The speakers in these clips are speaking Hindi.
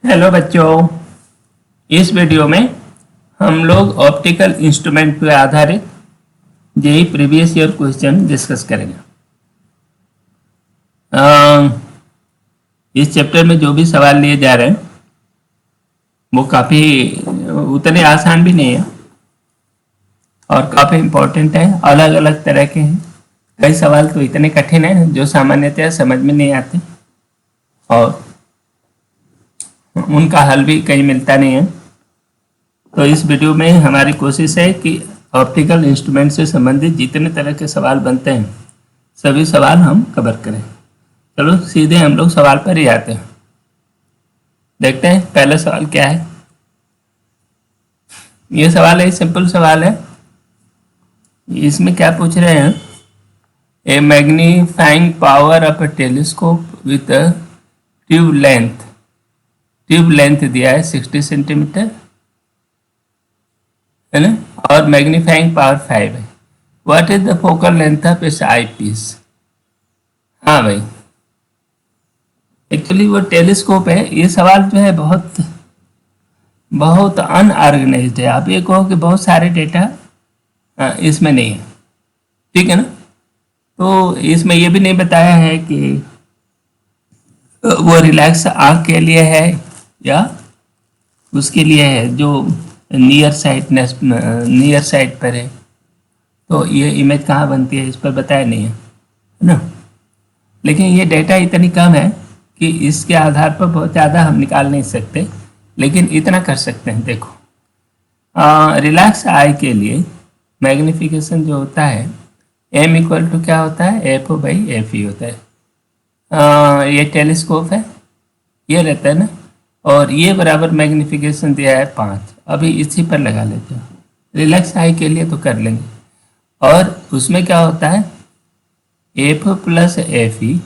हेलो बच्चों, इस वीडियो में हम लोग ऑप्टिकल इंस्ट्रूमेंट पर आधारित JEE previous year question discuss करेंगे। इस चैप्टर में जो भी सवाल लिए जा रहे हैं वो काफ़ी उतने आसान भी नहीं है और काफ़ी इम्पोर्टेंट है। अलग अलग तरह के हैं। कई सवाल तो इतने कठिन हैं जो सामान्यतः समझ में नहीं आते और उनका हल भी कहीं मिलता नहीं है। तो इस वीडियो में हमारी कोशिश है कि ऑप्टिकल इंस्ट्रूमेंट से संबंधित जितने तरह के सवाल बनते हैं सभी सवाल हम कवर करें। चलो सीधे हम लोग सवाल पर ही आते हैं। देखते हैं पहला सवाल क्या है। ये सवाल है, सिंपल सवाल है। इसमें क्या पूछ रहे हैं, a magnifying power of a telescope with a tube length दिया है 60 सेंटीमीटर, है ना, और मैग्नीफाइंग पावर 5 है। What is the focal length of इस आई पीस। हाँ भाई, एक्चुअली वो टेलीस्कोप है। ये सवाल जो है बहुत बहुत अनऑर्गेनाइज्ड है। आप ये कहो कि बहुत सारे डेटा इसमें नहीं है, ठीक है ना। तो इसमें ये भी नहीं बताया है कि वो रिलैक्स आँख के लिए है या उसके लिए है जो नियर साइड पर है। तो ये इमेज कहाँ बनती है इस पर बताया नहीं है ना। लेकिन ये डेटा इतनी कम है कि इसके आधार पर बहुत ज़्यादा हम निकाल नहीं सकते, लेकिन इतना कर सकते हैं। देखो, रिलैक्स आई के लिए मैग्निफिकेशन जो होता है एम इक्वल टू क्या होता है, एफ बाई एफ ई होता है। ये टेलीस्कोप है, ये रहता है ना, और ये बराबर मैग्निफिकेशन दिया है 5। अभी इसी पर लगा लेते हैं। रिलैक्स आई के लिए तो कर लेंगे। और उसमें क्या होता है, एफ प्लस एफ ई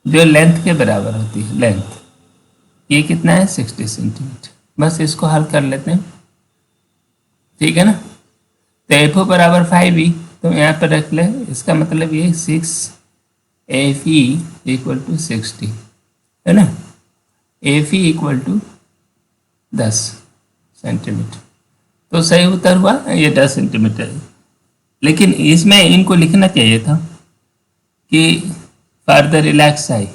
जो लेंथ के बराबर होती है। लेंथ ये कितना है, 60 सेंटीमीटर। बस इसको हल कर लेते हैं, ठीक है ना। तो एफ बराबर 5 ई तो यहाँ पर रख ले। इसका मतलब ये 6 एफ ई इक्वल टू 60, है ना। F E equal to 10 centimetre. तो सही उत्तर हुआ ये 10 सेंटीमीटर है। लेकिन इसमें इनको लिखना चाहिए था कि फॉर द रिलैक्स आई,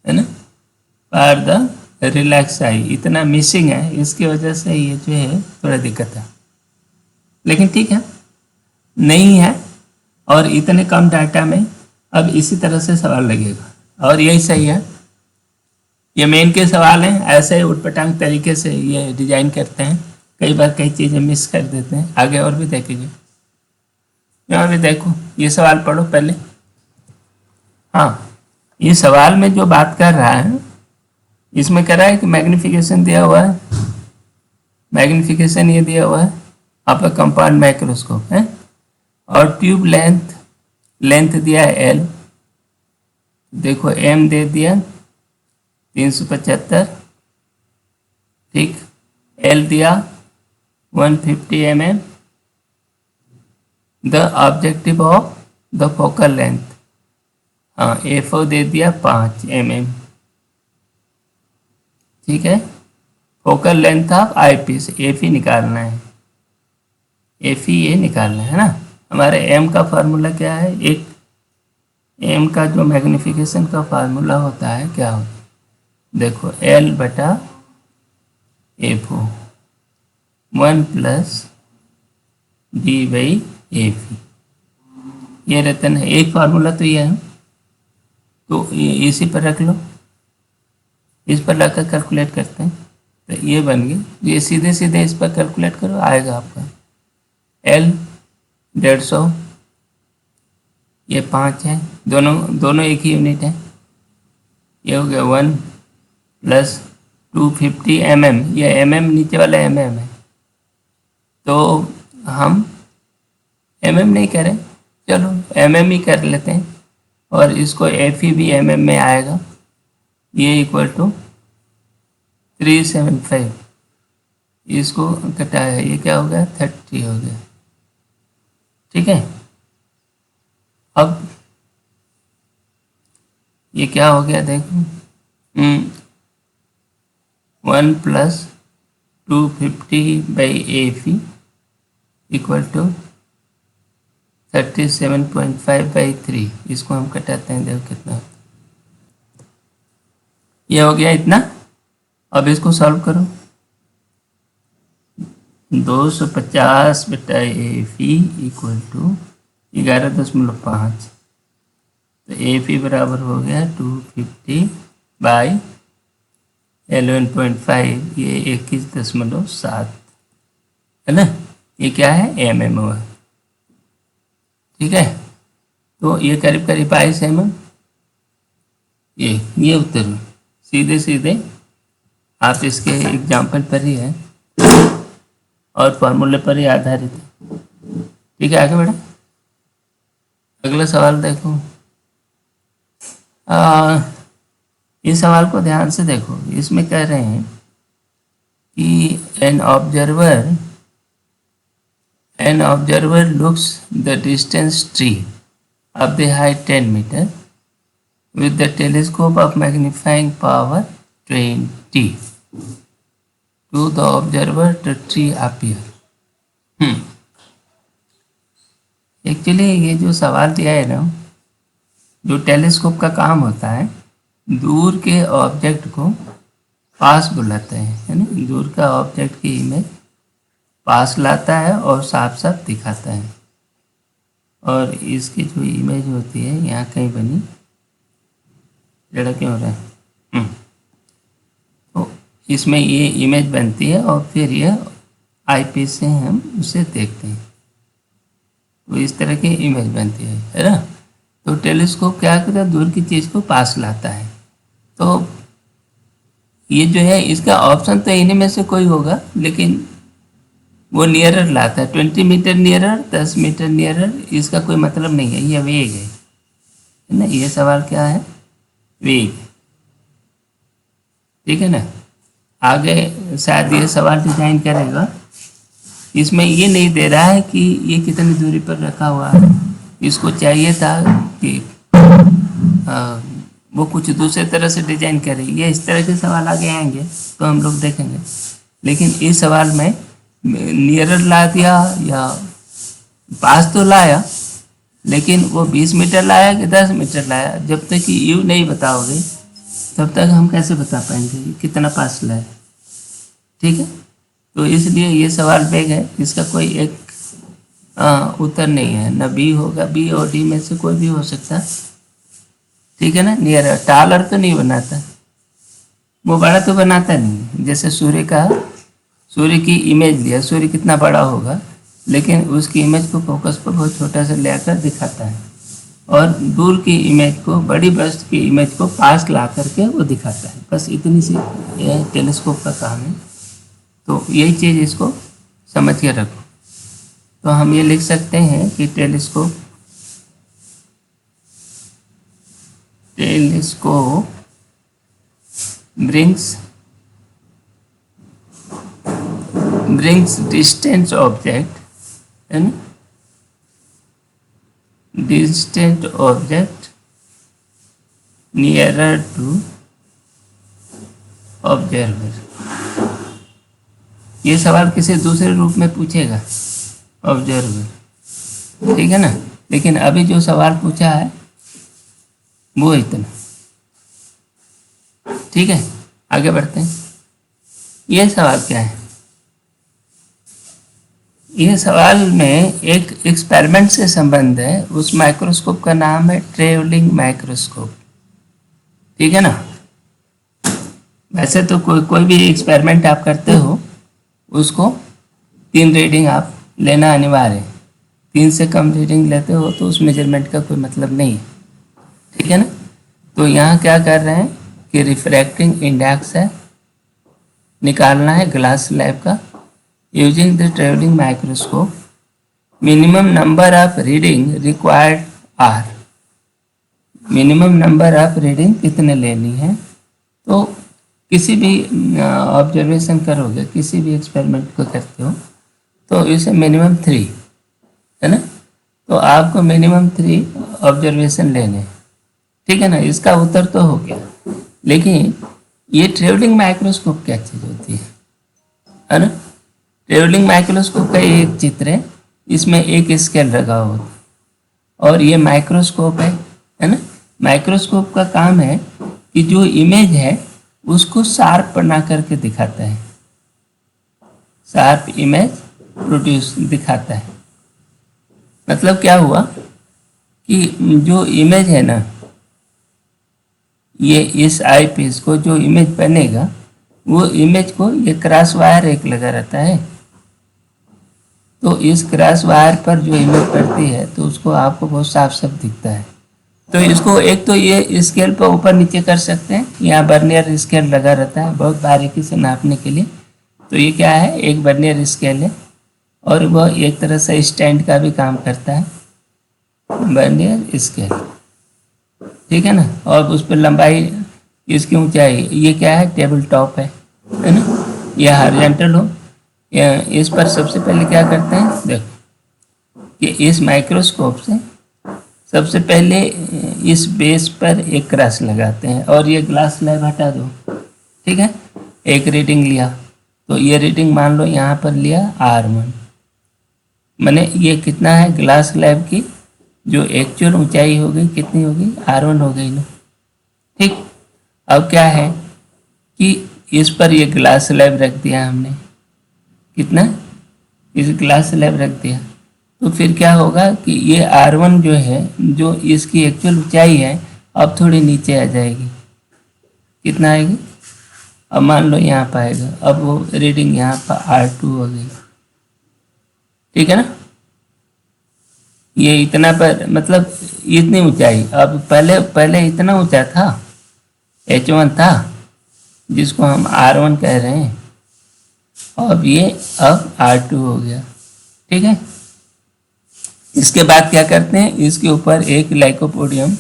है ना, फॉर द रिलैक्स आई। इतना मिसिंग है, इसकी वजह से ये जो है थोड़ा दिक्कत है। लेकिन ठीक है, नहीं है। और इतने कम डाटा में अब इसी तरह से सवाल लगेगा और यही सही है। ये मेन के सवाल हैं, ऐसे उटपटांग तरीके से ये डिजाइन करते हैं। कई बार कई चीज़ें मिस कर देते हैं। आगे और भी देखेंगे। यहाँ भी देखो, ये सवाल पढ़ो पहले। हाँ, ये सवाल में जो बात कर रहा है इसमें कह रहा है कि मैग्निफिकेशन दिया हुआ है। मैग्निफिकेशन ये दिया हुआ है आपका कंपाउंड माइक्रोस्कोप है, और ट्यूब लेंथ दिया है एल। देखो एम दे दिया 375, ठीक। एल दिया 150 mm। The objective of the focal length, हाँ, एफ दे दिया 5 mm, ठीक है। Focal length of eyepiece F ही निकालना है, एफ ही ये निकालना है ना। हमारे एम का फार्मूला क्या है, एक एम का जो मैग्निफिकेशन का फार्मूला होता है क्या होता है, देखो एल बटा F O 1 plus D by F ये रहता है। एक फार्मूला तो ये है, तो इसी पर रख लो। इस पर रखकर कैलकुलेट करते हैं तो ये बन गई। ये सीधे सीधे इस पर कैलकुलेट करो, आएगा आपका एल 150, ये 5 है। दोनों एक ही यूनिट है। ये हो गया 1 प्लस 250 mm। ये mm नीचे वाला mm है, तो हम mm नहीं करें, चलो mm ही कर लेते हैं। और इसको एफ ही भी mm में आएगा। ये इक्वल टू 375। इसको घटाया, ये क्या हो गया, 30 हो गया, ठीक है। अब ये क्या हो गया देखो, 1 प्लस 250/AP इक्वल टू 37.5/3। इसको हम कटाते हैं, देखो कितना ये हो गया इतना। अब इसको सॉल्व करो। 250/AP equal to 11.5। तो AP बराबर हो गया 250/11.5, ये 21.7 है ना। ये क्या है, mm हुआ। ठीक है, तो ये करीब करीब 22 mm। ये उत्तर हुआ। सीधे सीधे आप इसके एग्जाम्पल पर ही है और फॉर्मूले पर ही आधारित है। ठीक है, आगे बढ़े। अगला सवाल देखो। इस सवाल को ध्यान से देखो। इसमें कह रहे हैं कि an observer looks the distance tree of the height 10 meter with the telescope of magnifying power 20 to the observer the tree appear। Actually ये जो सवाल दिया है ना, जो टेलीस्कोप का काम होता है दूर के ऑब्जेक्ट को पास बुलाते हैं, है ना। दूर का ऑब्जेक्ट की इमेज पास लाता है और साफ साफ दिखाता है। और इसकी जो इमेज होती है यहाँ कहीं बनी, टेढ़ा क्यों हो रहा है, तो इसमें ये इमेज बनती है और फिर ये आईपीस से हम उसे देखते हैं, तो इस तरह की इमेज बनती है ना। तो टेलीस्कोप क्या करता है, दूर की चीज़ को पास लाता है। तो ये जो है इसका ऑप्शन तो इन्हीं में से कोई होगा, लेकिन वो नियरर लाता है। 20 मीटर नियरर, 10 मीटर नियरर, इसका कोई मतलब नहीं है, ये वेग है ना। ये सवाल क्या है, वेग। ठीक है ना। आगे शायद ये सवाल डिजाइन करेगा, इसमें ये नहीं दे रहा है कि ये कितनी दूरी पर रखा हुआ है। इसको चाहिए था कि वो कुछ दूसरे तरह से डिजाइन करे। ये इस तरह के सवाल आगे आएंगे तो हम लोग देखेंगे, लेकिन इस सवाल में नियरर ला दिया या पास तो लाया, लेकिन वो 20 मीटर लाया कि 10 मीटर लाया। जब तक कि यू नहीं बताओगे तब तक हम कैसे बता पाएंगे कितना पास लाया। ठीक है, तो इसलिए ये सवाल वेग है, इसका कोई एक उत्तर नहीं है। न बी होगा, बी और डी में से कोई भी हो सकता। ठीक है ना। नियरर टालर तो नहीं बनाता, वो बड़ा तो बनाता नहीं। जैसे सूर्य की इमेज लिया, सूर्य कितना बड़ा होगा, लेकिन उसकी इमेज को फोकस पर बहुत छोटा सा लेकर दिखाता है, और दूर की इमेज को, बड़ी वस्तु की इमेज को पास ला करके वो दिखाता है। बस इतनी सी यह टेलीस्कोप का काम है। तो यही चीज़ इसको समझ के रखो। तो हम ये लिख सकते हैं कि telescope brings distant object and distant object nearer to observer। ये सवाल किसी दूसरे रूप में पूछेगा, ऑब्जर्वर। ठीक है ना। लेकिन अभी जो सवाल पूछा है वो इतना। ठीक है, आगे बढ़ते हैं। ये सवाल क्या है, ये सवाल में एक एक्सपेरिमेंट से संबंध है। उस माइक्रोस्कोप का नाम है ट्रैवलिंग माइक्रोस्कोप। ठीक है ना। वैसे तो कोई भी एक्सपेरिमेंट आप करते हो उसको 3 रीडिंग आप लेना अनिवार्य है। 3 से कम रीडिंग लेते हो तो उस मेजरमेंट का कोई मतलब नहीं है। ठीक है ना। तो यहाँ क्या कर रहे हैं कि रिफ्रैक्टिंग इंडेक्स है, निकालना है ग्लास स्लैब का। Using the travelling microscope minimum number of reading required are. Minimum number of reading कितने लेनी है। तो किसी भी ऑब्जर्वेशन करोगे, किसी भी एक्सपेरिमेंट को करते हो तो इसे मिनिमम 3 है ना। तो आपको मिनिमम 3 ऑब्जर्वेशन लेने हैं। ठीक है ना। इसका उत्तर तो हो गया, लेकिन ये ट्रेवलिंग माइक्रोस्कोप क्या चीज़ होती है ना। ट्रेवलिंग माइक्रोस्कोप का एक चित्र है, इसमें एक स्केल लगा होता है और ये माइक्रोस्कोप है ना। माइक्रोस्कोप का काम है कि जो इमेज है उसको शार्प बना करके दिखाता है, शार्प इमेज प्रोड्यूस दिखाता है। मतलब क्या हुआ कि जो इमेज है ना, ये इस आई पीस को जो इमेज बनेगा वो इमेज को ये क्रॉस वायर एक लगा रहता है, तो इस क्रॉस वायर पर जो इमेज पड़ती है तो उसको आपको बहुत साफ साफ दिखता है। तो इसको एक तो ये स्केल पर ऊपर नीचे कर सकते हैं, यहाँ बर्नियर स्केल लगा रहता है बहुत बारीकी से नापने के लिए। तो ये क्या है, एक बर्नियर स्केल है और वह एक तरह से स्टैंड का भी काम करता है, बर्नियर स्केल, ठीक है ना। और उस पर लंबाई, इसकी ऊंचाई, ये क्या है, टेबल टॉप है ना। यह हॉरिजॉन्टल हो, इस पर सबसे पहले क्या करते हैं, देखो कि इस माइक्रोस्कोप से सबसे पहले इस बेस पर एक क्रॉस लगाते हैं और ये ग्लास स्लैब हटा दो, ठीक है। एक रीडिंग लिया, तो ये रीडिंग मान लो यहाँ पर लिया R1, मैंने ये कितना है, ग्लास स्लैब की जो एक्चुअल ऊंचाई हो गई कितनी होगी, R1 हो गई ना, ठीक। अब क्या है कि इस पर ये ग्लास स्लैब रख दिया हमने, कितना, इस ग्लास स्लैब रख दिया, तो फिर क्या होगा कि ये R1 जो है, जो इसकी एक्चुअल ऊंचाई है, अब थोड़ी नीचे आ जाएगी, कितना आएगी, अब मान लो यहाँ पर आएगा, अब वो रीडिंग यहाँ पर R2 हो गई, ठीक है ना। ये इतना पर मतलब इतनी ऊंचाई, अब पहले पहले इतना ऊंचा था, H1 था जिसको हम R1 कह रहे हैं, अब ये अब R2 हो गया, ठीक है। इसके बाद क्या करते हैं, इसके ऊपर एक लाइकोपोडियम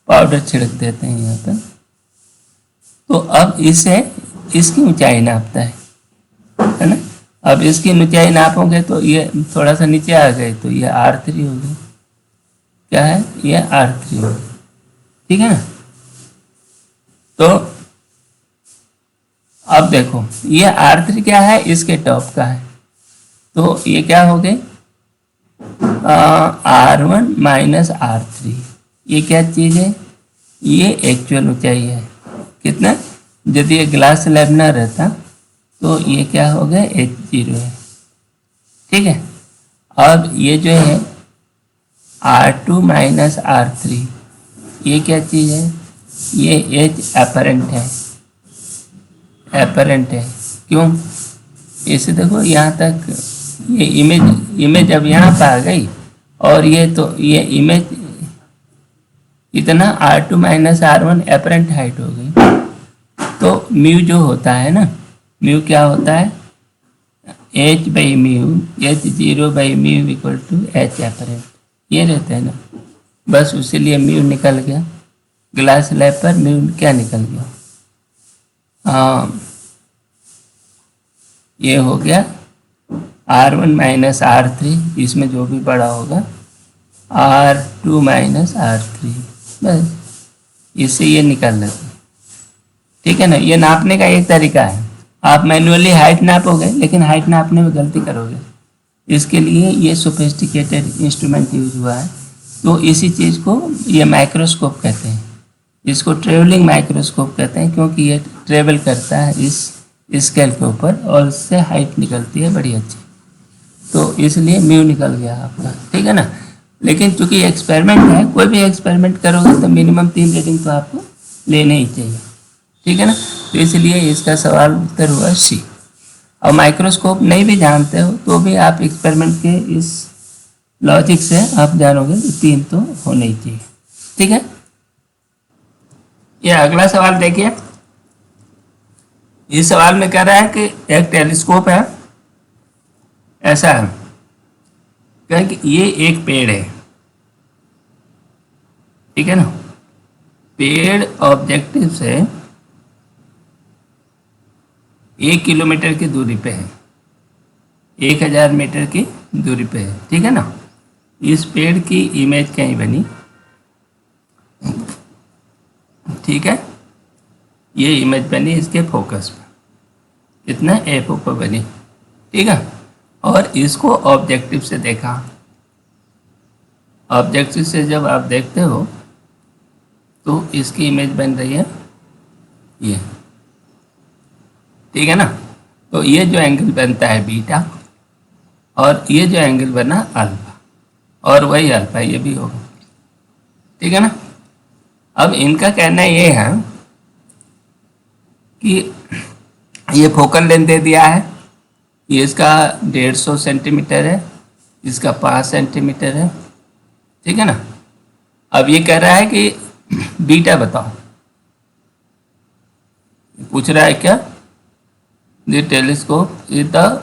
पाउडर छिड़क देते हैं यहाँ पर, तो अब इसे इसकी ऊंचाई नापता है ना। अब इसकी ऊंचाई नापोगे तो ये थोड़ा सा नीचे आ गए, तो ये R3 हो गई, क्या है, ये R3 हो गई, ठीक है ना। तो अब देखो ये R3 क्या है, इसके टॉप का है, तो ये क्या हो गई, R1 माइनस R3, ये क्या चीज़ है, ये एक्चुअल ऊंचाई है, कितना, यदि ये ग्लास स्लैब ना रहता तो ये क्या हो गया, H0 है, ठीक है। अब ये जो है R2 माइनस R3, ये क्या चीज़ है, ये H अपरेंट है, अपरेंट है, क्यों, इसे देखो यहाँ तक ये इमेज अब यहाँ पर आ गई, और ये तो ये इमेज इतना R2 minus R1 apparent height हो गई। तो म्यू जो होता है ना, म्यू क्या होता है, H by mu, H0 by mu equal to H apparent, ये रहता है ना, बस उसीलिए म्यू निकल गया, ग्लास स्लैब पर म्यू क्या निकल गया, ये हो गया R1 माइनस R3, इसमें जो भी बड़ा होगा R2 माइनस R3, बस इससे ये निकाल लेते, ठीक है ना। ये नापने का एक तरीका है, आप मैन्युअली हाइट नापोगे लेकिन हाइट नापने में गलती करोगे, इसके लिए ये सोफिस्टिकेटेड इंस्ट्रूमेंट यूज हुआ है। तो इसी चीज़ को ये माइक्रोस्कोप कहते हैं, इसको ट्रेवलिंग माइक्रोस्कोप कहते हैं, क्योंकि ये ट्रेवल करता है इस स्केल के ऊपर और इससे हाइट निकलती है बड़ी अच्छी, तो इसलिए म्यू निकल गया आपका, ठीक है ना। लेकिन चूंकि एक्सपेरिमेंट है, कोई भी एक्सपेरिमेंट करोगे तो मिनिमम 3 रीडिंग तो आपको लेने ही चाहिए, ठीक है ना। तो इसलिए इसका सवाल उत्तर हुआ C। और माइक्रोस्कोप नहीं भी जानते हो तो भी आप एक्सपेरिमेंट के इस लॉजिक से आप जानोगे कि 3 तो होने ही चाहिए, ठीक है। ये अगला सवाल देखिए, इस सवाल में कह रहा है कि एक टेलीस्कोप है, ऐसा है कि ये एक पेड़ है, ठीक है ना, पेड़ ऑब्जेक्टिव से 1 किलोमीटर की दूरी पे है, 1000 मीटर की दूरी पे है, ठीक है ना। इस पेड़ की इमेज कहीं बनी, ठीक है, ये इमेज बनी इसके फोकस पर, कितना एफ पर बनी, ठीक है। और इसको ऑब्जेक्टिव से देखा, ऑब्जेक्टिव से जब आप देखते हो तो इसकी इमेज बन रही है ये, ठीक है ना। तो ये जो एंगल बनता है बीटा, और ये जो एंगल बना अल्फा, और वही अल्फा ये भी होगा, ठीक है ना। अब इनका कहना ये है कि ये फोकल लेंथ दे दिया है, ये इसका 150 सेंटीमीटर है, इसका 5 सेंटीमीटर है, ठीक है ना। अब ये कह रहा है कि बीटा बताओ, पूछ रहा है क्या, the telescope is the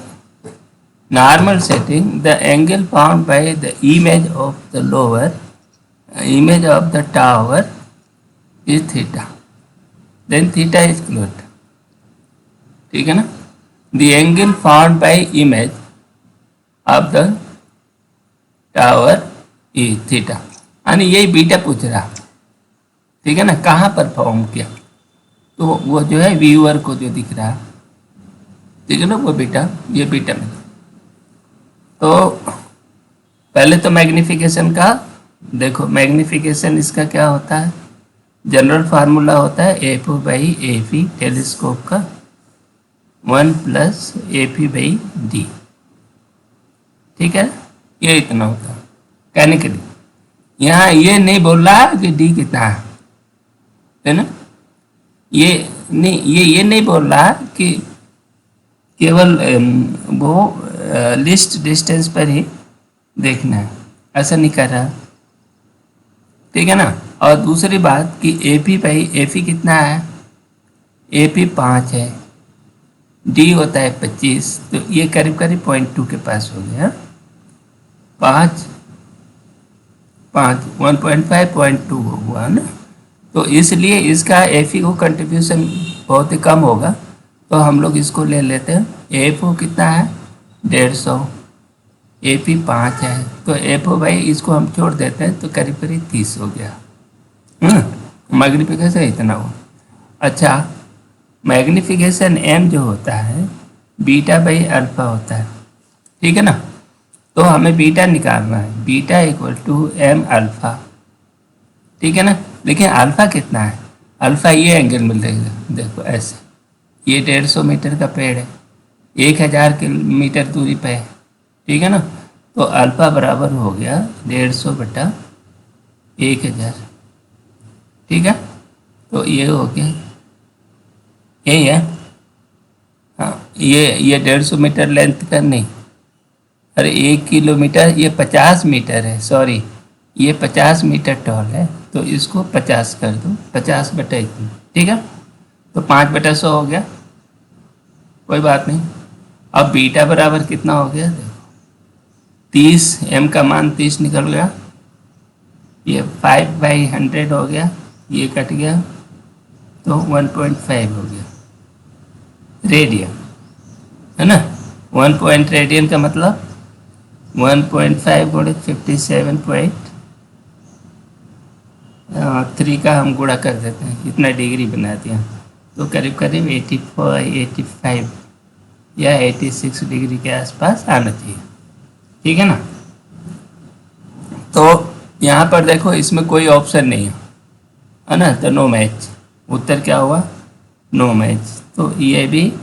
normal setting, the angle found by the image of the lower image of the tower is theta, then theta is closed, ठीक है ना। the angle found by image of the tower is theta, यानी यही बीटा पूछ रहा, ठीक है ना। कहाँ पर फॉर्म किया, तो वो जो है व्यूअर को जो दिख रहा है, ठीक है ना, वो बीटा, ये बीटा में। तो पहले तो मैग्निफिकेशन का देखो, मैग्निफिकेशन इसका क्या होता है, जनरल फार्मूला होता है F by A P telescope का 1 plus A P by D, ठीक है। ये इतना होता है कहने के लिए। यहाँ ये नहीं बोल रहा कि डी कितना है ना, ये नहीं बोल रहा कि केवल वो लिस्ट डिस्टेंस पर ही देखना है, ऐसा नहीं कर रहा, ठीक है ना। और दूसरी बात कि A P by A P कितना है, ए पी 5 है, डी होता है 25, तो ये करीब करीब 0.2 के पास हो गया, 5 1.5 0.2 हुआ ना। तो इसलिए इसका एफ को कंट्रीब्यूशन बहुत ही कम होगा, तो हम लोग इसको ले लेते हैं। एफ कितना है 150, ए पी 5 है, तो एफ बाई इसको हम छोड़ देते हैं, तो करीब करीब 30 हो गया। मैग्निफिकेशन इतना हो। अच्छा, मैग्निफिकेशन एम जो होता है बीटा बाई अल्फा होता है, ठीक है ना। तो हमें बीटा निकालना है, beta equal to M alpha, ठीक है ना। लेकिन अल्फा कितना है, अल्फा ये एंगल मिल रहेगा, देखो ऐसे, ये 150 मीटर का पेड़ है, 1000 किलोमीटर दूरी पे है, ठीक है ना। तो अल्फा बराबर हो गया 150 बटा 1000, ठीक है। तो ये हो गया, यही है, हाँ। ये 150 मीटर लेंथ का नहीं, अरे 1 किलोमीटर, ये 50 मीटर है, सॉरी ये 50 मीटर टॉल है, तो इसको 50 कर दो, 50 बटा इतना, ठीक है। तो 5/100 हो गया, कोई बात नहीं। अब बीटा बराबर कितना हो गया, देखो 30, एम का मान 30 निकल गया, ये 5/100 हो गया, ये कट गया, तो 1.5 हो गया रेडियन, है ना। 1 पॉइंट रेडियन का मतलब 1.5 गुणे 57.3 का हम गुणा कर देते हैं, इतना डिग्री बना दिया, तो करीब करीब 85 या 86 डिग्री के आसपास आना चाहिए, ठीक है ना। तो यहाँ पर देखो इसमें कोई ऑप्शन नहीं है ना, तो नो मैच, उत्तर क्या हुआ, नो मैच। तो ये भी,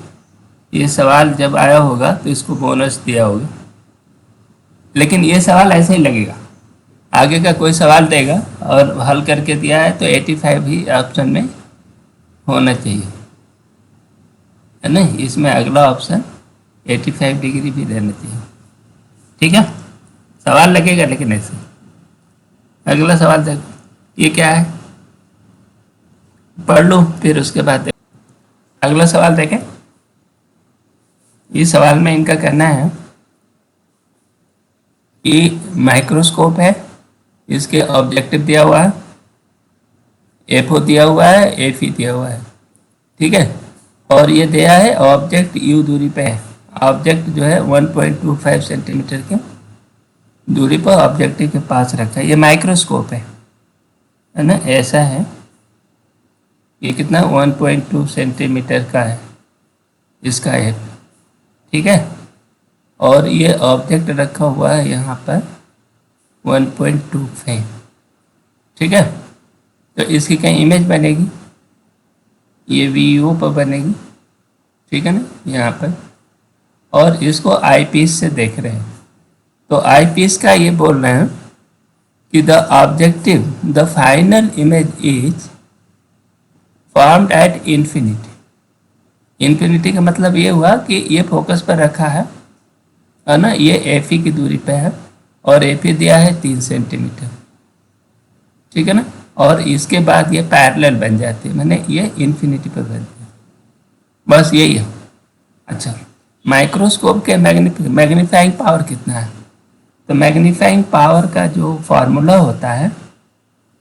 ये सवाल जब आया होगा तो इसको बोनस दिया होगा, लेकिन ये सवाल ऐसे ही लगेगा, आगे का कोई सवाल देगा और हल करके दिया है तो 85 ही ऑप्शन में होना चाहिए, है ना। इसमें अगला ऑप्शन 85 डिग्री भी देना चाहिए, ठीक है। सवाल लगेगा लेकिन ऐसे। अगला सवाल देखो, ये क्या है, पढ़ लो फिर उसके बाद देखो। अगला सवाल देखें, इस सवाल में इनका कहना है कि माइक्रोस्कोप है, इसके ऑब्जेक्टिव दिया हुआ है, एफओ दिया हुआ है, एफई दिया हुआ है, ठीक है। और ये दिया है ऑब्जेक्ट यू दूरी पे है, ऑब्जेक्ट जो है 1.25 सेंटीमीटर के दूरी पर ऑब्जेक्टिव के पास रखा है, ये माइक्रोस्कोप है ना, ऐसा है, ये कितना 1.2 सेंटीमीटर का है इसका एक, ठीक है। और ये ऑब्जेक्ट रखा हुआ है यहाँ पर 1.25, ठीक है। तो इसकी कहीं इमेज बनेगी, ये वीओ पर बनेगी, ठीक है ना, यहाँ पर। और इसको आई पीस से देख रहे हैं, तो आई पीस का ये बोल रहे हैं कि the objective, the final image is formed at infinity. Infinity का मतलब ये हुआ कि ये फोकस पर रखा है ना, ये एफ की दूरी पे है और एफ दिया है 3 सेंटीमीटर, ठीक है ना। और इसके बाद ये पैरेलल बन जाती है, मैंने ये इन्फिनिटी पर बनती है, बस यही है। अच्छा, माइक्रोस्कोप के मैग्नीफाइंग पावर कितना है? तो मैग्नीफाइंग पावर का जो फॉर्मूला होता है,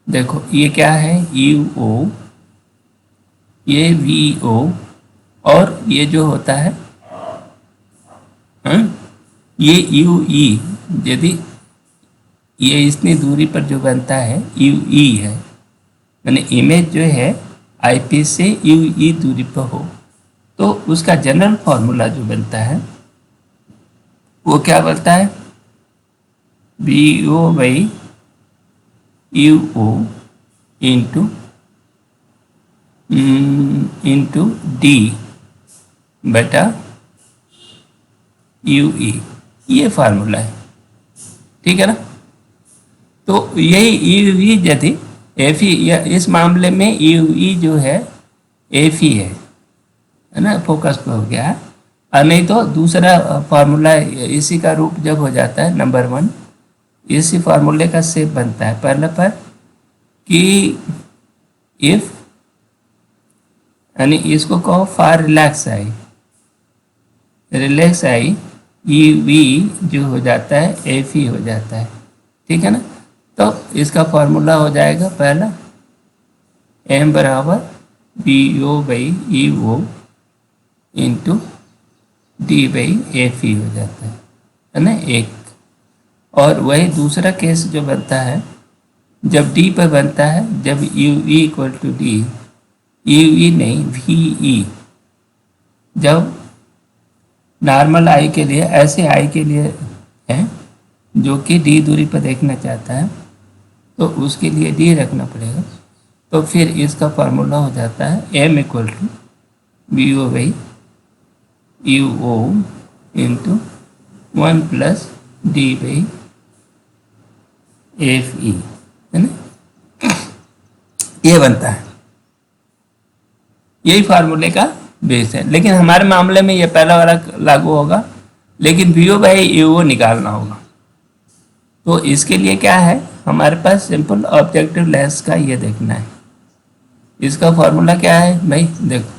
देखो ये क्या है, यूओ, ये वीओ, और ये जो होता है ये यू ई, यदि ये इतनी दूरी पर जो बनता है यू ई है, यानी इमेज जो है आई पीस से यू ई दूरी पर हो, तो उसका जनरल फॉर्मूला जो बनता है वो क्या बनता है, B O by U O into D बटा यू ई, ये फार्मूला है, ठीक है ना। तो यही यू ई यदि एफ ई, इस मामले में यू ई जो है एफ ई है ना, फोकस पे हो गया है। और नहीं तो दूसरा फार्मूला इसी का रूप जब हो जाता है नंबर 1, इसी फार्मूले का सेप बनता है पहले पर कि इफ, यानी इसको कहो for relax I, relax I E V जो हो जाता है एफ ई हो जाता है, ठीक है ना। तो इसका फॉर्मूला हो जाएगा पहला एम बराबर B O by E O into D by F E हो जाता है ना, एक। और वही दूसरा केस जो बनता है जब डी पर बनता है, जब U E equal to D, U E नहीं वी ई, जब नॉर्मल आई के लिए, ऐसे आई के लिए है जो कि डी दूरी पर देखना चाहता है, तो उसके लिए डी रखना पड़ेगा। तो फिर इसका फार्मूला हो जाता है M equal to B O by U O into 1 plus D by F E, है ना, ये बनता है, यही फार्मूले का बेस है। लेकिन हमारे मामले में ये पहला वाला लागू होगा, लेकिन वी ओ बाई यू ओ निकालना होगा। तो इसके लिए क्या है, हमारे पास सिंपल ऑब्जेक्टिव लेंस का ये देखना है। इसका फॉर्मूला क्या है भाई, देखो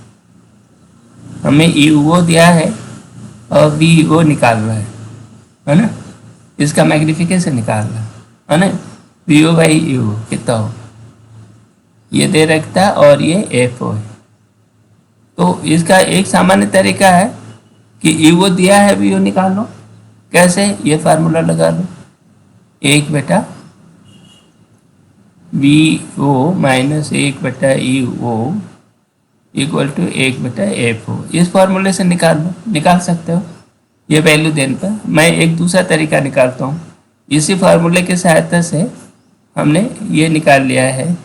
हमें यू ओ दिया है और वी ओ निकालना है ना, इसका मैग्निफिकेशन निकालना है ना, वी ओ बाई यू ओ कितना हो, ये दे रखता है और ये एफ ओ है। तो इसका एक सामान्य तरीका है कि यू ओ दिया है वी ओ निकाल लो, कैसे, ये फार्मूला लगा लो, 1 बटा वी ओ माइनस 1 बटा यू ओ इक्वल टू 1 बटा एफ ओ, इस फार्मूले से निकाल लो, निकाल सकते हो ये वैल्यू देने पर। मैं एक दूसरा तरीका निकालता हूँ, इसी फार्मूले की सहायता से हमने ये निकाल लिया है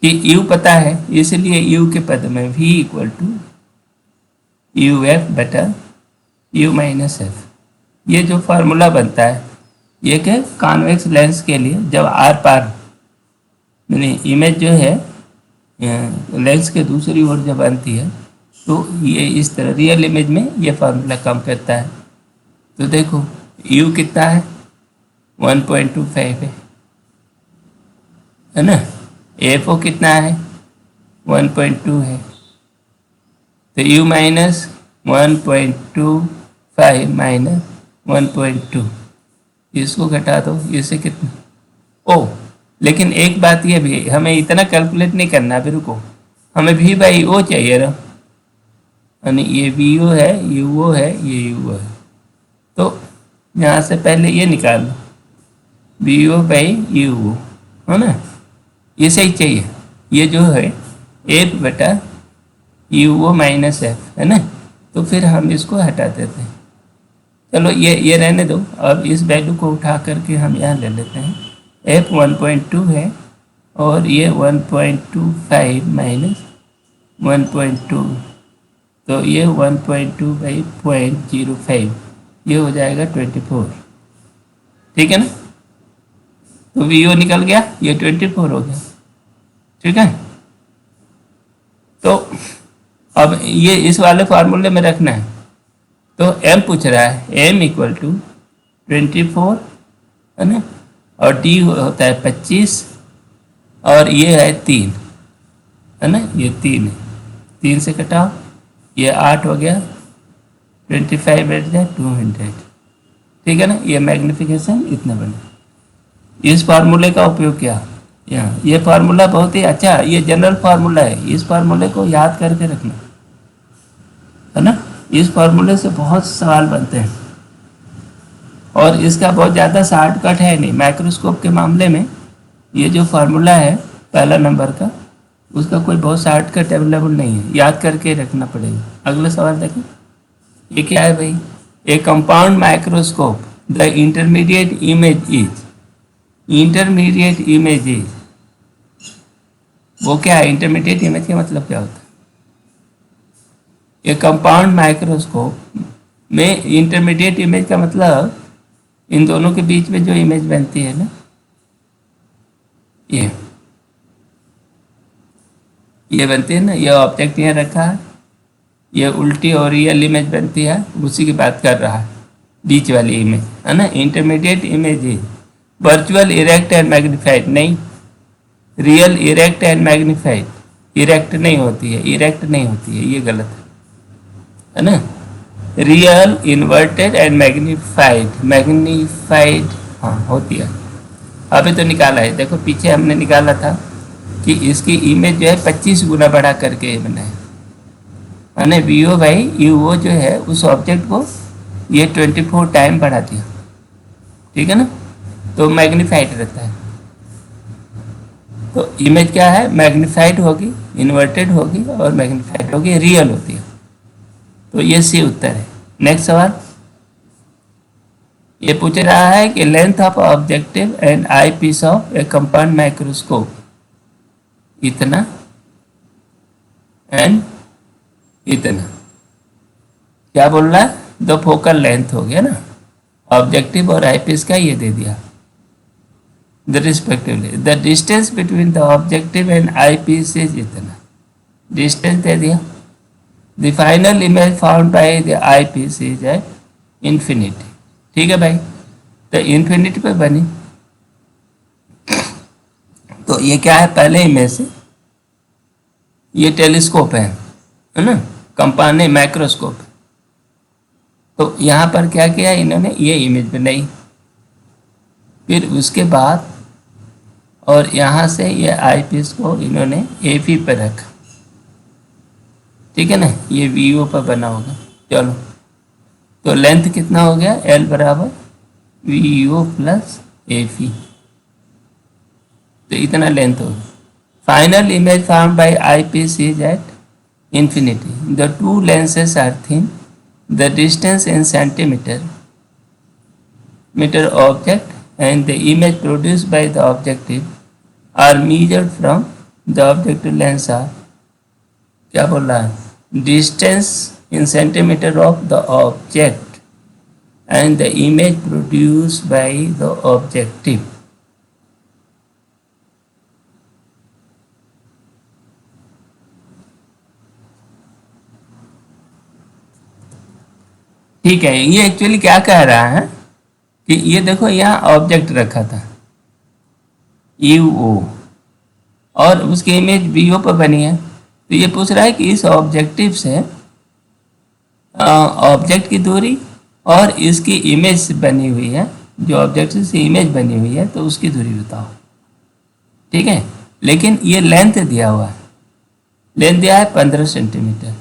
कि u पता है, इसलिए u के पद में v equal to U F बटा u माइनस एफ, ये जो फार्मूला बनता है ये कि कॉन्वेक्स लेंस के लिए जब आर पार यानी इमेज जो है लेंस के दूसरी ओर जब बनती है तो ये इस तरह रियल इमेज में ये फार्मूला काम करता है। तो देखो u कितना है 1.25 है ना, एफ ओ कितना है 1.2 है, तो u माइनस 1.25 माइनस 1.2, इसको घटा दो, इससे कितना ओ। लेकिन एक बात ये भी, हमें इतना कैलकुलेट नहीं करना, अभी रुको, हमें v बाई ओ चाहिए ना, यानी ये वी ओ है, यू ओ है, ये यू ओ है। तो यहाँ से पहले ये निकाल लो वी ओ बाई यू ओ, है ना, ये सही चाहिए, ये जो है एफ बटा यू ओ माइनस एफ है ना, तो फिर हम इसको हटा देते हैं। चलो ये रहने दो। अब इस वैल्यू को उठा करके हम यहाँ ले लेते हैं। एफ 1.2 है और ये 1.25 माइनस 1.2, तो ये 1.2 बाई 0.05, ये हो जाएगा 24। ठीक है ना, तो वी ओ निकल गया, ये 24 हो गया। ठीक है, तो अब ये इस वाले फार्मूले में रखना है। तो m पूछ रहा है, m इक्वल टू 24 है ना, और d होता है 25, और ये है 3 है ना, ये 3 है, 3 से कटाओ, ये 8 हो गया, 25 बैठ जाए 200। ठीक है ना, ये मैग्निफिकेशन इतना बने। इस फार्मूले का उपयोग किया यहाँ, ये फार्मूला बहुत ही अच्छा, ये जनरल फार्मूला है, इस फार्मूले को याद करके रखना है ना। इस फार्मूले से बहुत सवाल बनते हैं और इसका बहुत ज़्यादा शॉर्टकट है नहीं। माइक्रोस्कोप के मामले में ये जो फार्मूला है पहला नंबर का, उसका कोई बहुत शॉर्टकट अवेलेबल नहीं है, याद करके रखना पड़ेगा। अगला सवाल देखें, ये क्या है भाई, ए compound microscope the intermediate image is, intermediate image is, वो क्या है, इंटरमीडिएट इमेज का मतलब क्या होता है। ये कंपाउंड माइक्रोस्कोप में इंटरमीडिएट इमेज का मतलब इन दोनों के बीच में जो इमेज बनती है ना, ये बनती है ना, ये ऑब्जेक्ट यहाँ रखा है, ये उल्टी और रियल इमेज बनती है, उसी की बात कर रहा है, बीच वाली इमेज है ना। इंटरमीडिएट इमेज है वर्चुअल, इरेक्ट एंड मैग्नीफाइड, नहीं, real, erect and magnified, erect नहीं होती है, इरेक्ट नहीं होती है, ये गलत है ना। Real, inverted and magnified, magnified हाँ होती है। अभी तो निकाला है, देखो पीछे हमने निकाला था कि इसकी इमेज जो है 25 गुना बढ़ा करके बना है, मैंने वी ओ बाई यू ओ जो है उस ऑब्जेक्ट को ये 24 टाइम बढ़ा दिया। ठीक है ना, तो मैग्नीफाइड रहता है। तो इमेज क्या है, मैग्नीफाइड होगी, इन्वर्टेड होगी और मैग्नीफाइड होगी, रियल होती है। तो ये सी उत्तर है। नेक्स्ट सवाल, ये पूछ रहा है कि length of objective and eyepiece of a compound microscope इतना एंड इतना, क्या बोल रहा है, दो फोकल लेंथ हो गया ना, ऑब्जेक्टिव और आई पीस का ये दे दिया the respectively, the distance between the objective and eyepiece is इतना, डिस्टेंस दे दिया। The final image found by the eyepiece is at infinity. ठीक है भाई, तो इन्फिनिटी पे बनी। तो ये क्या है, पहले इमेज से, ये टेलीस्कोप है ना, कंपाउंड नहीं माइक्रोस्कोप। तो यहाँ पर क्या किया इन्होंने, ये इमेज बनाई, फिर उसके बाद और यहाँ से ये आई पीस को इन्होंने ए पी पर रखा। ठीक है ना, ये वी ओ पर बना होगा। चलो, तो लेंथ कितना हो गया, एल बराबर V O plus A P, तो इतना लेंथ होगा। Final image found by eyepiece is at infinity. The two lenses are thin. The distance in meter object and the image produced by the objective are measured from the objective lens are, क्या बोल रहा है, distance in centimeter of the object and the image produced by the objective. ठीक है, ये एक्चुअली क्या कह रहा है कि ये देखो यहाँ ऑब्जेक्ट रखा था यू ओ और उसकी इमेज बी ओ पर बनी है, तो ये पूछ रहा है कि इस ऑब्जेक्टिव से ऑब्जेक्ट की दूरी और इसकी इमेज बनी हुई है, जो ऑब्जेक्ट से इमेज बनी हुई है, तो उसकी दूरी बताओ। ठीक है, लेकिन ये लेंथ दिया हुआ है, लेंथ दिया है 15 सेंटीमीटर।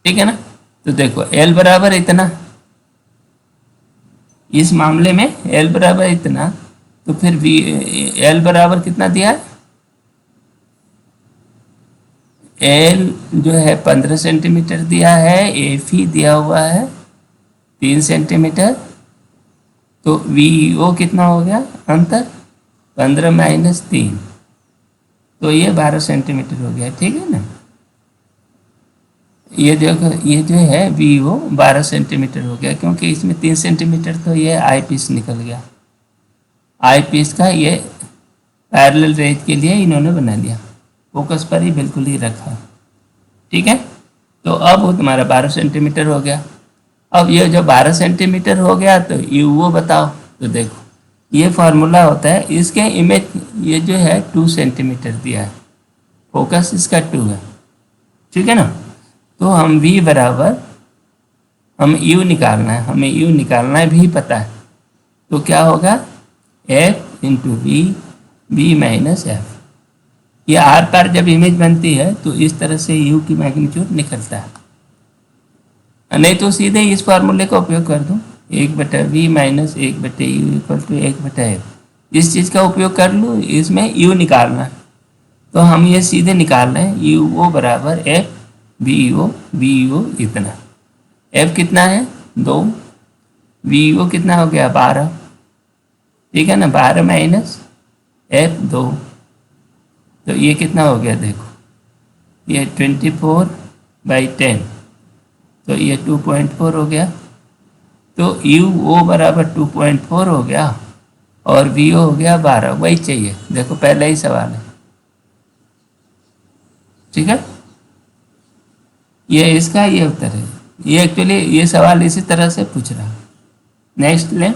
ठीक है ना, तो देखो L बराबर इतना, इस मामले में L बराबर इतना, तो फिर L बराबर कितना दिया है, एल जो है 15 सेंटीमीटर दिया है, एफी दिया हुआ है 3 सेंटीमीटर, तो वीओ कितना हो गया अंतर 15 माइनस 3, तो ये 12 सेंटीमीटर हो गया, ठीक है ना। ये देखो ये जो है वीओ 12 सेंटीमीटर हो गया, क्योंकि इसमें 3 सेंटीमीटर तो ये आई पीस निकल गया। आई पीस का ये पैरेलल रेज के लिए इन्होंने बना लिया, फोकस पर ही बिल्कुल ही रखा, ठीक है। तो अब वो तुम्हारा 12 सेंटीमीटर हो गया। अब ये जो 12 सेंटीमीटर हो गया तो यू वो बताओ, तो देखो ये फार्मूला होता है, इसके इमेज ये जो है 2 सेंटीमीटर दिया है, फोकस इसका 2 है, ठीक है ना। तो हम v बराबर हम u निकालना है, हमें u निकालना है, भी पता है, तो क्या होगा f into v minus F. ये आर पार जब इमेज बनती है तो इस तरह से u की मैग्नीट्यूड निकलता है, नहीं तो सीधे इस फार्मूले का उपयोग कर दूँ 1/v minus 1/u equal to 1/f, इस चीज़ का उपयोग कर लूँ, इसमें u निकालना है, तो हम ये सीधे निकाल रहे हैं u बराबर f वी ओ इतना, f कितना है 2, वी ओ कितना हो गया 12, ठीक है ना, 12 माइनस f 2, तो ये कितना हो गया देखो, ये 24/10, तो ये 2.4 हो गया, तो u o बराबर 2.4 हो गया और वी ओ हो गया 12, वही चाहिए, देखो पहला ही सवाल है, ठीक है। ये इसका ये उत्तर है, ये एक्चुअली ये सवाल इसी तरह से पूछ रहा है। नेक्स्ट ले,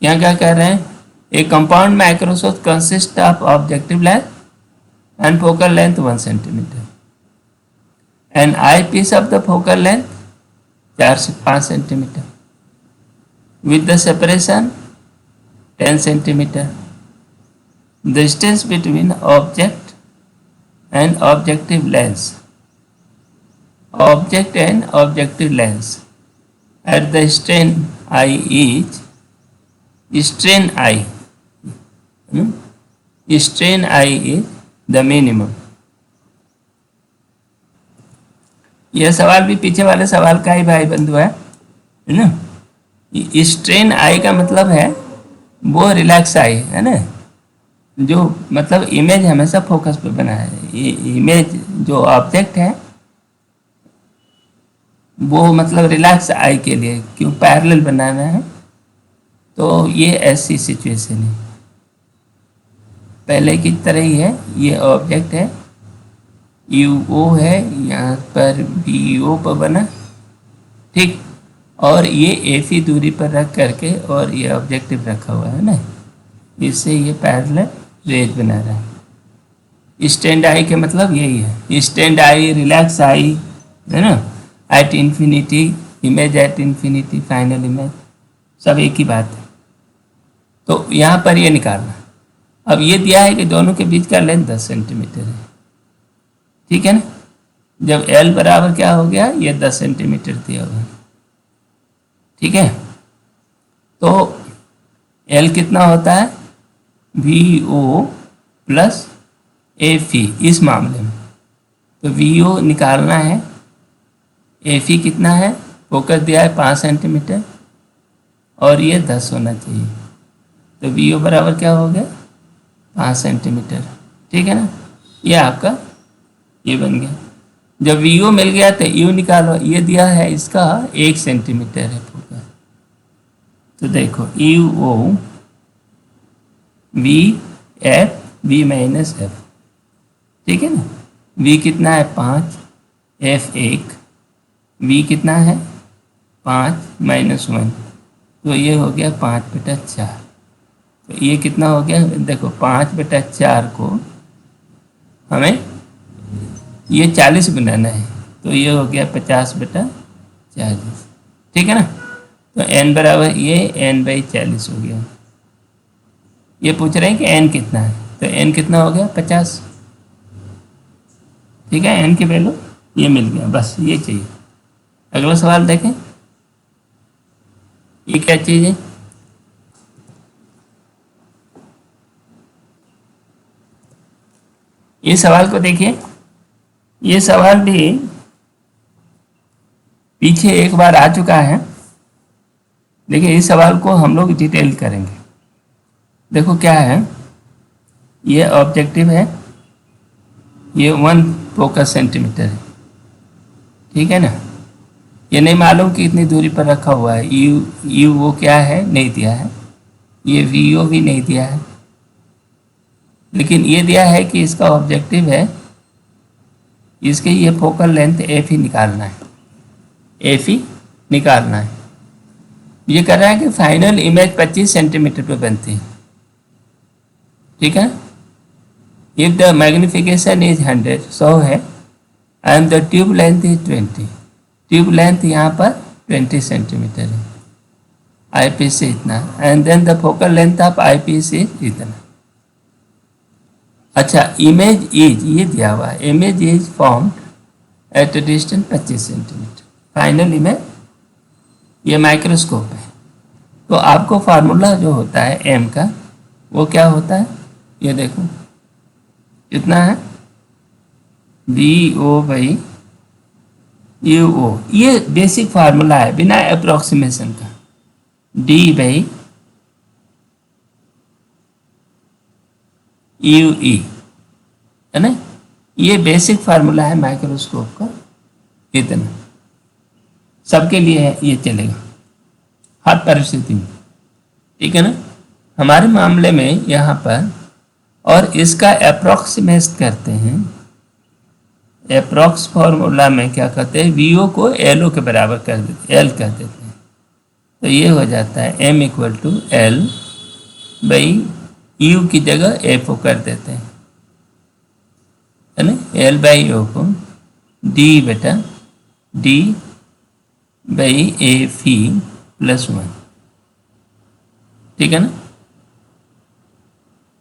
यहाँ क्या कह रहे हैं, a compound microscope consist of objective length and focal length 1 centimetre and eyepiece of the focal length 4 से 5 centimetre with the separation 10 centimetre, distance between object and objective lens, object and objective lens at the strain I is strain I is the minimum। यह सवाल भी पीछे वाले सवाल का ही भाई बंधु है ना। स्ट्रेन आई का मतलब है वो रिलैक्स आई है ना, जो मतलब इमेज हमेशा फोकस पे बना है, ये इमेज जो ऑब्जेक्ट है वो मतलब रिलैक्स आई के लिए, क्यों पैरेलल बनाना है, तो ये ऐसी सिचुएशन है, पहले की तरह ही है, ये ऑब्जेक्ट है यू ओ है, यहाँ पर बी ओ पर बना, ठीक, और ये एफ ही दूरी पर रख करके और ये ऑब्जेक्टिव रखा हुआ है ना, इससे ये पैरेलल रेज बना रहा है। स्टैंड आई के मतलब यही है, स्टैंड आई, रिलैक्स आई है ना, at infinity, image at infinity, final image, सब एक ही बात है। तो यहाँ पर ये निकालना, अब ये दिया है कि दोनों के बीच का लेंथ 10 सेंटीमीटर है, ठीक है ना। जब L बराबर क्या हो गया, ये 10 सेंटीमीटर दिया हुआ है, ठीक है। तो L कितना होता है VO प्लस FE इस मामले में, तो VO निकालना है, FE कितना है, फोकस दिया है 5 सेंटीमीटर और ये 10 होना चाहिए, तो VO बराबर क्या हो गया 5 सेंटीमीटर, ठीक है ना। ये आपका ये बन गया। जब VO मिल गया तो U निकालो, ये दिया है इसका 1 सेंटीमीटर है फोकस, तो देखो UO V माइनस F, ठीक है ना। V कितना है 5, F 1, V कितना है 5 माइनस 1, तो ये हो गया 5/4, तो ये कितना हो गया देखो 5/4 को हमें ये 40 बनाना है, तो ये हो गया 50/40, ठीक है ना। तो n बराबर ये n/40 हो गया। ये पूछ रहे हैं कि n कितना है, तो n कितना हो गया 50, ठीक है, n की वैल्यू ये मिल गया, बस ये चाहिए। अगला सवाल देखें, ये क्या चीज़ है, इस सवाल को देखिए, ये सवाल भी पीछे एक बार आ चुका है, लेकिन इस सवाल को हम लोग डिटेल करेंगे। देखो क्या है, ये ऑब्जेक्टिव है, ये 1 फोकस सेंटीमीटर है, ठीक है ना। ये नहीं मालूम कि इतनी दूरी पर रखा हुआ है। यू वो क्या है नहीं दिया है, ये वी ओ भी नहीं दिया है, लेकिन ये दिया है कि इसका ऑब्जेक्टिव है, इसके ये फोकल लेंथ एफ ही निकालना है, एफ ही निकालना है। ये कह रहा है कि फाइनल इमेज 25 सेंटीमीटर पे बनती है, ठीक है। इफ द मैग्निफिकेशन इज 100 है and the tube length is 20, tube length यहाँ पर 20 सेंटीमीटर है, आई पी से इतना, and then the focal length of eyepiece से इतना। अच्छा, इमेज इज ये दिया हुआ है, image is formed at a distance 25 centimetre, final image ये माइक्रोस्कोप है। तो आपको फार्मूला जो होता है एम का वो क्या होता है, ये देखो कितना है, D O by U O, ये बेसिक फार्मूला है बिना अप्रोक्सीमेशन का, डी बाई यू ई, है ना। ये बेसिक फार्मूला है माइक्रोस्कोप का, इतना सबके लिए है, ये चलेगा हर परिस्थिति में, ठीक है ना। हमारे मामले में यहाँ पर और इसका अप्रोक्सीमेट करते हैं, अप्रोक्स फार्मूला में क्या कहते हैं, वी ओ को एल ओ के बराबर कर देते, एल कर देते हैं। तो ये हो जाता है M equal to L by U की जगह एफ ओ कर देते हैं, है ना। एल बाई ओ को डी बेटा D by A fee plus 1, ठीक है ना।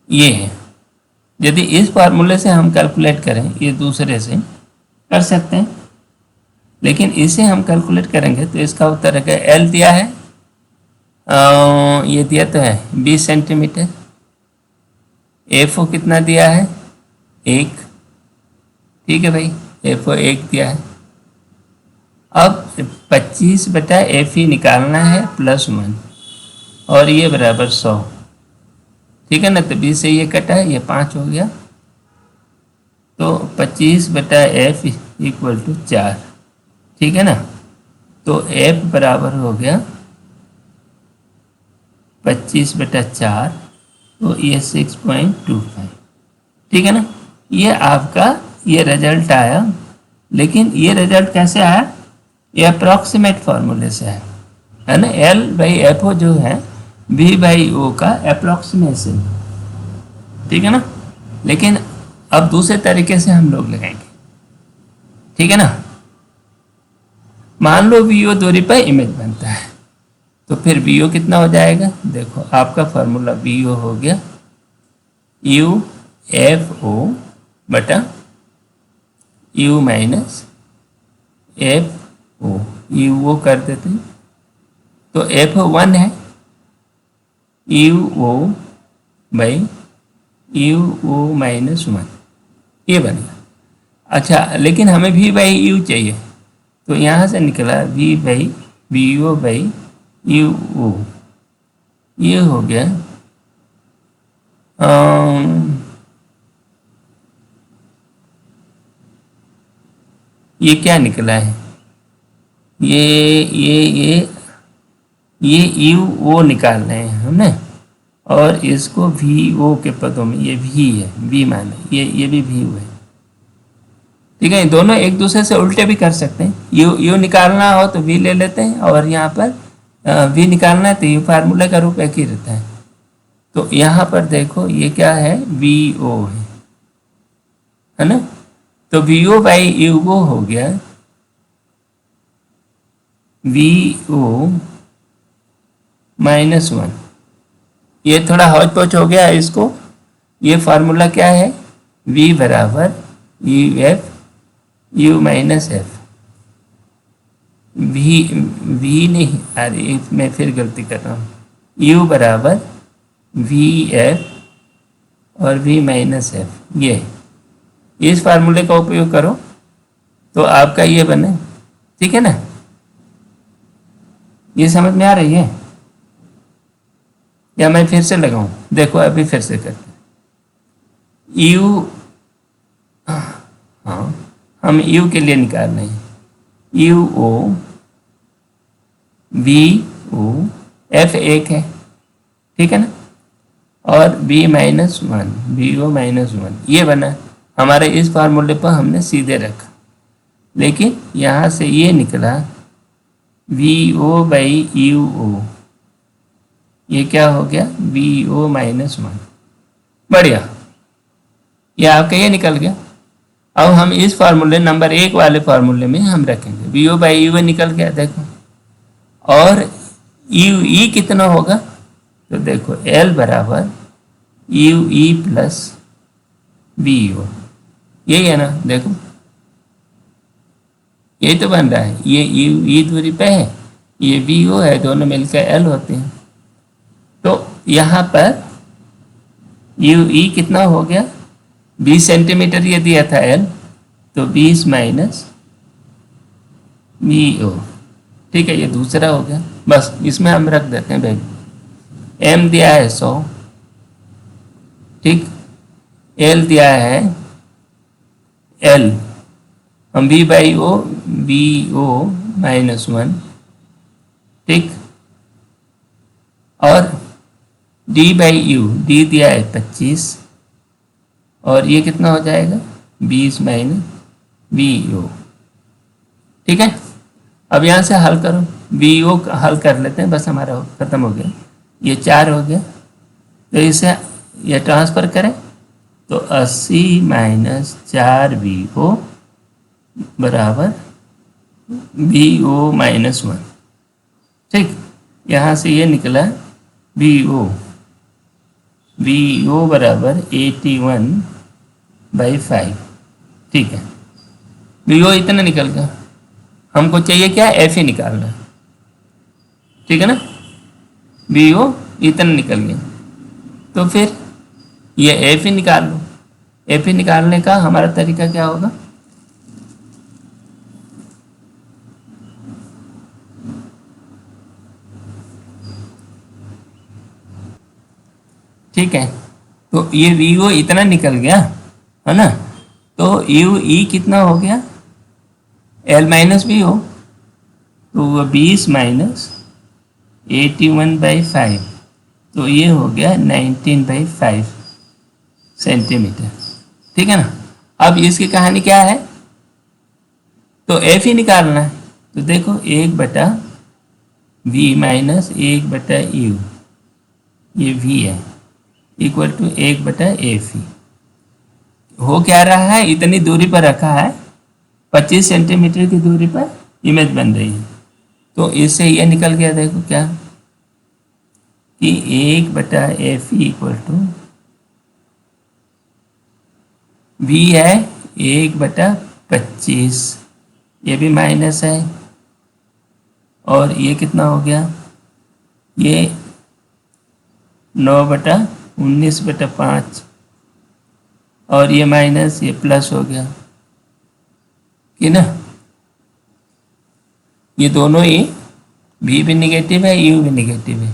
ये है, यदि इस फार्मूले से हम कैलकुलेट करें, ये दूसरे से कर सकते हैं, लेकिन इसे हम कैलकुलेट करेंगे तो इसका उत्तर है, एल दिया है, ये दिया तो है 20 सेंटीमीटर, एफ ओ कितना दिया है 1, ठीक है भाई, एफ ओ 1 दिया है। अब 25 बटा एफ ई निकालना है प्लस 1, और ये बराबर 100, ठीक है ना। तो 20 से ये कटा है, ये 5 हो गया, तो 25 बटा एफ इक्वल टू 4, ठीक है ना। तो एफ बराबर हो गया 25 बटा 4, तो ये 6.25, ठीक है ना। ये आपका ये रिजल्ट आया, लेकिन ये रिजल्ट कैसे आया, ये अप्रॉक्सीमेट फार्मूले से है ना। एल बाई एफ ओ जो है वी बाई ओ का अप्रॉक्सीमेशन, ठीक है ना। लेकिन अब दूसरे तरीके से हम लोग लगाएंगे, ठीक है ना। मान लो वी ओ दूरी पर इमेज बनता है, तो फिर वी ओ कितना हो जाएगा, देखो आपका फार्मूला वी ओ हो गया यू एफ ओ बटा U minus F O, U O कर देते हैं, तो एफ ओ 1 है, U O by U O minus 1, ये बन गया। अच्छा, लेकिन हमें वी बाई यू चाहिए, तो यहाँ से निकला V by V O by U O, ये हो गया ये क्या निकला है, ये यू ओ निकाल रहे हैं हम ना, और इसको वी ओ के पदों में, ये भी है, वी माने ये भी वी है, ठीक है। दोनों एक दूसरे से उल्टे भी कर सकते हैं, यू निकालना हो तो वी ले लेते हैं, और यहाँ पर वी निकालना है तो यू फार्मूला का रूप एक ही रहता है। तो यहाँ पर देखो ये क्या है, वी ओ है ना। तो वी ओ बाई यू ओ हो गया वी ओ माइनस 1, ये थोड़ा हौच पौच हो गया है इसको। ये फार्मूला क्या है, v बराबर U F U minus F, V नहीं, अरे मैं फिर गलती कर रहा हूँ, u बराबर वी एफ और v माइनस एफ, ये इस फार्मूले का उपयोग करो तो आपका ये बने, ठीक है ना, ये समझ में आ रही है या मैं फिर से लगाऊं? देखो अभी फिर से करते हैं। यू, हाँ हम यू के लिए निकाल रहे हैं, U O V O, F एक है, ठीक है ना, और B minus one, B O minus one, ये बना हमारे इस फार्मूले पर हमने सीधे रखा, लेकिन यहाँ से ये निकला we O by U O, ये क्या हो गया वी ओ माइनस वन। बढ़िया, ये आपका ये निकल गया। अब हम इस फार्मूले नंबर एक वाले फार्मूले में हम रखेंगे वी ओ बाई यू निकल गया, देखो, और यू ई कितना होगा, तो देखो एल बराबर U E plus V O, यही है ना, देखो यही तो बन रहा है, ये यू ई दूरी पे है, ये वी ओ है, दोनों मिलकर एल होते हैं। तो यहाँ पर यू ई कितना हो गया, 20 सेंटीमीटर ये दिया था एल, तो 20 माइनस वी ओ, ठीक है, ये दूसरा हो गया। बस इसमें हम रख देते हैं भाई, एम दिया है 100, ठीक, एल दिया है एल, हम V by O, V O minus one, ठीक, और डी बाई यू, डी दिया है 25, और ये कितना हो जाएगा 20 माइनस वी ओ, ठीक है। अब यहाँ से हल करो, वी ओ हल कर लेते हैं, बस हमारा खत्म हो गया, ये 4 हो गया, तो इसे ये ट्रांसफ़र करें तो 80 माइनस 4 वी ओ बराबर वी ओ माइनस वन, ठीक, यहाँ से ये निकला वी ओ बराबर 81/5, ठीक है, वी ओ इतना निकल गया। हमको चाहिए क्या, एफ ही निकालना, ठीक है ना, वी ओ इतना निकल गया, तो फिर ये एफ ही निकाल लो। एफ ही निकालने का हमारा तरीका क्या होगा, ठीक है, तो ये वी ओ इतना निकल गया है ना, तो यू ई कितना हो गया, एल माइनस वी ओ, तो वो 20 माइनस 81/5, तो ये हो गया 19/5 सेंटीमीटर, ठीक है ना। अब इसकी कहानी क्या है, तो एफ ही निकालना है, तो देखो 1/v माइनस 1/u, ये v है, इक्वल टू 1/एफ ही। हो क्या रहा है, इतनी दूरी पर रखा है, 25 सेंटीमीटर की दूरी पर इमेज बन रही है, तो इससे ये निकल गया, देखो क्या कि 1/एफ ही इक्वल टू v है 1/25, ये भी माइनस है, और ये कितना हो गया, ये 9/19/5, और ये माइनस, ये प्लस हो गया कि ना, ये दोनों ही v भी निगेटिव है, u भी निगेटिव है,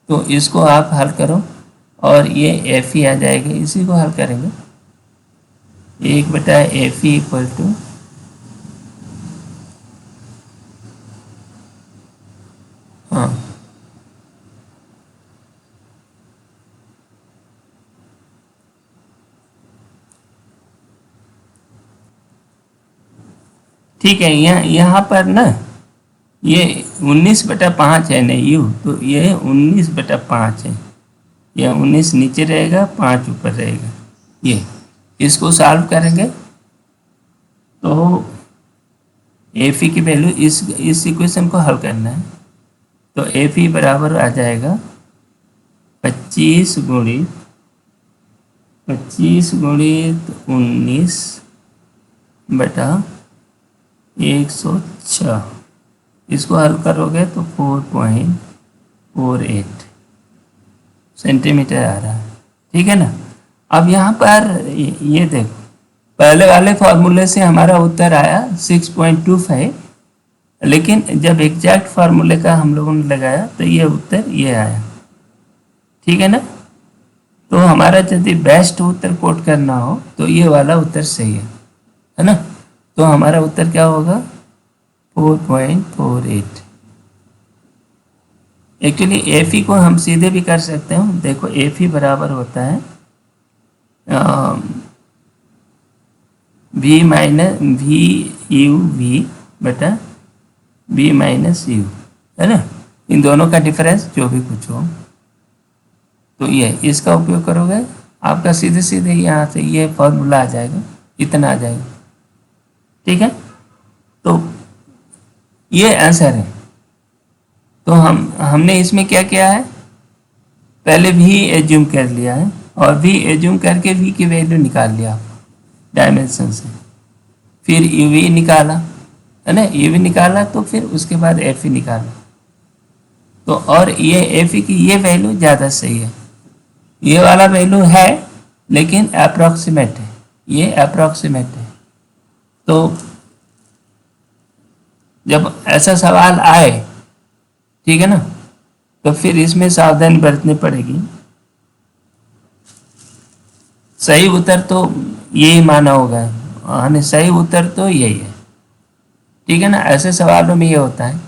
तो इसको आप हल करो और ये एफ ही आ जाएगा, इसी को हल करेंगे, 1/एफ ही इक्वल टू हाँ ठीक है, यहाँ पर ना ये 19/5 है ना यू, तो ये 19/5 है, यह 19 नीचे रहेगा, 5 ऊपर रहेगा, ये इसको सॉल्व करेंगे तो एफ ई की वैल्यू, इस इक्वेशन को हल करना है, तो एफ ई बराबर आ जाएगा 25 गुणित 19/106, इसको हल करोगे तो 4.48 सेंटीमीटर आ रहा है, ठीक है ना। अब यहाँ पर ये देखो, पहले वाले फॉर्मूले से हमारा उत्तर आया 6.25, लेकिन जब एग्जैक्ट फार्मूले का हम लोगों ने लगाया तो ये उत्तर ये आया। ठीक है ना। तो हमारा यदि बेस्ट उत्तर कोट करना हो तो ये वाला उत्तर सही है ना। तो हमारा उत्तर क्या होगा, 4.48। एक्चुअली एफ ई को हम सीधे भी कर सकते हैं। देखो एफ ई बराबर होता है V minus V U V बटा वी माइनस यू, है ना। इन दोनों का डिफरेंस जो भी कुछ हो, तो ये इसका उपयोग करोगे आपका सीधे सीधे यहाँ से ये फॉर्मूला आ जाएगा, इतना आ जाएगा। ठीक है। तो ये आंसर है। तो हमने इसमें क्या किया है, पहले भी एज्यूम कर लिया है और भी एज्यूम करके भी की वैल्यू निकाल लिया डायमेंशन से, फिर यू वी निकाला, है ना। यू वी निकाला तो फिर उसके बाद एफ ई निकाला। तो और ये एफ ई की ये वैल्यू ज़्यादा सही है, ये वाला वैल्यू है लेकिन अप्रॉक्सीमेट है, ये अप्रॉक्सीमेट है। तो जब ऐसा सवाल आए, ठीक है ना, तो फिर इसमें सावधानी बरतनी पड़ेगी। सही उत्तर तो यही माना होगा, यानी सही उत्तर तो यही है। ठीक है ना। ऐसे सवालों में ये होता है।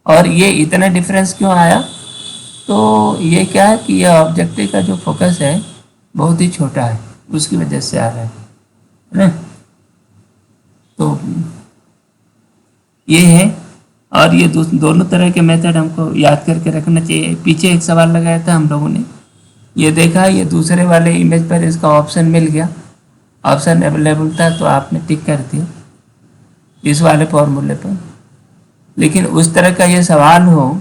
और ये इतना डिफरेंस क्यों आया, तो ये क्या है कि यह ऑब्जेक्टिव का जो फोकस है बहुत ही छोटा है, उसकी वजह से आ रहा है ना। तो ये है। और ये दोनों तरह के मेथड हमको याद करके रखना चाहिए। पीछे एक सवाल लगाया था हम लोगों ने, ये देखा, ये दूसरे वाले इमेज पर इसका ऑप्शन मिल गया, ऑप्शन अवेलेबल था तो आपने टिक कर दिया इस वाले फॉर्मूले पर। लेकिन उस तरह का ये सवाल हो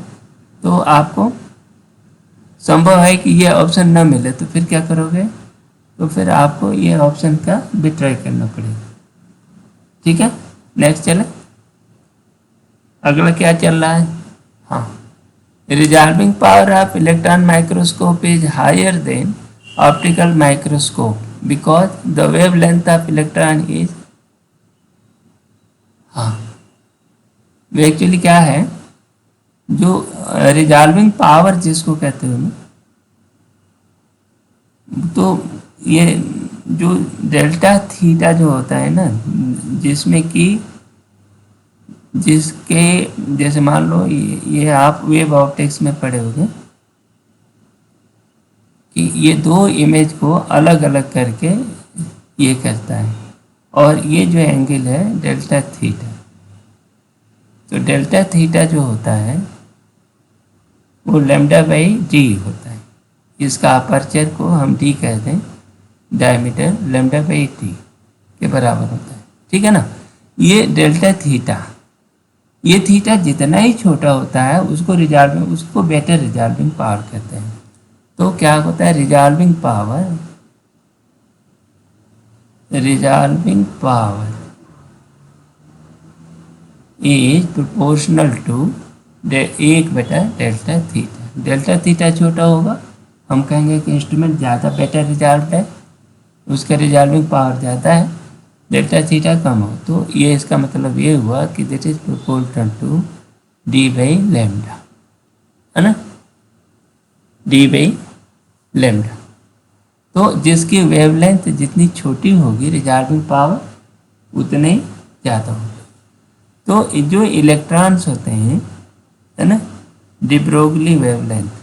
तो आपको संभव है कि ये ऑप्शन न मिले, तो फिर क्या करोगे, तो फिर आपको ये ऑप्शन का भी ट्राई करना पड़ेगा। ठीक है। नेक्स्ट चले, अगला क्या चल रहा है। हाँ, resolving power of electron microscope is higher than optical microscope because the wavelength of electron is. हाँ, वो एक्चुअली क्या है, जो रिजॉल्विंग पावर जिसको कहते हो ना, तो ये जो डेल्टा थीटा जो होता है ना, जिसमें कि जिसके जैसे मान लो ये आप वेव ऑप्टिक्स में पढ़े होंगे कि ये दो इमेज को अलग अलग करके ये करता है, और ये जो एंगल है डेल्टा थीटा। तो डेल्टा थीटा जो होता है वो लैम्डा बाई डी होता है। इसका अपर्चर को हम डी कहते हैं, डायमीटर लैम्डा बाई डी के बराबर होता है। ठीक है ना। ये डेल्टा थीटा, ये थीटा जितना ही छोटा होता है उसको उसको बेटर रिजॉल्विंग पावर कहते हैं। तो क्या होता है, resolving power is proportional to 1/डेल्टा थीटा। डेल्टा थीटा छोटा होगा, हम कहेंगे कि इंस्ट्रूमेंट ज़्यादा बेटर रिजॉल्व है, उसका रिजॉल्विंग पावर ज़्यादा है, डेल्टा थीटा कम हो। तो ये इसका मतलब ये हुआ कि it is proportional to D by lambda, है ना, डी बाई लैम्डा। तो जिसकी वेवलेंथ जितनी छोटी होगी रिजॉल्विंग पावर उतने ज़्यादा होगी। तो जो इलेक्ट्रॉन्स होते हैं, है ना, डी ब्रोगली वेवलेंथ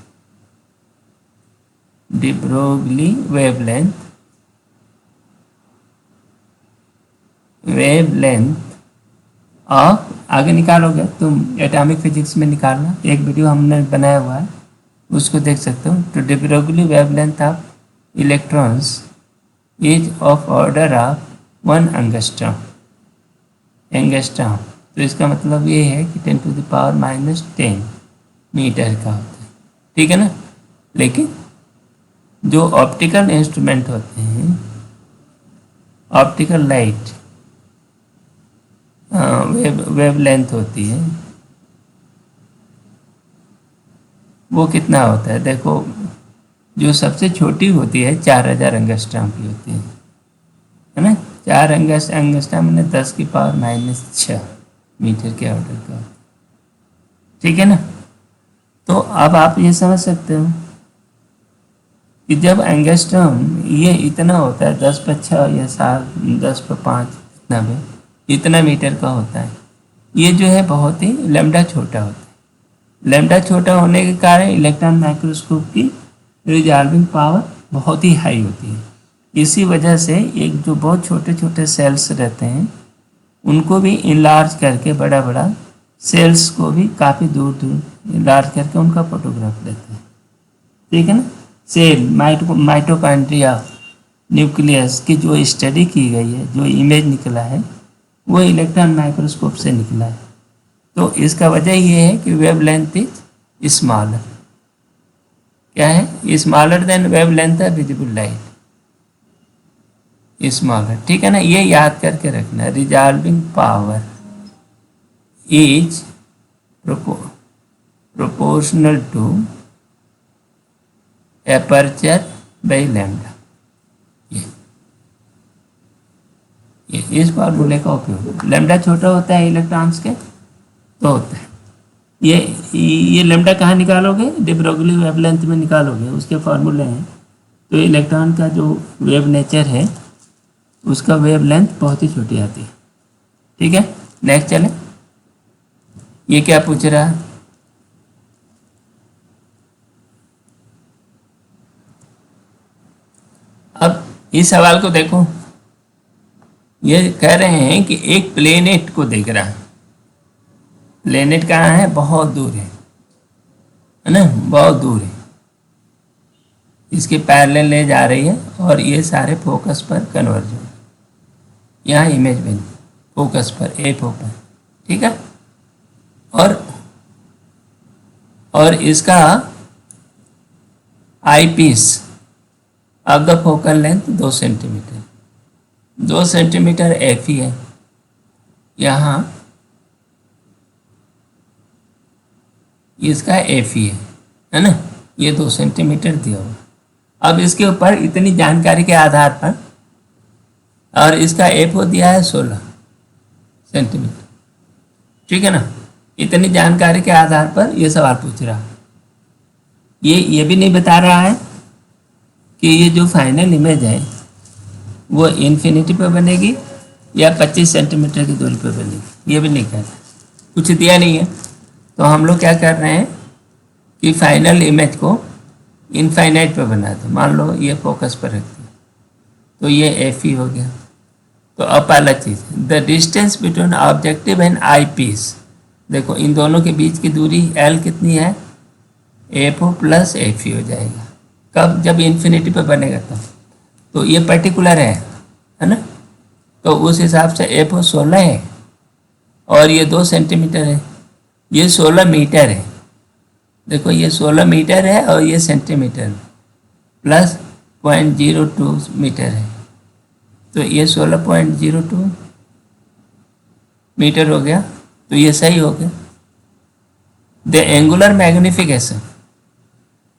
ऑफ, आगे निकालोगे तुम एटॉमिक फिजिक्स में निकालना, एक वीडियो हमने बनाया हुआ है उसको देख सकते हो। तो de Broglie wavelength of electrons is of order of 1 angstrom. तो इसका मतलब ये है कि 10⁻⁻10 मीटर का होता है। ठीक है ना। लेकिन जो ऑप्टिकल इंस्ट्रूमेंट होते हैं, ऑप्टिकल लाइट वेवलेंथ होती है, वो कितना होता है, देखो जो सबसे छोटी होती है 4000 एंगस्ट्रॉम की होती है ना। 4 एंगस्ट्रॉम मैंने 10⁻⁻6 मीटर के ऑर्डर का, ठीक है ना। तो अब आप ये समझ सकते हो कि जब एंगस्ट्रॉम ये इतना होता है 10/6 या 7 10/5 इतना में इतना मीटर का होता है, ये जो है बहुत ही लैम्डा छोटा होता है। लैम्डा छोटा होने के कारण इलेक्ट्रॉन माइक्रोस्कोप की रिजॉल्विंग पावर बहुत ही हाई होती है। इसी वजह से एक जो बहुत छोटे छोटे सेल्स रहते हैं उनको भी इनलार्ज करके बड़ा बड़ा सेल्स को भी काफ़ी दूर दूर इनलार्ज करके उनका फोटोग्राफ लेते हैं, ठीक है ना। सेल माइटोकॉन्ड्रिया न्यूक्लियस की जो स्टडी की गई है, जो इमेज निकला है वो इलेक्ट्रॉन माइक्रोस्कोप से निकला है। तो इसका वजह ये है कि वेवलेंथ इज स्मॉलर, क्या है, smaller than wavelength of visible light, smaller, ठीक है ना। ये याद करके रखना, resolving power is proportional to aperture by lambda. ये इस फॉर्मूले का उपयोग, लैम्डा छोटा होता है इलेक्ट्रॉन्स के तो होता है। ये लैम्डा कहाँ निकालोगे, डी ब्रोगली वेवलेंथ में निकालोगे, उसके फॉर्मूले हैं। तो इलेक्ट्रॉन का जो वेव नेचर है उसका वेवलेंथ बहुत ही छोटी आती है, ठीक है। नेक्स्ट चले, ये क्या पूछ रहा है, अब इस सवाल को देखो। ये कह रहे हैं कि एक प्लेनेट को देख रहा है, प्लेनेट कहाँ है, बहुत दूर है ना, बहुत दूर है, इसके पैरेलल ले जा रही है और ये सारे फोकस पर कन्वर्ज हो, यहाँ इमेज बनी फोकस पर, ए फोकस, ठीक है। और इसका eyepiece of the focal length 2 centimetre, 2 centimetre F ही है, यहाँ इसका एफ ही है ना, ये 2 सेंटीमीटर दिया हुआ। अब इसके ऊपर इतनी जानकारी के आधार पर, और इसका एफ दिया है 16 सेंटीमीटर, ठीक है ना। इतनी जानकारी के आधार पर ये सवाल पूछ रहा है। ये भी नहीं बता रहा है कि ये जो फाइनल इमेज है वो इन्फिनिटी पे बनेगी या 25 सेंटीमीटर की दूरी पे बनेगी, ये भी नहीं कहता, कुछ दिया नहीं है। तो हम लोग क्या कर रहे हैं कि फाइनल इमेज को इनफाइनाइट पे बना दो, मान लो ये फोकस पर रखते हैं तो ये एफ ही हो गया। तो अब पहला चीज़, the distance between objective and eyepiece, देखो इन दोनों के बीच की दूरी एल कितनी है, एफ ओ प्लस एफ ही हो जाएगा। कब, जब इन्फिनिटी पे बनेगा तब। तो ये पर्टिकुलर है ना, तो उस हिसाब से एफ ओ 16 है और ये 2 सेंटीमीटर है, ये 16 मीटर है। देखो ये 16 मीटर है और ये सेंटीमीटर प्लस 0.02 मीटर है, तो ये 16.02 मीटर हो गया, तो ये सही हो गया। द एंगुलर मैग्निफिकेशन,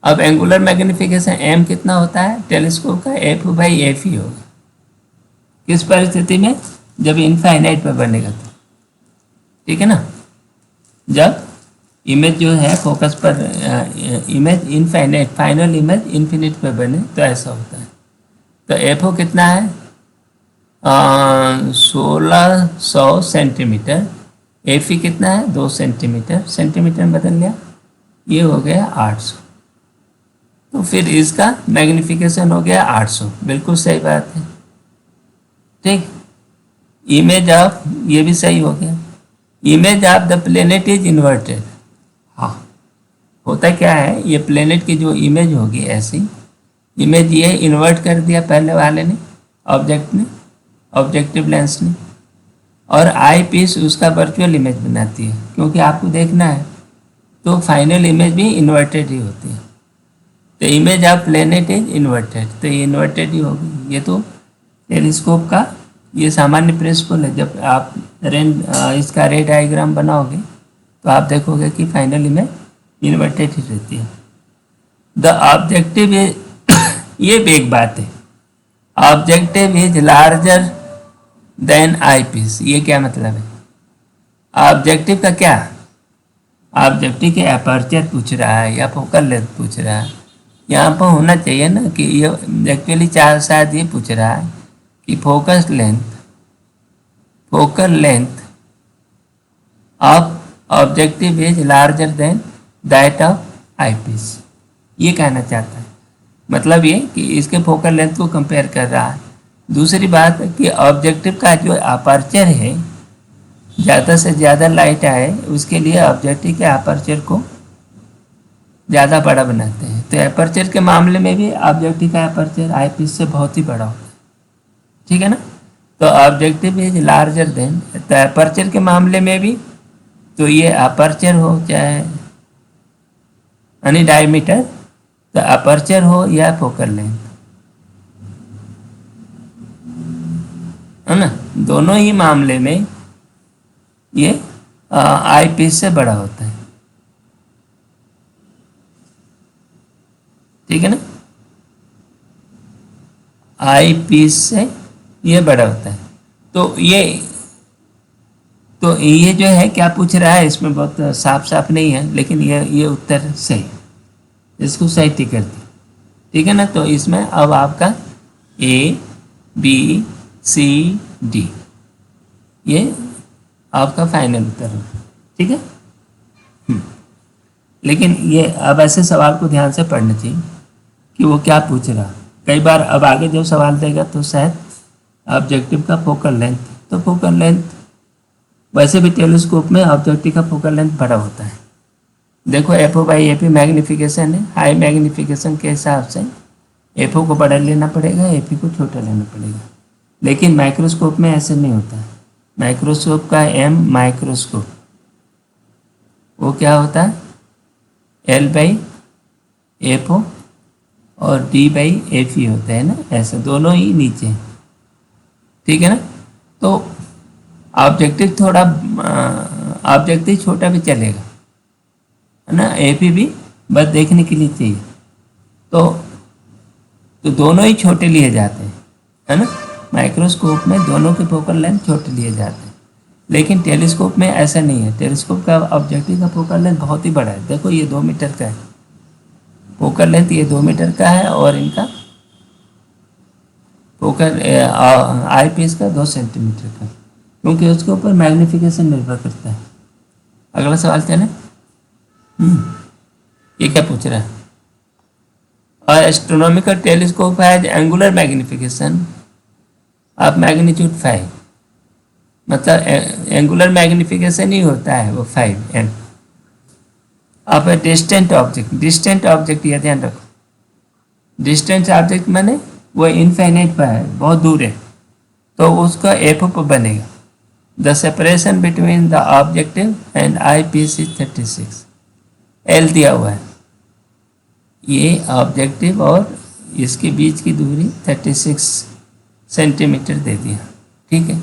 अब एंगुलर मैग्निफिकेशन एम कितना होता है टेलीस्कोप का, एफ बाई एफ ही होगा। किस परिस्थिति में, जब इनफाइनाइट पे बनेगा तो, ठीक है ना। जब इमेज जो है फोकस पर, image infinite, final image infinite पे बने तो ऐसा होता है। तो एफ ओ कितना है 1600 सेंटीमीटर, एफ ई कितना है 2 सेंटीमीटर, सेंटीमीटर में बदल लिया, ये हो गया 800। तो फिर इसका मैग्निफिकेशन हो गया 800, बिल्कुल सही बात है, ठीक। इमेज ऑफ, ये भी सही हो गया, image of the planet is inverted. हाँ, होता क्या है, ये प्लेनेट की जो इमेज होगी ऐसी इमेज ये इन्वर्ट कर दिया पहले वाले ने, ऑब्जेक्ट ने, ऑब्जेक्टिव लेंस ने, और आई पीस उसका वर्चुअल इमेज बनाती है, क्योंकि आपको देखना है तो फाइनल इमेज भी इन्वर्टेड ही होती है। तो image of planet is inverted, तो ये इन्वर्टेड ही होगी। ये तो टेलीस्कोप का ये सामान्य प्रिंसिपल है। जब आप इसका रे डायग्राम बनाओगे तो आप देखोगे कि फाइनल इमेज इन्वर्टेड ही रहती है। द ऑब्जेक्टिव ये भी एक बात है। Objective is larger than eyepiece, ये क्या मतलब है? ऑब्जेक्टिव का क्या, ऑब्जेक्टिव के अपर्चर पूछ रहा है या फोकल लेंथ पूछ रहा है? यहाँ पर होना चाहिए ना कि ये एक्चुअली शायद ये पूछ रहा है कि focal length of objective is larger than that of eyepiece, ये कहना चाहता है। मतलब ये कि इसके फोकल लेंथ को कंपेयर कर रहा है। दूसरी बात कि ऑब्जेक्टिव का जो अपर्चर है, ज़्यादा से ज़्यादा लाइट आए उसके लिए ऑब्जेक्टिव के अपर्चर को ज़्यादा बड़ा बनाते हैं। तो अपर्चर के मामले में भी ऑब्जेक्टिव का अपर्चर आई पीस से बहुत ही बड़ा होता है, ठीक है ना। तो ऑब्जेक्टिव इज लार्जर देन, तो अपर्चर के मामले में भी तो ये अपर्चर हो चाहे यानी डायमीटर, तो अपर्चर हो या फोकल लेंथ, है ना, दोनों ही मामले में ये आई पीस से बड़ा होता है, ठीक है ना। आई पीस से ये बड़ा होता है। तो ये जो है क्या पूछ रहा है इसमें बहुत साफ साफ नहीं है, लेकिन ये उत्तर सही, इसको सही टिक कर दी, ठीक है ना। तो इसमें अब आपका ए बी सी डी ये आपका फाइनल उत्तर है, ठीक है। लेकिन ये अब ऐसे सवाल को ध्यान से पढ़ना चाहिए कि वो क्या पूछ रहा। कई बार अब आगे जब सवाल देगा तो शायद ऑब्जेक्टिव का फोकल लेंथ, तो फोकल लेंथ वैसे भी टेलीस्कोप में ऑब्जेक्टिव का फोकल लेंथ बड़ा होता है। देखो F O by A P magnification है, हाई मैग्नीफिकेशन के हिसाब से एफ ओ को बड़ा लेना पड़ेगा, ए पी को छोटा लेना पड़ेगा। लेकिन माइक्रोस्कोप में ऐसे नहीं होता है। माइक्रोस्कोप का एम माइक्रोस्कोप वो क्या होता है, एल बाई एफ ओ और डी बाई एफ ई होता है ना, ऐसे दोनों ही नीचे, ठीक है ना। तो ऑब्जेक्टिव ऑब्जेक्टिव छोटा भी चलेगा, है ना, ए पी भी बस देखने के लिए चाहिए। तो दोनों ही छोटे लिए जाते हैं, है ना। माइक्रोस्कोप में दोनों के फोकल लेंथ छोटे लिए जाते हैं, लेकिन टेलीस्कोप में ऐसा नहीं है। टेलीस्कोप का ऑब्जेक्टिव का फोकल लेंथ बहुत ही बड़ा है। देखो ये 2 मीटर का है फोकल लेंथ, ये 2 मीटर का है, और इनका फोकल आई पीस का 2 सेंटीमीटर का, क्योंकि उसके ऊपर मैग्नीफिकेशन निर्भर करता है। अगला सवाल चले। ये क्या पूछ रहा है, astronomical telescope has angular magnification of magnitude 5, मतलब एंगुलर मैग्नीफिकेशन ही होता है वो 5 M of a distant object ये ध्यान रखो। डिस्टेंट ऑब्जेक्ट माने वो इनफाइनाइट पर है, बहुत दूर है, तो उसका एफ पर बनेगा। The separation between the objective and eyepiece is 36, L दिया हुआ है। ये ऑब्जेक्टिव और इसके बीच की दूरी 36 सेंटीमीटर दे दिया, ठीक है।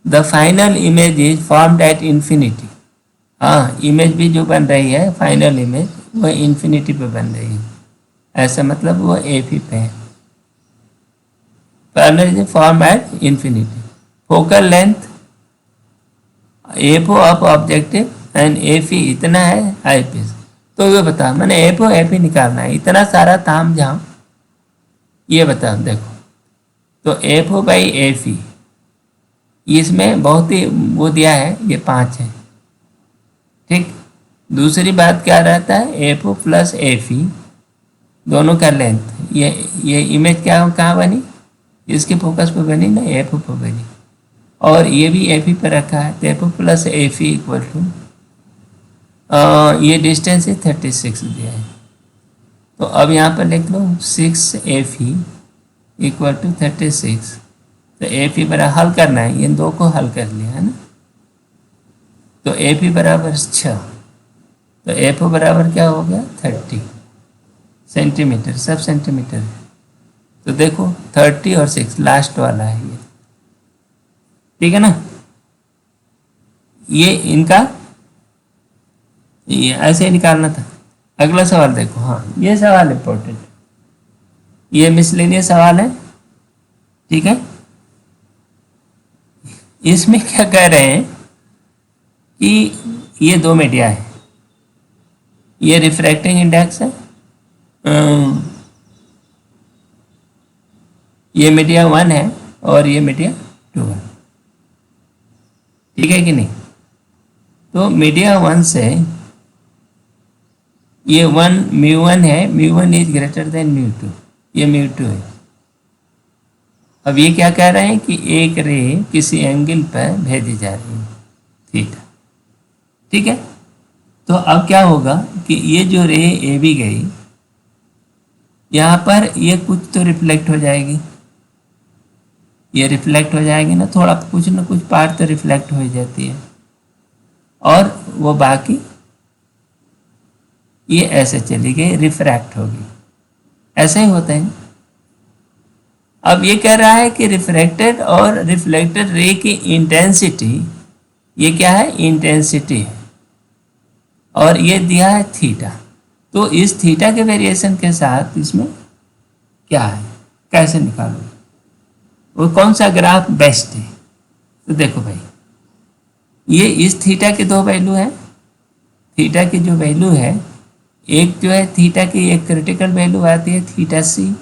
The final image is formed at infinity, हाँ इमेज भी जो बन रही है फाइनल इमेज वो इन्फिनिटी पे बन रही है, ऐसा मतलब वो एफ पे है। Final form at infinity, focal length F of objective and F इतना है आई पीस। तो ये बता, मैंने एफ निकालना है, इतना सारा ताम झाम ये बता। देखो तो F O by F E, इसमें बहुत ही वो दिया है, ये 5 है, ठीक। दूसरी बात क्या रहता है, F O plus F E दोनों का लेंथ, ये इमेज क्या कहाँ बनी, इसके फोकस पे बनी ना, एफ ओ पे बनी, और ये भी एफ ई पर रखा है, तो F O plus F E equal to ये डिस्टेंस है 36 दिया है। तो अब यहाँ पर लिख लो 6 एफ ई इक्वल टू 36, तो एफ ई बराबर हल करना है, इन दो को हल कर लिया है ना। तो एफ ई बराबर 6, तो एफ ओ बराबर क्या हो गया 30 सेंटीमीटर, सब सेंटीमीटर है। तो देखो 30 और 6 लास्ट वाला है ये, ठीक है ना। ये इनका ये ऐसे ही निकालना था। अगला सवाल देखो, हाँ ये सवाल इंपॉर्टेंट। ये मिसलेनियस सवाल है, ठीक है। इसमें क्या कह रहे हैं कि ये दो मीडिया है, ये रिफ्रैक्टिंग इंडेक्स है, ये मीडिया 1 है और ये मीडिया 2 है, ठीक है कि नहीं। तो मीडिया 1 से ये 1 μ1 है, μ1 इज ग्रेटर देन μ2, ये μ2 है। अब ये क्या कह रहे हैं कि एक रे किसी एंगल पर भेजी जा रही है थीटा, ठीक है। तो अब क्या होगा कि ये जो रे ए बी गई, यहाँ पर ये कुछ तो रिफ्लेक्ट हो जाएगी, ये रिफ्लेक्ट हो जाएगी ना, थोड़ा कुछ ना कुछ पार्ट तो रिफ्लेक्ट हो जाती है, और वो बाकी ये ऐसे चली गई, रिफ्रैक्ट होगी, ऐसे ही होता है। अब ये कह रहा है कि रिफ्रैक्टेड और रिफ्लेक्टेड रे की इंटेंसिटी, ये क्या है, इंटेंसिटी है, और ये दिया है थीटा। तो इस थीटा के वेरिएशन के साथ इसमें क्या है, कैसे निकालोगे, वो कौन सा ग्राफ बेस्ट है। तो देखो भाई, ये इस थीटा के दो वैल्यू है, थीटा की जो वैल्यू है, एक जो है थीटा की एक क्रिटिकल वैल्यू आती है थीटा सी,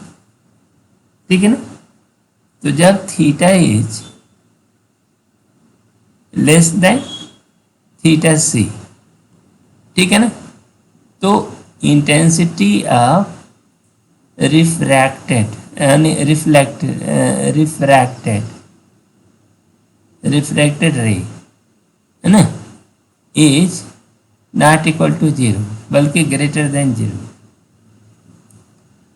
ठीक है ना। तो जब theta is less than theta C, ठीक है ना, तो इंटेंसिटी ऑफ रिफ्रैक्टेड यानी रिफ्रैक्टेड रे है ना, इज नॉट इक्वल टू 0 बल्कि ग्रेटर देन 0।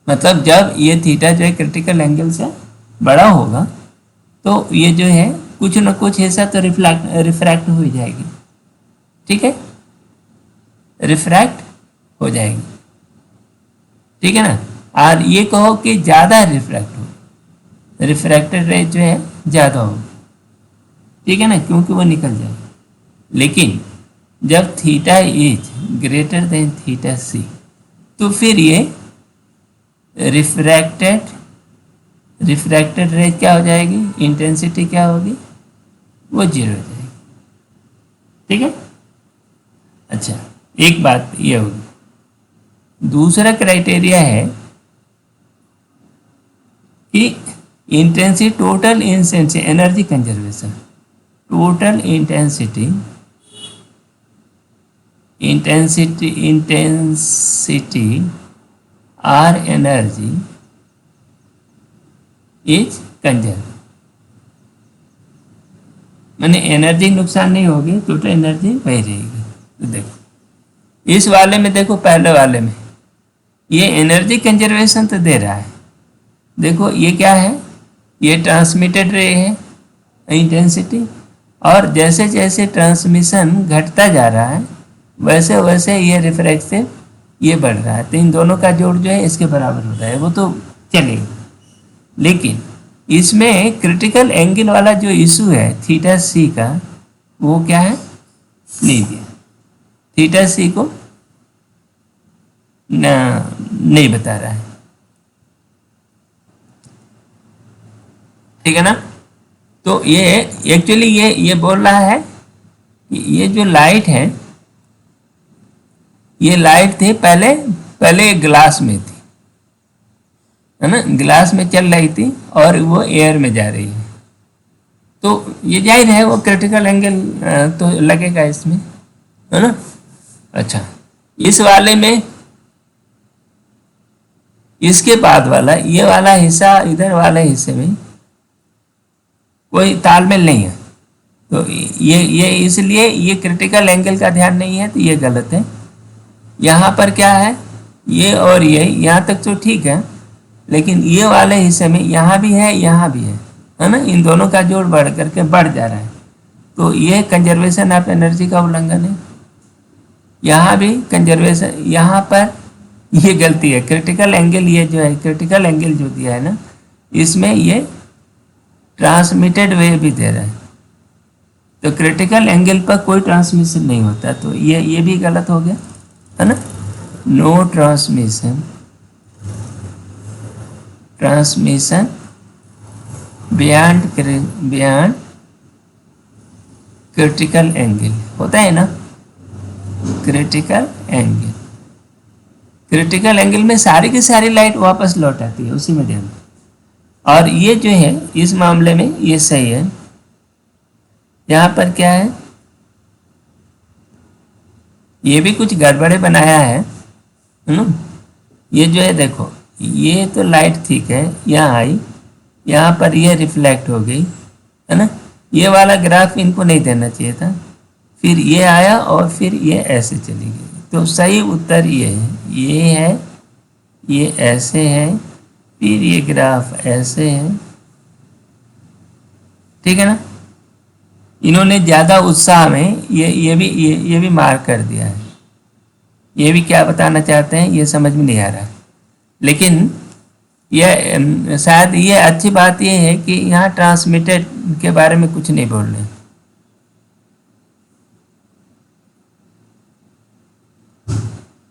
मतलब जब ये थीटा जो है क्रिटिकल एंगल से बड़ा होगा तो ये जो है कुछ न कुछ ऐसा तो रिफ्रैक्ट हो जाएगी, ठीक है, रिफ्रैक्ट हो जाएगी, ठीक है ना। और ये कहो कि ज़्यादा रिफ्रैक्ट हो, रिफ्रैक्टेड रे जो है ज़्यादा हो, ठीक है ना, क्योंकि वो निकल जाएगी। लेकिन जब theta is greater than theta C, तो फिर ये रिफ्रैक्टेड रे क्या हो जाएगी, इंटेंसिटी क्या होगी, वो 0 हो जाएगी, ठीक है। अच्छा, एक बात ये होगी। दूसरा क्राइटेरिया है कि intensity, total intensity, energy conservation, total intensity और एनर्जी इज कंजर्व, माने एनर्जी नुकसान नहीं होगी, टोटल एनर्जी वही रहेगी। तो देखो इस वाले में, देखो पहले वाले में ये एनर्जी कंजर्वेशन तो दे रहा है, देखो ये क्या है, ये ट्रांसमिटेड रे है इंटेंसिटी, और जैसे जैसे ट्रांसमिशन घटता जा रहा है वैसे वैसे ये रिफ्रैक्टिव ये बढ़ रहा है, तो इन दोनों का जोड़ जो है इसके बराबर होता है, वो तो चलेगा। लेकिन इसमें क्रिटिकल एंगल वाला जो इशू है थीटा सी का, वो क्या है, नहीं दिया, थीटा सी को नहीं बता रहा है, ठीक है ना। तो ये एक्चुअली ये बोल रहा है कि ये जो लाइट है, ये लाइट थी पहले ग्लास में थी, है ना, ग्लास में चल रही थी और वो एयर में जा रही है, तो ये जाहिर है वो क्रिटिकल एंगल तो लगेगा इसमें, है ना। अच्छा, इस वाले में इसके बाद वाला ये वाला हिस्सा, इधर वाले हिस्से में कोई तालमेल नहीं है, तो ये इसलिए ये क्रिटिकल एंगल का ध्यान नहीं है, तो ये गलत है। यहाँ पर क्या है, ये और ये यहाँ तक तो ठीक है, लेकिन ये वाले हिस्से में यहाँ भी है, यहाँ भी है ना, इन दोनों का जोड़ बढ़ करके बढ़ जा रहा है, तो ये कंजर्वेशन ऑफ एनर्जी का उल्लंघन है। यहाँ भी कंजर्वेशन, यहाँ पर ये गलती है, क्रिटिकल एंगल, ये जो है क्रिटिकल एंगल जो दिया है ना, इसमें ये ट्रांसमिटेड वेव भी दे रहा है, तो क्रिटिकल एंगल पर कोई ट्रांसमिशन नहीं होता, तो ये भी गलत हो गया, है ना, no transmission transmission beyond critical angle होता है ना, क्रिटिकल एंगल। क्रिटिकल एंगल में सारी की सारी लाइट वापस लौट आती है उसी मीडियम में, और ये जो है इस मामले में ये सही है। यहाँ पर क्या है, ये भी कुछ गड़बड़े बनाया है ना। ये जो है देखो, ये तो लाइट ठीक है, यहाँ आई, यहाँ पर ये रिफ्लेक्ट हो गई है ना। ये वाला ग्राफ इनको नहीं देना चाहिए था, फिर ये आया और फिर ये ऐसे चली गई। तो सही उत्तर ये है, ये ऐसे है, फिर ये ग्राफ ऐसे है, ठीक है ना। इन्होंने ज़्यादा उत्साह में ये भी मार्क कर दिया है। ये भी क्या बताना चाहते हैं ये समझ में नहीं आ रहा, लेकिन यह शायद ये अच्छी बात ये है कि यहाँ ट्रांसमिटेड के बारे में कुछ नहीं बोल रहे।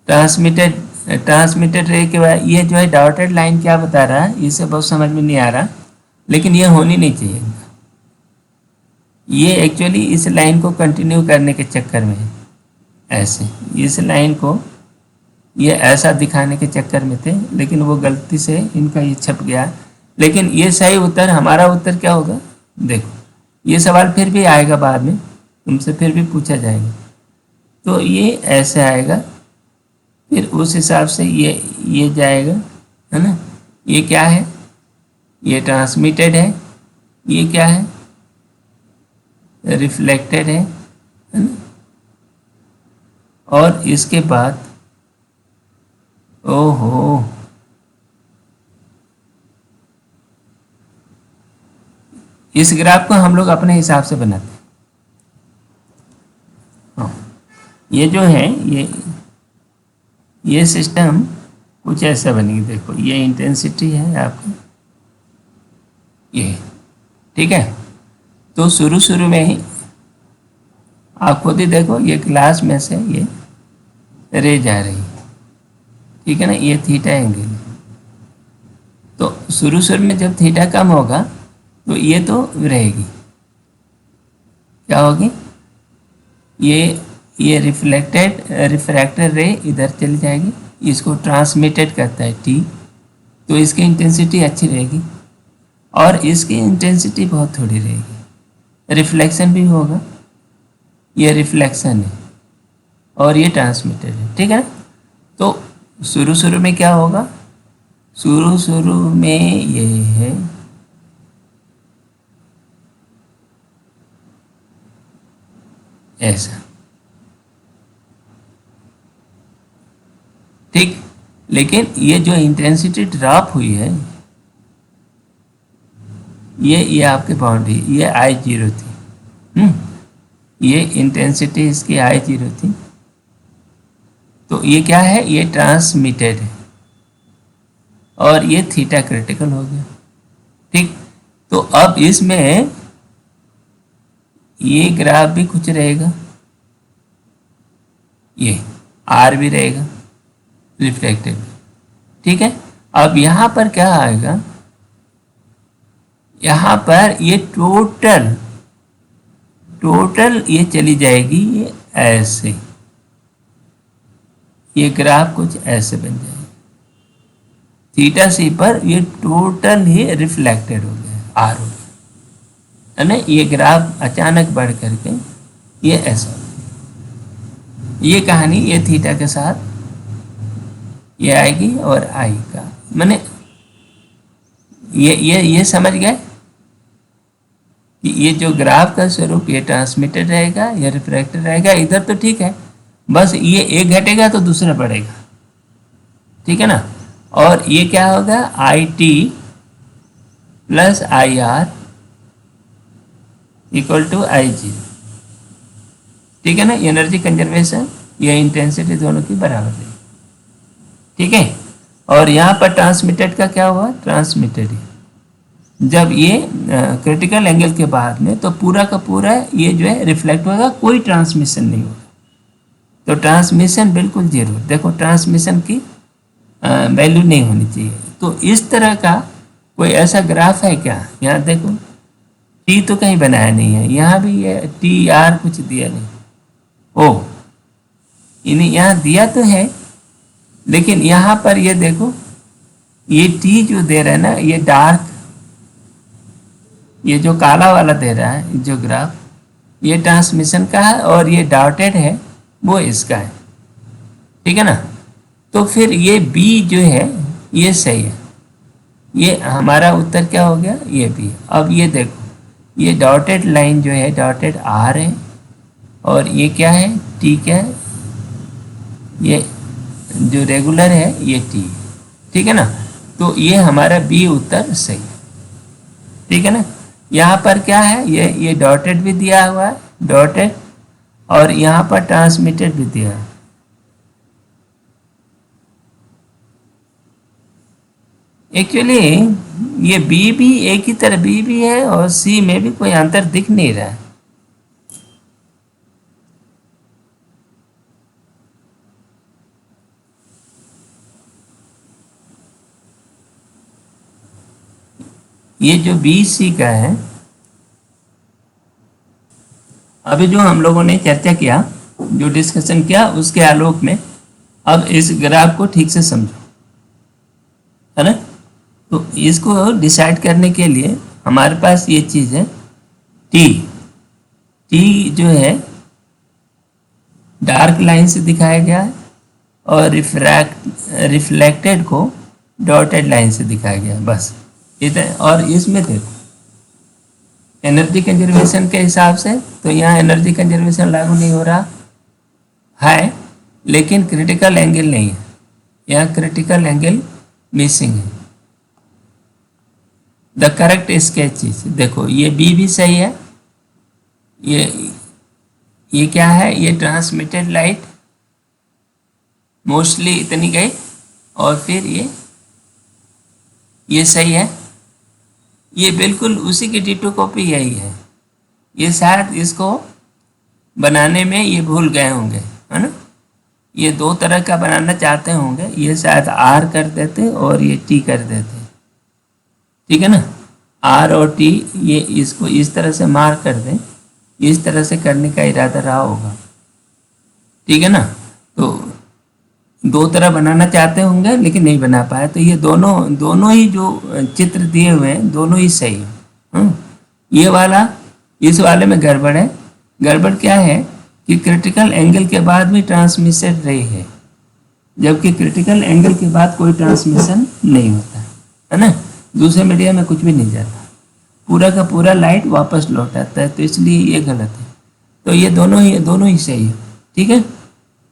ट्रांसमिटेड रे के बाद ये जो है डॉटेड लाइन क्या बता रहा है, इसे बहुत समझ में नहीं आ रहा, लेकिन ये होनी नहीं चाहिए। ये एक्चुअली इस लाइन को कंटिन्यू करने के चक्कर में है, ऐसे इस लाइन को ये ऐसा दिखाने के चक्कर में थे, लेकिन वो गलती से इनका ये छप गया। लेकिन ये सही उत्तर, हमारा उत्तर क्या होगा, देखो ये सवाल फिर भी आएगा बाद में, तुमसे फिर भी पूछा जाएगा। तो ये ऐसे आएगा, फिर उस हिसाब से ये जाएगा, है ना। ये क्या है, ये ट्रांसमिटेड है, ये क्या है, रिफ्लेक्टेड है ना। और इसके बाद ओहो, इस ग्राफ को हम लोग अपने हिसाब से बनाते हैं। हाँ, ये जो है ये सिस्टम कुछ ऐसा बनेगी। देखो ये इंटेंसिटी है आपकी, ये ठीक है। तो शुरू में ही आप खुद ही देखो, ये ग्लास में से ये रे जा रही है, ठीक है ना। ये थीटा एंगल है, तो शुरू में जब थीटा कम होगा तो ये तो रहेगी, क्या होगी, ये रिफ्रैक्टेड रे इधर चली जाएगी, इसको ट्रांसमिटेड करता है टी, तो इसकी इंटेंसिटी अच्छी रहेगी और इसकी इंटेंसिटी बहुत थोड़ी रहेगी। रिफ्लेक्शन भी होगा, ये रिफ्लेक्शन है और ये ट्रांसमिटेड है, ठीक है। तो शुरू में क्या होगा, शुरू में ये है, ऐसा, ठीक। लेकिन ये जो इंटेंसिटी ड्रॉप हुई है, ये आपके बाउंड्री, ये I0 थी, ये इंटेंसिटी इसकी I0 थी, तो ये क्या है, ये ट्रांसमिटेड है और ये थीटा क्रिटिकल हो गया, ठीक। तो अब इसमें ये ग्राफ भी कुछ रहेगा, ये R भी रहेगा रिफ्लेक्टेड, ठीक है। अब यहाँ पर क्या आएगा, यहाँ पर ये टोटल ये चली जाएगी, ये ऐसे, ये ग्राफ कुछ ऐसे बन जाएगा। थीटा सी पर ये टोटल ही रिफ्लेक्टेड हो गया, आर हो गया, है ना। ये ग्राफ अचानक बढ़ करके ये ऐसा, ये कहानी ये थीटा के साथ ये आएगी और आई का माने ये समझ गए कि ये जो ग्राफ का स्वरूप ये ट्रांसमिटेड रहेगा, ये रिफ्रैक्टेड रहेगा, इधर तो ठीक है, बस ये एक घटेगा तो दूसरा बढ़ेगा, ठीक है ना। और ये क्या होगा, IT plus IR equal to I0, ठीक है ना। एनर्जी कंजर्वेशन, ये इंटेंसिटी दोनों की बराबर है, ठीक है। और यहाँ पर ट्रांसमिटेड का क्या हुआ, ट्रांसमिटेड जब ये क्रिटिकल एंगल के बाद में, तो पूरा का पूरा ये जो है रिफ्लेक्ट होगा, कोई ट्रांसमिशन नहीं होगा, तो ट्रांसमिशन बिल्कुल जीरो। देखो ट्रांसमिशन की वैल्यू नहीं होनी चाहिए। तो इस तरह का कोई ऐसा ग्राफ है क्या? यहाँ देखो टी तो कहीं बनाया नहीं है, यहाँ भी ये टी आर कुछ दिया नहीं। ओ इन्हें यहाँ दिया तो है, लेकिन यहाँ पर ये देखो ये टी जो दे रहा है ना, ये डार्क, ये जो काला वाला दे रहा है जो ग्राफ, ये ट्रांसमिशन का है और ये डॉटेड है वो इसका है, ठीक है ना। तो फिर ये बी जो है ये सही है, ये हमारा उत्तर क्या हो गया, ये बी। अब ये देखो ये डॉटेड लाइन जो है डॉटेड आर है और ये क्या है, टी क्या है, ये जो रेगुलर है ये टी, ठीक है ना। तो ये हमारा बी उत्तर सही है, ठीक है ना। यहाँ पर क्या है, ये डॉटेड भी दिया हुआ है, डॉटेड, और यहाँ पर ट्रांसमिटेड भी दिया है। एक्चुअली ये बी भी एक ही तरह बी भी है और सी में भी कोई अंतर दिख नहीं रहा है। ये जो बी सी का है, अभी जो हम लोगों ने चर्चा किया, जो डिस्कशन किया, उसके आलोक में अब इस ग्राफ को ठीक से समझो, है ना। तो इसको डिसाइड करने के लिए हमारे पास ये चीज़ है टी। टी जो है डार्क लाइन से दिखाया गया है और रिफ्लेक्टेड को डॉटेड लाइन से दिखाया गया है, बस इधर। और इसमें देखो एनर्जी कंजर्वेशन के हिसाब से तो यहाँ एनर्जी कंजर्वेशन लागू नहीं हो रहा है, लेकिन क्रिटिकल एंगल नहीं है, यहाँ क्रिटिकल एंगल मिसिंग है। द करेक्ट स्केच इज, देखो ये बी भी सही है, ये क्या है, ये ट्रांसमिटेड लाइट मोस्टली इतनी गई, और फिर ये सही है, ये बिल्कुल उसी की डिटो कॉपी यही है। ये शायद इसको बनाने में ये भूल गए होंगे, है ना। ये दो तरह का बनाना चाहते होंगे, ये शायद आर कर देते और ये टी कर देते, ठीक है ना। आर और टी ये इसको इस तरह से मार कर दें, इस तरह से करने का इरादा रहा होगा, ठीक है ना। तो दो तरह बनाना चाहते होंगे लेकिन नहीं बना पाए, तो ये दोनों ही जो चित्र दिए हुए हैं दोनों ही सही है। ये वाला इस वाले में गड़बड़ है। गड़बड़ क्या है कि क्रिटिकल एंगल के बाद भी ट्रांसमिशन रही है, जबकि क्रिटिकल एंगल के बाद कोई ट्रांसमिशन नहीं होता, है ना। दूसरे मीडिया में कुछ भी नहीं जाता, पूरा का पूरा लाइट वापस लौट आता है, तो इसलिए ये गलत है। तो ये दोनों ही सही है, ठीक है।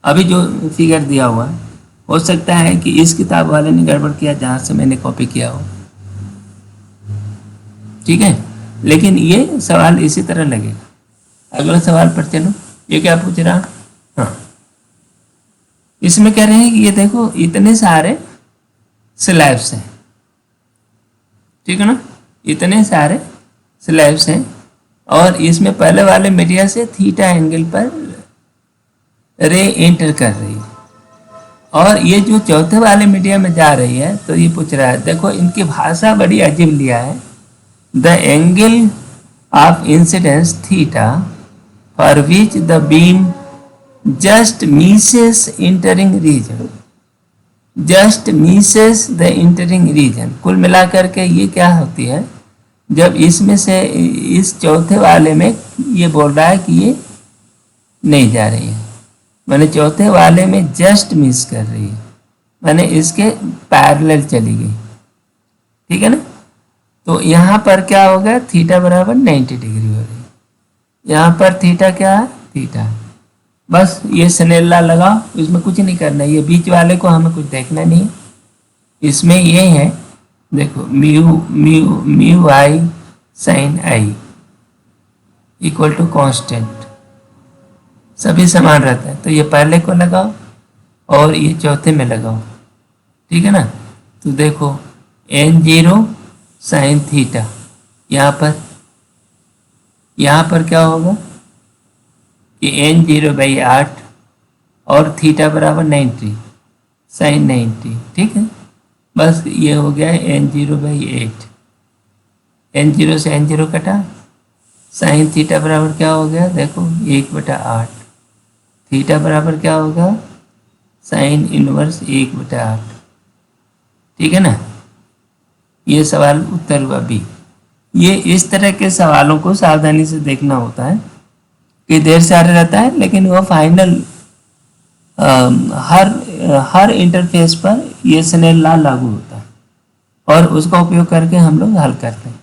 अभी जो फिगर दिया हुआ है, हो सकता है कि इस किताब वाले ने गड़बड़ किया जहाँ से मैंने कॉपी किया हो, ठीक है। लेकिन ये सवाल इसी तरह लगेगा। अगला सवाल पर चलो, ये क्या पूछ रहा, हाँ इसमें कह रहे हैं कि ये देखो इतने सारे स्लैब्स हैं, ठीक है ना, इतने सारे स्लैब्स हैं, और इसमें पहले वाले मीडिया से थीटा एंगल पर रे एंटर कर रही है, और ये जो चौथे वाले मीडिया में जा रही है, तो ये पूछ रहा है, देखो इनकी भाषा बड़ी अजीब लिया है। The angle of incidence theta for which the beam just misses entering region, just misses the entering region. कुल मिलाकर के ये क्या होती है, जब इसमें से इस चौथे वाले में ये बोल रहा है कि ये नहीं जा रही है, मैंने चौथे वाले में जस्ट मिस कर रही है, मैंने इसके पैरेलल चली गई, ठीक है ना। तो यहाँ पर क्या होगा, थीटा बराबर 90 डिग्री हो रही है, यहाँ पर थीटा क्या है, थीटा। बस ये स्नेल्ला लगाओ, इसमें कुछ नहीं करना, ये बीच वाले को हमें कुछ देखना नहीं। इसमें ये है देखो mu I sine I equal to constant, सभी समान रहता है। तो ये पहले को लगाओ और ये चौथे में लगाओ, ठीक है ना। तो देखो n0 साइन थीटा, यहाँ पर क्या होगा कि n0/8 और थीटा बराबर 90 साइन 90, ठीक है। बस ये हो गया n0/8, n0 से n0 कटा, साइन थीटा बराबर क्या हो गया, देखो 1/8। थीटा बराबर क्या होगा, साइन इनवर्स 1/8। ठीक है ना। ये सवाल उत्तर हुआ बी। ये इस तरह के सवालों को सावधानी से देखना होता है कि देर से आ रहता है, लेकिन वो फाइनल हर इंटरफेस पर ये स्नेल लॉ लागू होता है और उसका उपयोग करके हम लोग हल करते हैं।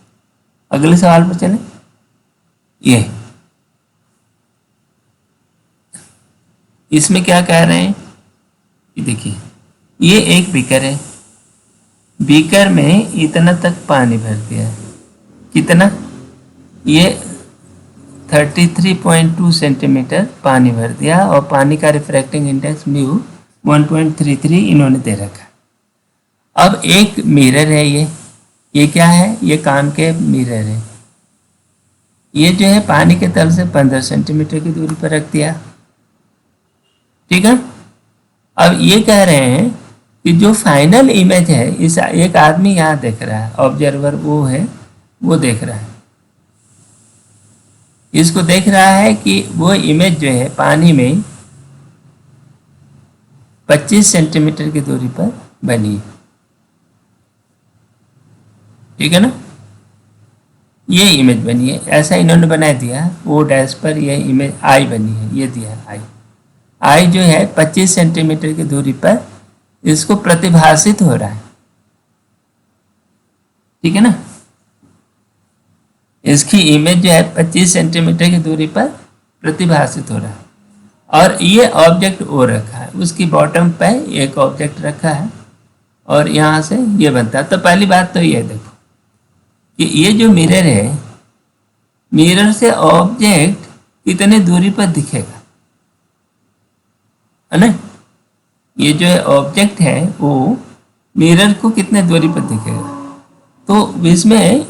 अगले सवाल पर चलें। ये इसमें क्या कह रहे हैं, देखिए ये एक बीकर है, बीकर में इतना तक पानी भर दिया है, कितना, ये 33.2 सेंटीमीटर पानी भर दिया और पानी का रिफ्रैक्टिंग इंडेक्स म्यू 1.33 इन्होंने दे रखा। अब एक मिरर है, ये क्या है, ये कान के मिरर है। ये जो है पानी के तल से 15 सेंटीमीटर की दूरी पर रख दिया। ठीक है। अब ये कह रहे हैं कि जो फाइनल इमेज है, इस एक आदमी यहाँ देख रहा है, ऑब्जर्वर वो है, वो देख रहा है, इसको देख रहा है कि वो इमेज जो है पानी में 25 सेंटीमीटर की दूरी पर बनी है। ठीक है ना। ये इमेज बनी है, ऐसा इन्होंने बना दिया, वो डैश पर ये इमेज आई बनी है, ये दिया है आई जो है 25 सेंटीमीटर की दूरी पर इसको प्रतिभाषित हो रहा है। ठीक है ना। इसकी इमेज जो है 25 सेंटीमीटर की दूरी पर प्रतिभाषित हो रहा है और ये ऑब्जेक्ट ओ रखा है, उसकी बॉटम पे एक ऑब्जेक्ट रखा है और यहाँ से ये बनता है। तो पहली बात तो ये देखो कि ये जो मिरर है, मिरर से ऑब्जेक्ट कितने दूरी पर दिखेगा, है ना। ये जो है ऑब्जेक्ट है वो मिरर को कितने दूरी पर दिखेगा। तो इसमें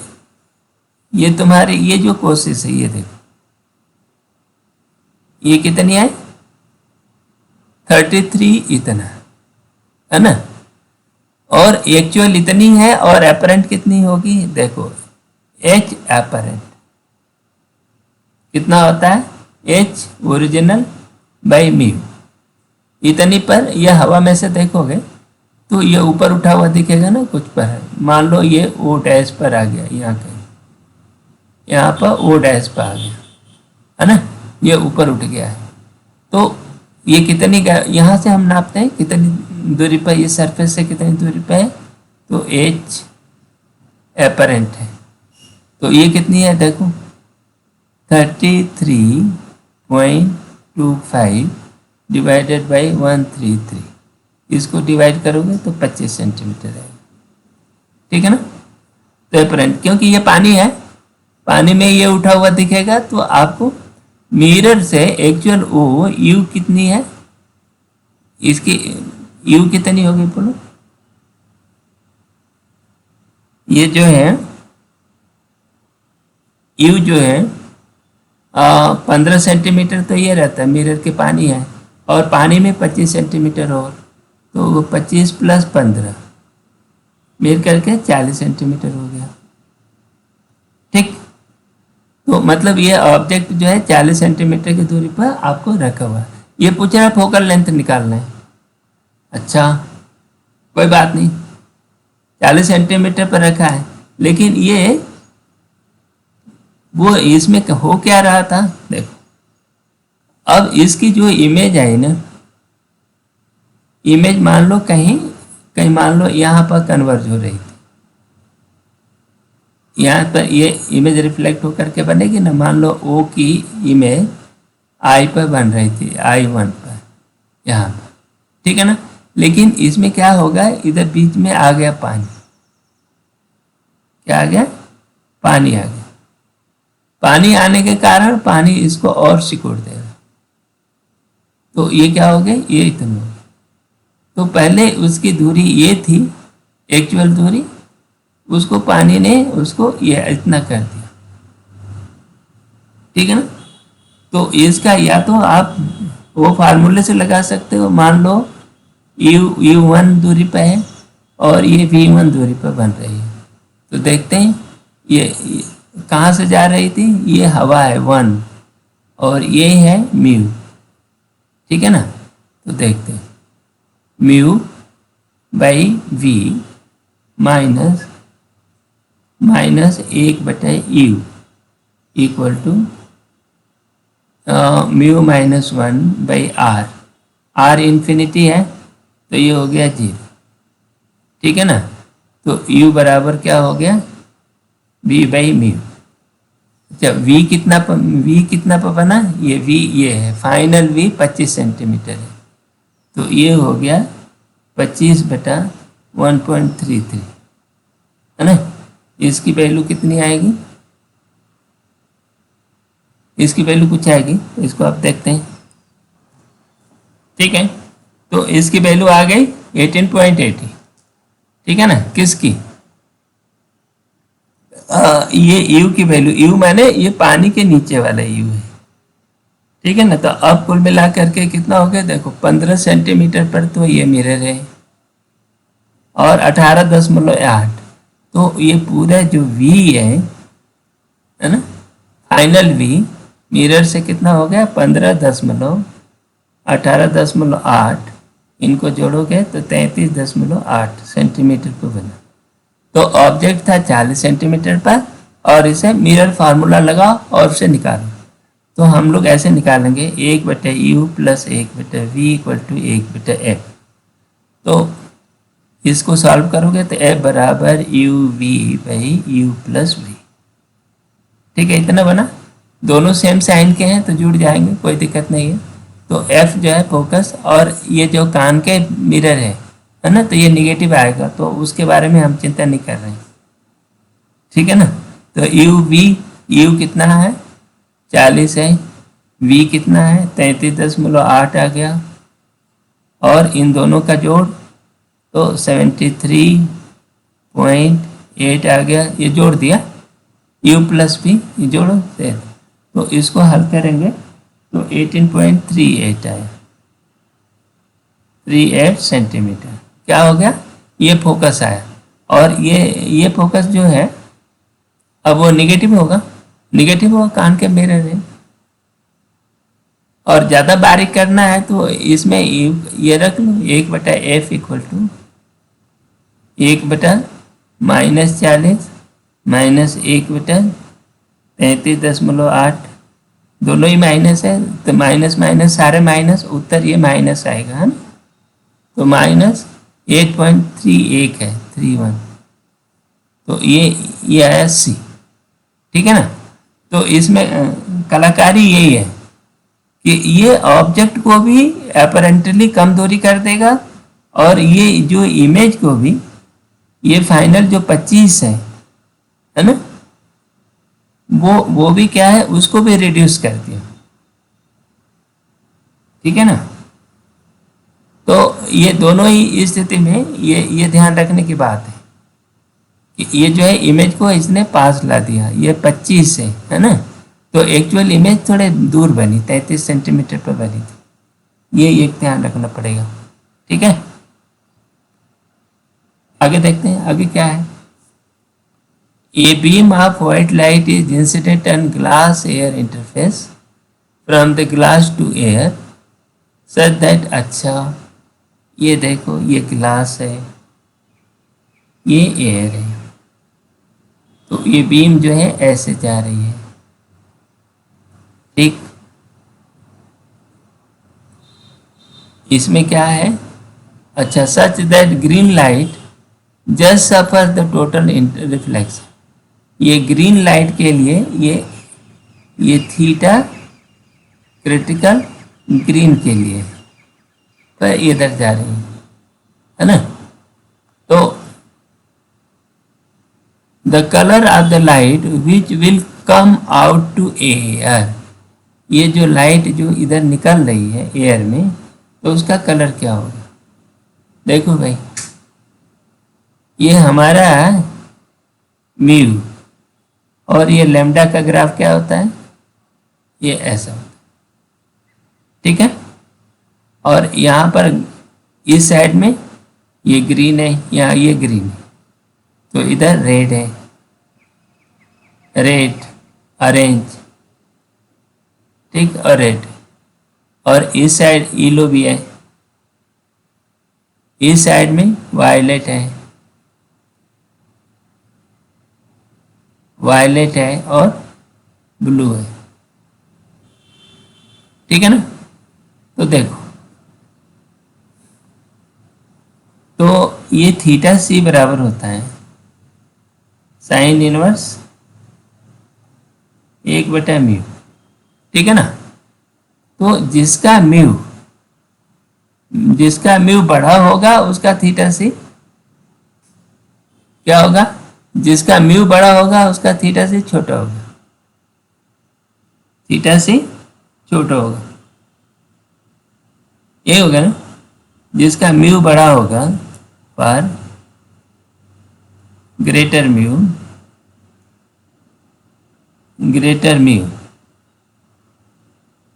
ये तुम्हारी ये जो कोशिश है, ये देखो ये कितनी है, 33 इतना, है ना। और एक्चुअल इतनी है और अपरेंट कितनी होगी, देखो एच अपरेंट कितना होता है, एच ओरिजिनल बाई म्यू। इतनी पर यह हवा में से देखोगे तो ये ऊपर उठा हुआ दिखेगा ना, कुछ पर है। मान लो ये ओ डैश पर आ गया, यहाँ कहीं यहाँ पर ओ डैश पर आ गया, है ना, ये ऊपर उठ गया है। तो ये कितनी, यहाँ से हम नापते हैं कितनी दूरी पर, ये सरफेस से कितनी दूरी पर है, तो एच अपरेंट है। तो ये कितनी है, देखो 33.25 डिवाइडेड बाई 133, इसको डिवाइड करोगे तो 25 सेंटीमीटर है। ठीक है ना। तो अपरेंट, क्योंकि ये पानी है, पानी में ये उठा हुआ दिखेगा, तो आपको मिरर से एक्चुअल ओ यू कितनी है, इसकी यू कितनी होगी बोलो, ये जो है यू जो है 15 सेंटीमीटर तो ये रहता है, मिरर के पानी है और पानी में 25 सेंटीमीटर और, तो 25 + 15 मिल करके 40 सेंटीमीटर हो गया। ठीक। तो मतलब ये ऑब्जेक्ट जो है 40 सेंटीमीटर की दूरी पर आपको रखा हुआ है। ये पूछ रहा है फोकल लेंथ निकालना है। अच्छा कोई बात नहीं, 40 सेंटीमीटर पर रखा है, लेकिन ये वो इसमें हो क्या रहा था, देखो अब इसकी जो इमेज आई ना, इमेज मान लो कहीं कहीं मान लो यहाँ पर कन्वर्ज हो रही थी, यहाँ पर ये इमेज रिफ्लेक्ट होकर के बनेगी ना। मान लो ओ की इमेज आई पर बन रही थी, I1 पर यहाँ पर, ठीक है ना। लेकिन इसमें क्या होगा, इधर बीच में आ गया पानी, क्या आ गया, पानी आ गया। पानी आने के कारण पानी इसको और सिकुड़ देगा, तो ये क्या हो गया, ये इतना हो गया। तो पहले उसकी दूरी ये थी, एक्चुअल दूरी, उसको पानी ने उसको ये इतना कर दिया। ठीक है ना। तो इसका या तो आप वो फार्मूले से लगा सकते हो, मान लो U1 दूरी पर है और ये V1 दूरी पर बन रही है, तो देखते हैं ये कहाँ से जा रही थी, ये हवा है 1 और ये है म्यू, ठीक है ना। तो देखते हैं mu by V minus 1/u equal to mu minus 1/r। r infinity है तो ये हो गया 0, ठीक है ना। तो u बराबर क्या हो गया, v बाई म्यू। अच्छा v कितना पर बना, ये v ये है फाइनल v 25 सेंटीमीटर है, तो ये हो गया 25/1.33, है ना। इसकी वैल्यू कितनी आएगी, इसकी वैल्यू कुछ आएगी, तो इसको आप देखते हैं, ठीक है। तो इसकी वैल्यू आ गई 18.80, ठीक है ना। किसकी, ये यू की वैल्यू, यू माने ये पानी के नीचे वाला यू है, ठीक है ना। तो अब कुल मिला करके कितना हो गया, देखो 15 सेंटीमीटर पर तो ये मिरर है और 18.8, तो ये पूरा जो v है ना, फाइनल v मिरर से कितना हो गया 15.18.8, इनको जोड़ोगे तो 33.8 सेंटीमीटर पर बना। तो ऑब्जेक्ट था 40 सेंटीमीटर पर और इसे मिरर फार्मूला लगा और उसे निकालो। तो हम लोग ऐसे निकालेंगे 1/u plus 1/v equal to 1/f। तो इसको सॉल्व करोगे तो f बराबर u/u प्लस v, ठीक है। इतना बना, दोनों सेम साइन के हैं तो जुड़ जाएंगे, कोई दिक्कत नहीं है। तो f जो है फोकस, और ये जो कान के मिरर है ना, तो ये निगेटिव आएगा, तो उसके बारे में हम चिंता नहीं कर रहे हैं, ठीक है ना। तो u कितना है 40 है, v कितना है 33.8 आ गया, और इन दोनों का जोड़ तो 73.8 आ गया, ये जोड़ दिया u प्लस v, ये जोड़ो तो इसको हल करेंगे तो 18.38 आया, 38 सेंटीमीटर। क्या हो गया, ये फोकस आया, और ये फोकस जो है अब वो निगेटिव होगा कान के मिरर है। और ज़्यादा बारीक करना है तो इसमें ये रख लो 1/f इक्वल टू 1/-40 माइनस 1/33.8, दोनों ही माइनस है, तो माइनस माइनस सारे माइनस, उत्तर ये माइनस आएगा, है ना। तो माइनस 8.31 है 31, तो ये आया सी, ठीक है ना। तो इसमें कलाकारी यही है कि ये ऑब्जेक्ट को भी अपरेंटली कम दूरी कर देगा, और ये जो इमेज को भी, ये फाइनल जो 25 है ना, वो भी क्या है, उसको भी रिड्यूस कर दिया, ठीक है ना। तो ये दोनों ही स्थिति में ये ध्यान रखने की बात है कि ये जो है इमेज को इसने पास ला दिया, ये 25 है ना, तो एक्चुअल इमेज थोड़े दूर बनी, 33 सेंटीमीटर पर बनी थी, ये एक ध्यान रखना पड़ेगा, ठीक है। आगे देखते हैं, आगे क्या है। A beam of white light is incident on glass air interface from the glass to air such that, अच्छा ये देखो, ये ग्लास है, ये एयर है, तो ये बीम जो है ऐसे जा रही है, ठीक। इसमें क्या है, अच्छा such that green light just suffer the total reflection, ये ग्रीन लाइट के लिए ये थीटा क्रिटिकल ग्रीन के लिए तो इधर जा रही है ना। तो the colour of the light which will come out to air, ये जो लाइट जो इधर निकल रही है एयर में, तो उसका कलर क्या होगा, देखो भाई, ये हमारा म्यू, और ये लैम्डा का ग्राफ क्या होता है, ये ऐसा होता है, ठीक है। और यहाँ पर इस साइड में ये ग्रीन है, यहाँ ये ग्रीन है, तो इधर रेड है, रेड, ऑरेंज, ठीक, और रेड। और इस साइड येलो भी है, इस साइड में वायलेट है, वायलेट है और ब्लू है, ठीक है ना। तो देखो, तो ये थीटा सी बराबर होता है साइन इनवर्स 1/μ, ठीक है ना। तो जिसका म्यू बड़ा होगा उसका थीटा सी क्या होगा, जिसका म्यू बड़ा होगा उसका थीटा सी छोटा होगा, थीटा सी छोटा होगा, ये होगा ना। जिसका म्यू बड़ा होगा पर ग्रेटर म्यू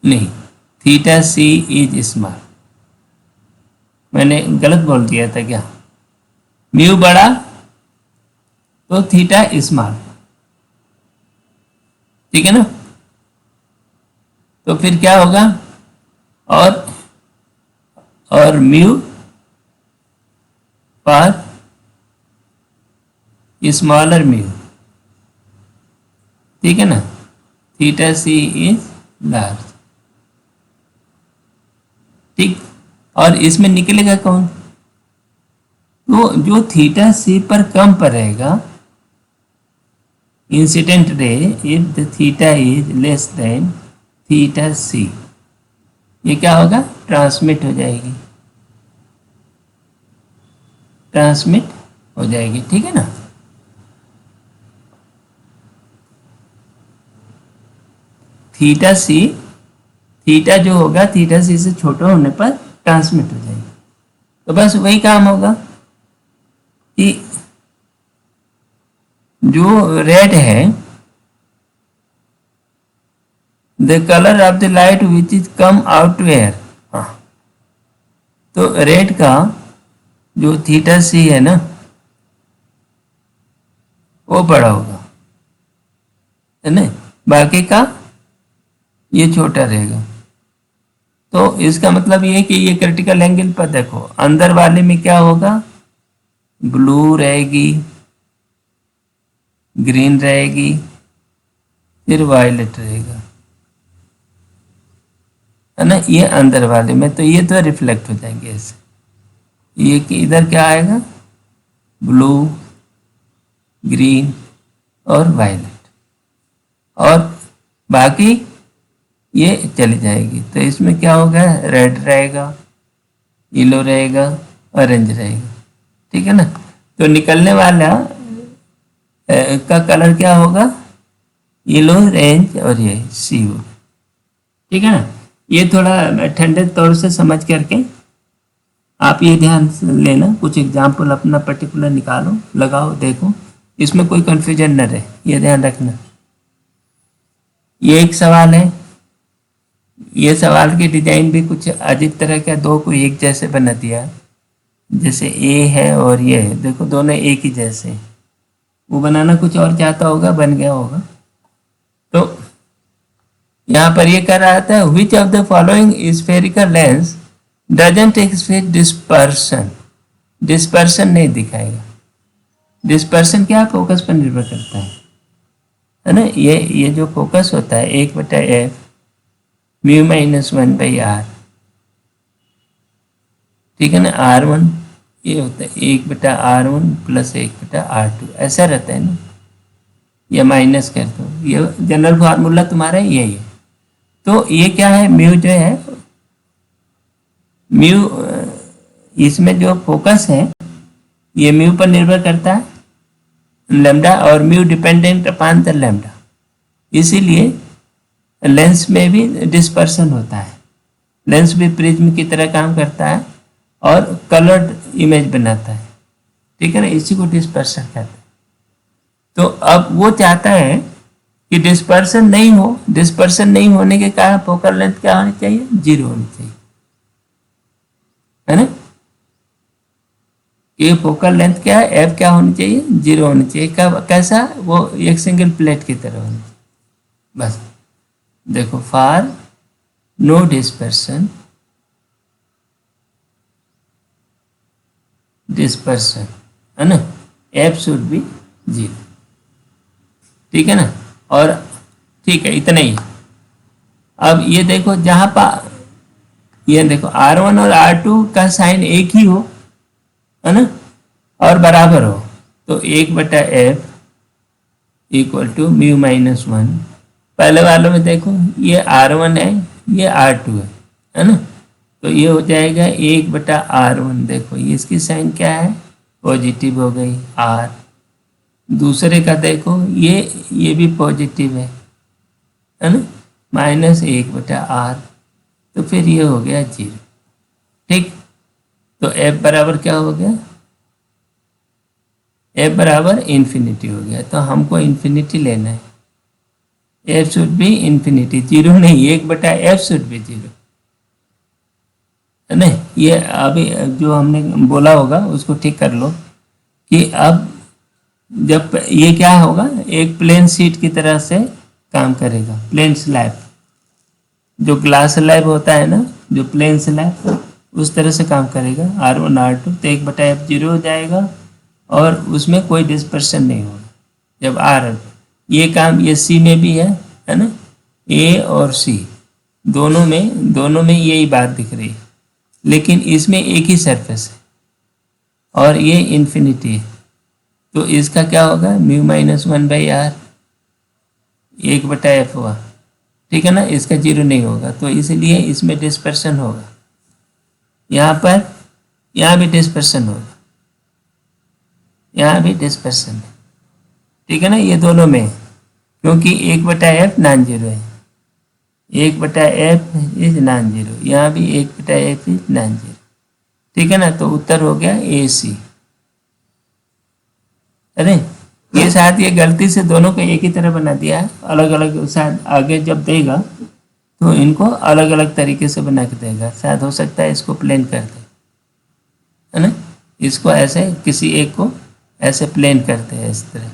नहीं, थीटा सी इज स्मॉल। मैंने गलत बोल दिया था क्या, म्यू बड़ा तो थीटा स्मॉल, ठीक है ना। तो फिर क्या होगा, और म्यू पर स्मॉलर म्यू, ठीक है ना, थीटा सी इज लार्ज, ठीक। और इसमें निकलेगा कौन, तो जो थीटा सी पर कम पड़ेगा incident ray, if the theta is less than theta C, ये क्या होगा, ट्रांसमिट हो जाएगी, ट्रांसमिट हो जाएगी, ठीक है ना। थीटा सी, थीटा जो होगा थीटा सी से छोटा होने पर ट्रांसमिट हो जाएगी। तो बस वही काम होगा कि जो रेड है, the colour of the light which is come out to air, हाँ, तो रेड का जो थीटा सी है ना वो बड़ा होगा, है ना, बाकी का ये छोटा रहेगा। तो इसका मतलब ये है कि ये क्रिटिकल एंगल पर देखो, अंदर वाले में क्या होगा, ब्लू रहेगी, ग्रीन रहेगी, फिर वायलेट रहेगा, है ना, ये अंदर वाले में। तो ये तो रिफ्लेक्ट हो जाएंगे ऐसे, ये कि इधर क्या आएगा, ब्लू, ग्रीन और वायलेट, और बाकी ये चली जाएगी। तो इसमें क्या होगा, रेड रहेगा, येलो रहेगा, ऑरेंज रहेगा, ठीक है ना। तो निकलने वाला का कलर क्या होगा, येलो, ऑरेंज और ये सी, ठीक है ना। ये थोड़ा ठंडे तौर से समझ करके आप ये ध्यान लेना, कुछ एग्जाम्पल अपना पर्टिकुलर निकालो, लगाओ, देखो, इसमें कोई कंफ्यूजन न रहे, ये ध्यान रखना। ये एक सवाल है, ये सवाल की डिजाइन भी कुछ अजीब तरह का, दो को एक जैसे बना दिया, जैसे ए है और ये है, देखो दोनों एक ही जैसे, वो बनाना कुछ और चाहता होगा, बन गया होगा। तो यहाँ पर ये कर रहा था, which of the following spherical lens doesn't expect dispersion, dispersion नहीं दिखाएगा। डिस्पर्सन क्या, फोकस पर निर्भर करता है ना। ये जो फोकस होता है 1/f म्यू माइनस 1/r, ठीक है ना, r1 ये होता है 1/r1 प्लस 1/r2, ऐसा रहता है ना, या माइनस कर दो, ये जनरल फार्मूला तुम्हारा यही है। तो ये क्या है, म्यू जो है, म्यू इसमें जो फोकस है ये म्यू पर निर्भर करता है, लैम्डा, और mu dependent upon the lambda, इसीलिए लेंस में भी डिस्पर्सन होता है। लेंस भी प्रिज्म की तरह काम करता है और कलर्ड इमेज बनाता है, ठीक है ना, इसी को डिस्पर्सन कहते हैं। तो अब वो चाहता है कि डिस्पर्सन नहीं हो, डिस्पर्सन नहीं होने के कारण फोकल लेंथ क्या होनी चाहिए, 0 होनी चाहिए, है ना। ये फोकल लेंथ क्या है, एफ क्या होनी चाहिए, 0 होनी चाहिए। कब, कैसा, वो एक सिंगल प्लेट की तरह होनी चाहिए। बस देखो, फॉर नो डिस्पर्सन, है ना, एफ शुड बी 0। ठीक है ना, और ठीक है, इतना ही। अब ये देखो, जहां पर ये देखो R1 और R2 का साइन एक ही हो, है ना, और बराबर हो, तो 1/f equal to mu minus 1। पहले वालों में देखो, ये R1 है, ये R2 है ना, तो ये हो जाएगा 1/R1। देखो ये इसकी साइन क्या है, पॉजिटिव हो गई R। दूसरे का देखो, ये भी पॉजिटिव है ना, -1/R। तो फिर ये हो गया 0। ठीक, तो f बराबर क्या हो गया, f बराबर इन्फिनिटी हो गया। तो हमको इन्फिनिटी लेना है, f शुड बी इन्फिनिटी, 0 नहीं, 1/f शुड बी 0, है ना। ये अभी जो हमने बोला होगा उसको ठीक कर लो, कि अब जब ये क्या होगा, एक प्लेन शीट की तरह से काम करेगा, प्लेन स्लैब, जो ग्लास स्लैब होता है ना, जो प्लेन स्लैब, उस तरह से काम करेगा। R1 R2, तो 1/f 0 हो जाएगा, और उसमें कोई डिस्पर्शन नहीं होगा जब R। ये काम ये C में भी है ना, A और C दोनों में यही बात दिख रही है, लेकिन इसमें एक ही सरफेस है और ये इन्फिनिटी है, तो इसका क्या होगा, μ-1/r, 1/f हुआ। ठीक है ना, इसका 0 नहीं होगा, तो इसलिए इसमें डिस्पर्शन होगा, यहाँ भी डिस्पर्शन होगा, यहाँ भी डिस्पर्शन है। ठीक है ना, ये दोनों में, क्योंकि 1/f नॉन जीरो है, 1/f इज नॉन जीरो, यहाँ भी 1/f इज नॉन जीरो। ठीक है ना, तो उत्तर हो गया AC। अरे ये शायद ये गलती से दोनों को एक ही तरह बना दिया है, अलग अलग, शायद आगे जब देगा तो इनको अलग अलग तरीके से बना के देगा, शायद हो सकता है इसको प्लेन कर दे, है ना, इसको ऐसे, किसी एक को ऐसे प्लेन करते हैं इस तरह।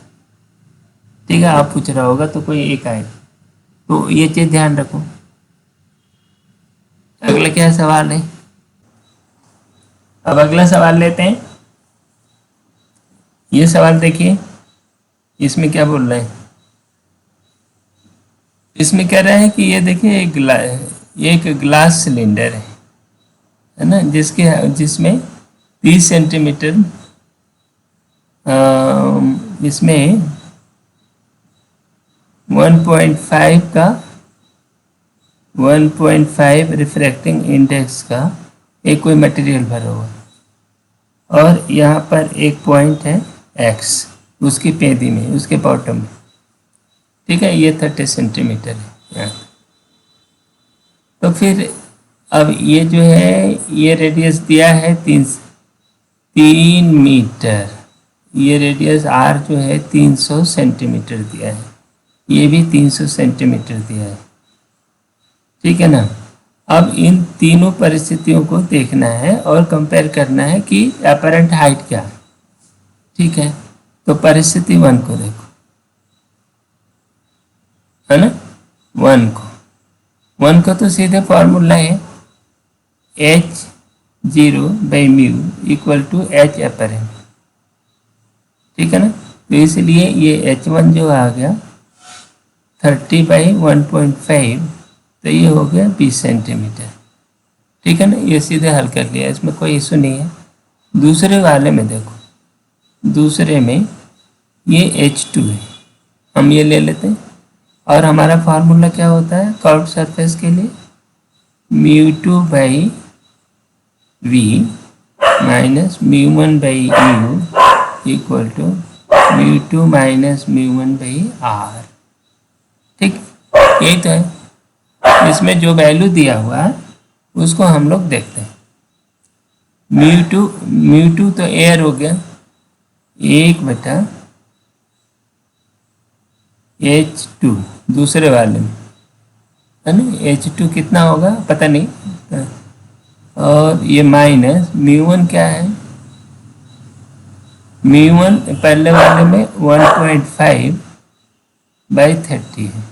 ठीक है, आप पूछ रहा होगा तो कोई एक आएगा, तो ये चीज़ ध्यान रखो। अगला क्या सवाल है, अब अगला सवाल लेते हैं। ये सवाल देखिए, इसमें क्या बोल रहे हैं, इसमें कह रहे हैं कि ये देखिए एक ग्लास सिलेंडर है ना, जिसमें 30 सेंटीमीटर, इसमें 1.5 रिफ्रैक्टिंग इंडेक्स का एक कोई मटेरियल भरा हुआ, और यहाँ पर एक पॉइंट है X, उसकी पेंदी में, उसके बॉटम में। ठीक है, ये 30 सेंटीमीटर है यहाँ। तो फिर अब ये जो है, ये रेडियस दिया है 3 मीटर, ये रेडियस R जो है 300 सेंटीमीटर दिया है, ये भी 300 सेंटीमीटर दिया है। ठीक है ना, अब इन तीनों परिस्थितियों को देखना है और कंपेयर करना है कि अपरेंट हाइट क्या है। ठीक है, तो परिस्थिति 1 को देखो, है ना, 1 को तो सीधे फॉर्मूला है H0/μ = H अपरेंट। ठीक है ना, तो इसलिए ये H1 जो आ गया 30/1.5, तो ये हो गया 20 सेंटीमीटर। ठीक है ना, ये सीधे हल कर लिया, इसमें कोई इशू नहीं है। दूसरे वाले में देखो, दूसरे में ये H2 है, हम ये ले लेते हैं, और हमारा फार्मूला क्या होता है कर्व्ड सरफेस के लिए, μ2/v - μ1/u = μ2 - μ1/r। ठीक, यही तो है, इसमें जो वैल्यू दिया हुआ है उसको हम लोग देखते हैं। μ2 तो एयर हो गया, 1/H2 दूसरे वाले में, है ना, H2 कितना होगा पता नहीं, और ये माइनस μ1 क्या है, μ1 पहले वाले में 1.5/30 है,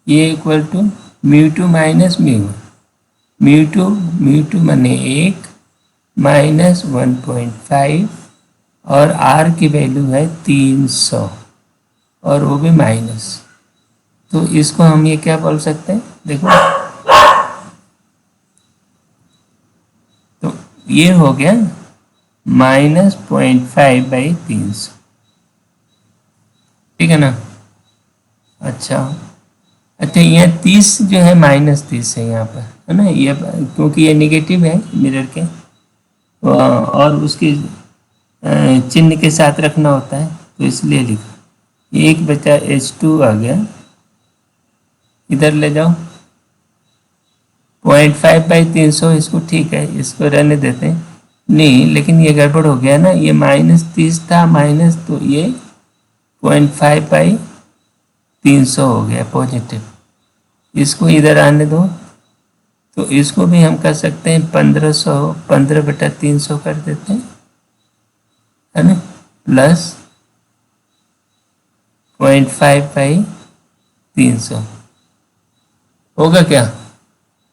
ये इक्वल टू μ2 माइनस μ1, μ2 माने 1 माइनस 1.5 और r की वैल्यू है 300 और वो भी माइनस। तो इसको हम ये क्या बोल सकते हैं, देखो तो ये हो गया -0.5/300, ठीक है ना। अच्छा यहाँ 30 जो है -30 है यहाँ पर, है ना, ये क्योंकि ये नेगेटिव है मिरर के और उसके चिन्ह के साथ रखना होता है, तो इसलिए लिखा। 1/H2 आ गया, इधर ले जाओ 0.5/300, इसको ठीक है, इसको रहने देते हैं। नहीं, लेकिन ये गड़बड़ हो गया ना, ये -30 था माइनस, तो ये 0.5/300 हो गया पॉजिटिव। इसको इधर आने दो, तो इसको भी हम कर सकते हैं 15/300 कर देते हैं, है ना, प्लस 0.5/300 होगा क्या?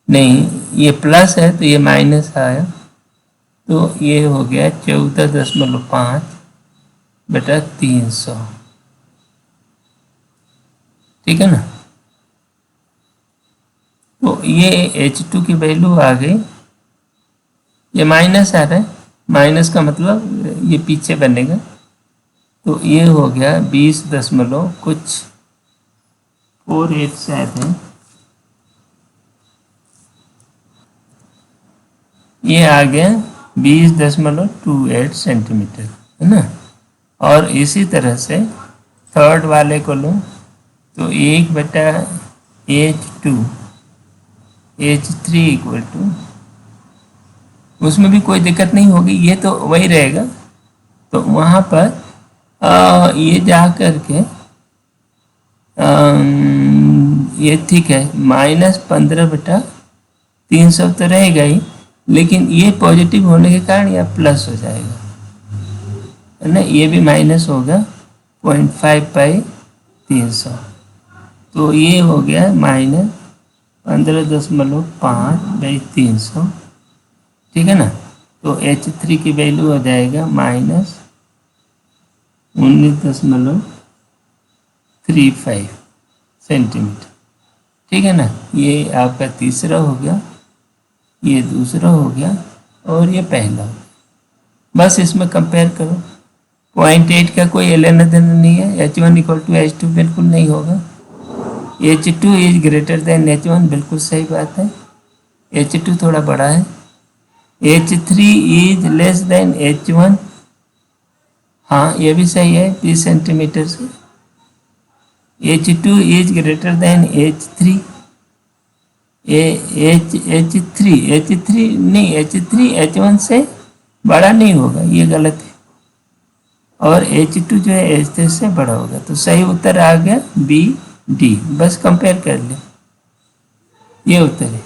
नहीं, ये प्लस है तो ये माइनस आया, तो ये हो गया 14.5/300, ठीक है ना। तो ये H2 की वैल्यू आ गई, ये माइनस आ रहा है, माइनस का मतलब ये पीछे बनेगा, तो ये हो गया 20 दशमलव कुछ 48 शायद है, ये आ गया 20.28 सेंटीमीटर, है ना। और इसी तरह से थर्ड वाले को लो, तो 1/H2 H3 इक्वल टू, उसमें भी कोई दिक्कत नहीं होगी, ये तो वही रहेगा। तो वहाँ पर ये जा कर के ये ठीक है, -15/300 तो रहेगा ही, लेकिन ये पॉजिटिव होने के कारण यह प्लस हो जाएगा, है ना, ये भी माइनस होगा 0.5/300, तो ये हो गया -15.5/300, ठीक है ना। तो H3 की वैल्यू हो जाएगा -19.35 सेंटीमीटर, ठीक है ना। ये आपका तीसरा हो गया, ये दूसरा हो गया और ये पहला हो गया। बस इसमें कंपेयर करो, 0.8 का कोई लेना देना नहीं है, H1 = H2 बिल्कुल नहीं होगा, H2 is greater then H1 बिल्कुल सही बात है, H2 थोड़ा बड़ा है, H3 is less then H1, हाँ ये भी सही है 20 सेंटीमीटर से, H2 is greater then H3, H3 नहीं, H3 H1 से बड़ा नहीं होगा, ये गलत है, और H2 जो है H3 से बड़ा होगा, तो सही उत्तर आ गया BD। बस कंपेयर कर ले, ये उत्तर है,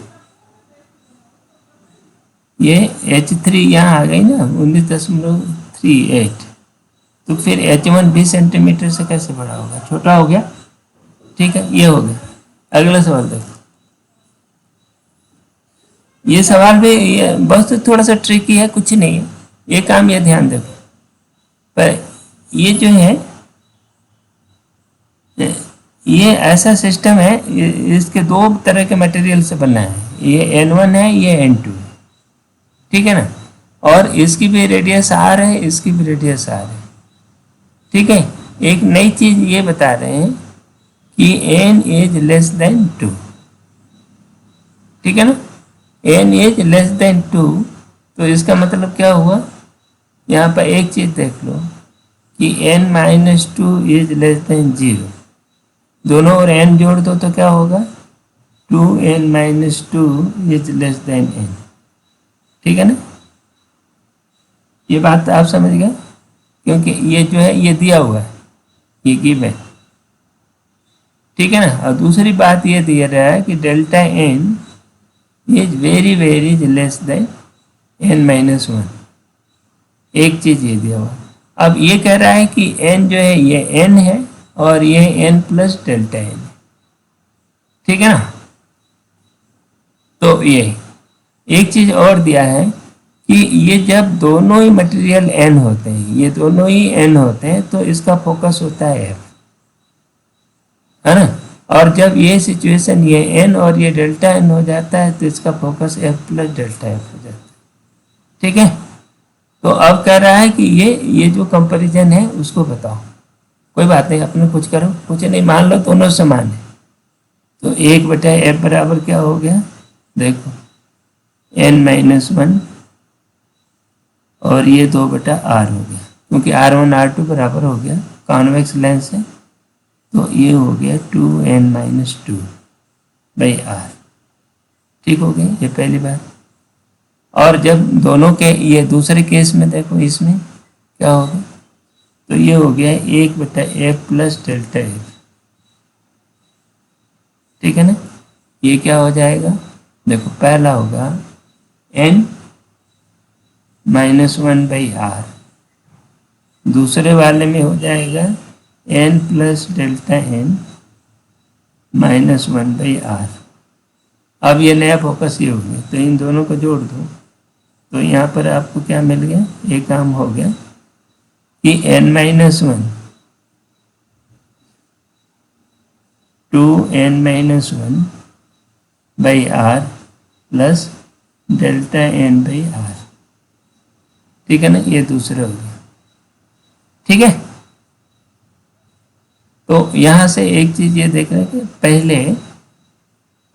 ये H3 यहाँ आ गई ना 19.38, तो फिर H1 20 सेंटीमीटर से कैसे बड़ा होगा, छोटा हो गया, ठीक है, ये हो गया। अगला सवाल देखो, ये सवाल भी बस थोड़ा सा ट्रिकी है, कुछ नहीं है, ये काम ये ध्यान देखो, पर ये जो है ये ऐसा सिस्टम है, इसके दो तरह के मटेरियल से बना है, ये N1 है, ये N2 है, ठीक है ना, और इसकी भी रेडियस R है, इसकी भी रेडियस R है, ठीक है। एक नई चीज ये बता रहे हैं कि N इज लेस देन 2, ठीक है ना, N इज लेस देन 2, तो इसका मतलब क्या हुआ, यहाँ पर एक चीज देख लो कि N-2 इज लेस देन 0, दोनों और N जोड़ दो तो क्या होगा, 2N-2 is less then N, ठीक है ना। ये बात आप समझ गए, क्योंकि ये जो है ये दिया हुआ है, ये गिवन, ठीक है ना। और दूसरी बात ये दिया रहा है कि delta N is very less than N-1, एक चीज ये दिया हुआ, अब ये कह रहा है कि n जो है ये n है और ये n प्लस डेल्टा n, ठीक है ना। तो ये एक चीज और दिया है कि ये जब दोनों ही मटेरियल n होते हैं, ये दोनों ही n होते हैं, तो इसका फोकस होता है f, है ना। और जब ये सिचुएशन ये n और ये डेल्टा n हो जाता है तो इसका focus f plus delta f हो जाता है, ठीक है। तो अब कह रहा है कि ये जो कंपैरिजन है उसको बताओ। कोई बात नहीं, अपने कुछ करो, कुछ नहीं, मान लो दोनों समान है। तो 1/f बराबर क्या हो गया, देखो n-1 और ये 2/r हो गया, क्योंकि r1 r2 बराबर हो गया, कॉन्वेक्स लेंस है, तो ये हो गया 2n-2/r, ठीक हो गया, ये पहली बात। और जब दोनों के ये दूसरे केस में देखो, इसमें क्या होगा, तो ये हो गया 1/f प्लस डेल्टा f, ठीक है ना। ये क्या हो जाएगा, देखो पहला होगा n-1/r, दूसरे वाले में हो जाएगा n plus delta n -1/r। अब ये नया फोकस ये हो गया, तो इन दोनों को जोड़ दो, तो यहाँ पर आपको क्या मिल गया, एक काम हो गया कि n-1 2n-1/r plus delta n/r, ठीक है ना, ये दूसरा हो गया, ठीक है। तो यहाँ से एक चीज ये देख रहे हैं कि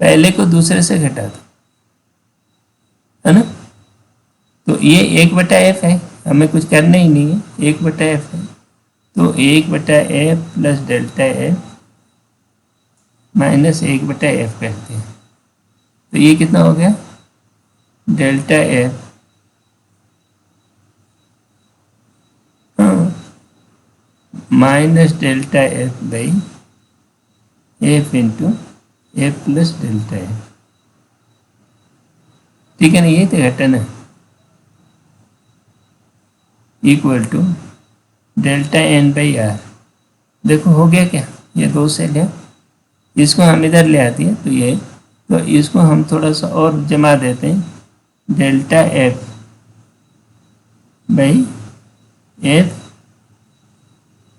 पहले को दूसरे से घटा दो, है ना। तो ये 1/f है, हमें कुछ करना ही नहीं है, 1/f है, तो 1/f plus delta f minus 1/f करते हैं, तो ये कितना हो गया, delta f minus delta f/f into f plus delta f, ठीक है ना, ये तो घटना है, इक्वल टू डेल्टा n/r। देखो हो गया क्या, ये 2 से ले, इसको हम इधर ले आती है, तो ये, तो इसको हम थोड़ा सा और जमा देते हैं, डेल्टा f/f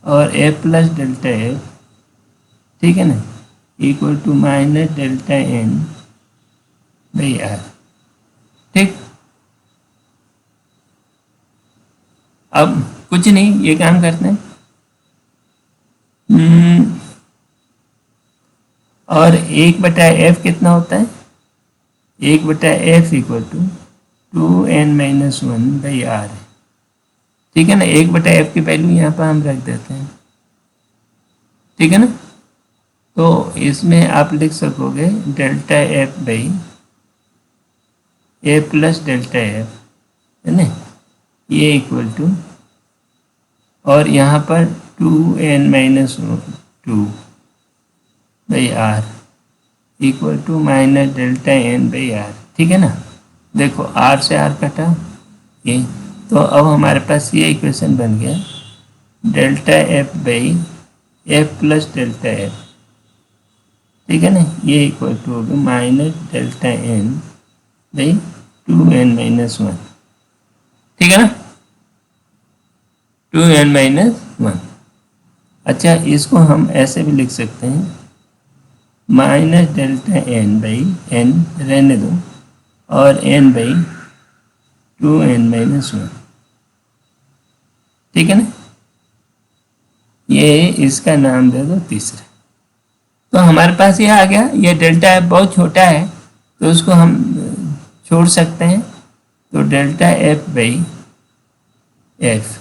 और f प्लस डेल्टा f, ठीक है ना, equal to minus delta n/r, ठीक। अब कुछ नहीं, ये काम करते हैं, और 1/f कितना होता है, 1/f इक्वल टू 2n-1/r है, ठीक है ना। 1/f की वैल्यू यहाँ पर हम रख देते हैं, ठीक है ना। तो इसमें आप लिख सकोगे delta f/a plus delta f, है ना, ये इक्वल टू, और यहाँ पर 2n-2/r equal to minus delta n/r, ठीक है ना। देखो r से r कटा ये, तो अब हमारे पास ये इक्वेशन बन गया, delta f/f plus delta f, ठीक है ना, ये इक्वल टू होगा माइनस डेल्टा n/2n-1, ठीक है ना, 2n-1। अच्छा, इसको हम ऐसे भी लिख सकते हैं, माइनस डेल्टा n/n रहने दो, और n/2n-1, ठीक है ना, ये इसका नाम दे दो तीसरा। तो हमारे पास ये आ गया, ये डेल्टा f बहुत छोटा है तो उसको हम छोड़ सकते हैं, तो delta f/f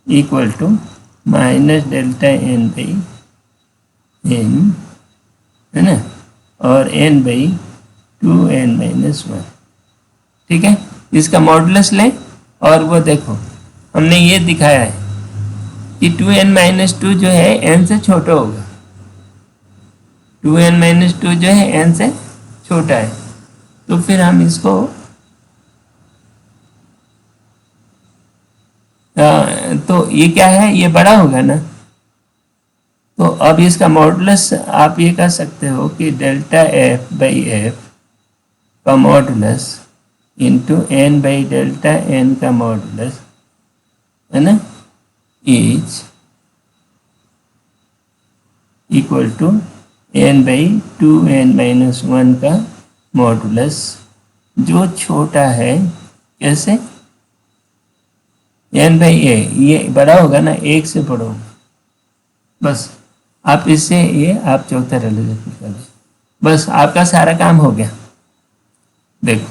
equal to minus delta n/n, है ना, और n/2n-1, ठीक है। इसका मॉडुलस लें, और वो देखो हमने ये दिखाया है कि 2n-2 जो है n से छोटा होगा, 2n-2 जो है n से छोटा है, तो फिर हम इसको, तो ये क्या है, ये बड़ा होगा ना। तो अब इसका मॉडुलस आप ये कह सकते हो कि डेल्टा एफ बाई एफ का modulus into N by delta N का मॉडुलस, है ना, is equal to N by 2n-1 का मॉडुलस, जो छोटा है कैसे, एन बाई ए, ये बड़ा होगा ना, एक से बड़ा होगा। बस आप इससे ये आप चौथा रिलेशन निकालें, बस आपका सारा काम हो गया। देखो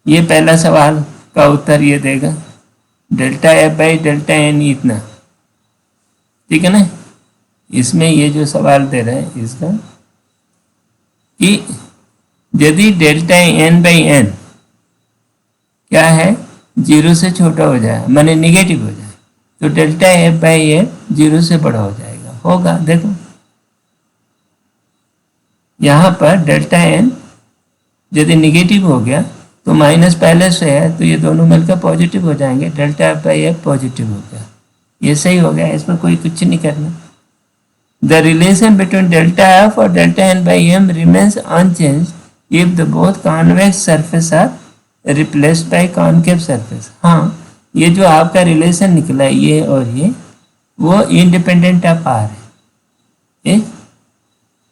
ये पहला सवाल का उत्तर ये देगा delta F by delta N इतना, ठीक है ना। इसमें ये जो सवाल दे रहा है इसका कि यदि डेल्टा एन बाई एन क्या है, 0 से छोटा हो जाए, माने निगेटिव हो जाए, तो डेल्टा एफ बाई एफ 0 से बड़ा हो जाएगा, होगा। देखो यहाँ पर डेल्टा एन यदि निगेटिव हो गया तो माइनस पहले से है, तो ये दोनों मिलकर पॉजिटिव हो जाएंगे, delta F by F positive हो गया, ये सही हो गया, इसमें कोई कुछ नहीं करना। The relation between delta f और delta n by m remains unchanged if the both convex surface are replaced by concave surface। हाँ, ये जो आपका रिलेशन निकला है ये और ये, वो इंडिपेंडेंट ऑफ आर है,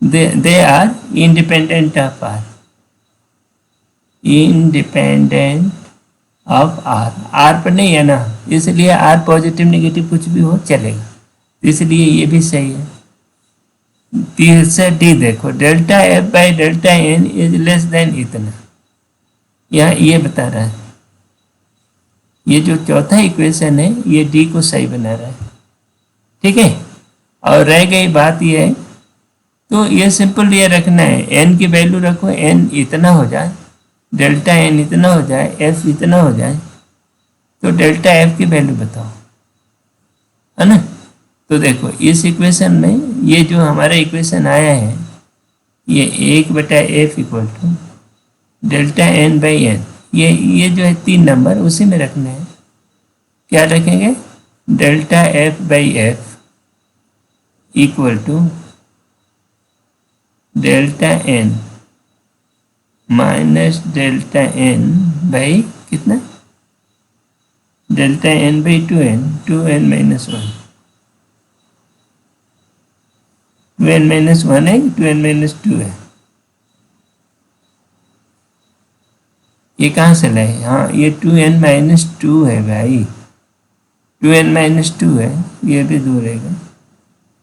they are independent of R, independent of R, R पर नहीं है ना, इसलिए आर पॉजिटिव नेगेटिव कुछ भी हो चलेगा, इसलिए ये भी सही है। तीसरा डी देखो, delta F by delta N is less than इतना, यहाँ ये बता रहा है, ये जो चौथा इक्वेशन है ये डी को सही बना रहा है, ठीक है। और रह गई बात ये है, तो ये सिंपल ये रखना है, एन की वैल्यू रखो, एन इतना हो जाए, डेल्टा एन इतना हो जाए, एफ इतना हो जाए, तो डेल्टा एफ की वैल्यू बताओ, है ना। तो देखो इस इक्वेशन में ये जो हमारा इक्वेशन आया है, ये 1/f equal to delta N by N, ये जो है 3 नंबर उसी में रखना है। क्या रखेंगे, delta F by F equal to delta N minus delta N by कितना, delta N by 2n, 2n minus 1, 2n minus 1 है, 2n माइनस 2 है, ये कहाँ से लाए, हाँ ये 2n माइनस 2 है भाई, 2n माइनस 2 है, ये भी दूर रहेगा,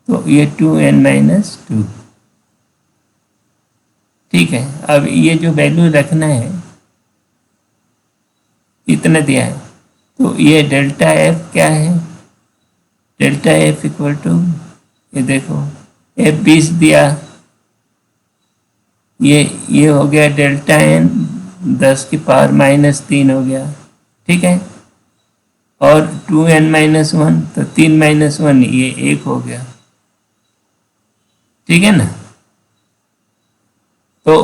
तो ये 2n माइनस 2, ठीक है। अब ये जो वैल्यू रखना है इतना दिया है, तो ये डेल्टा एफ क्या है, डेल्टा एफ इक्वल टू, ये देखो एफ 20 दिया, ये हो गया डेल्टा एन 10 की पावर माइनस 3 हो गया, ठीक है। और 2n माइनस 1, तो 3 माइनस 1 ये 1 हो गया, ठीक है ना। तो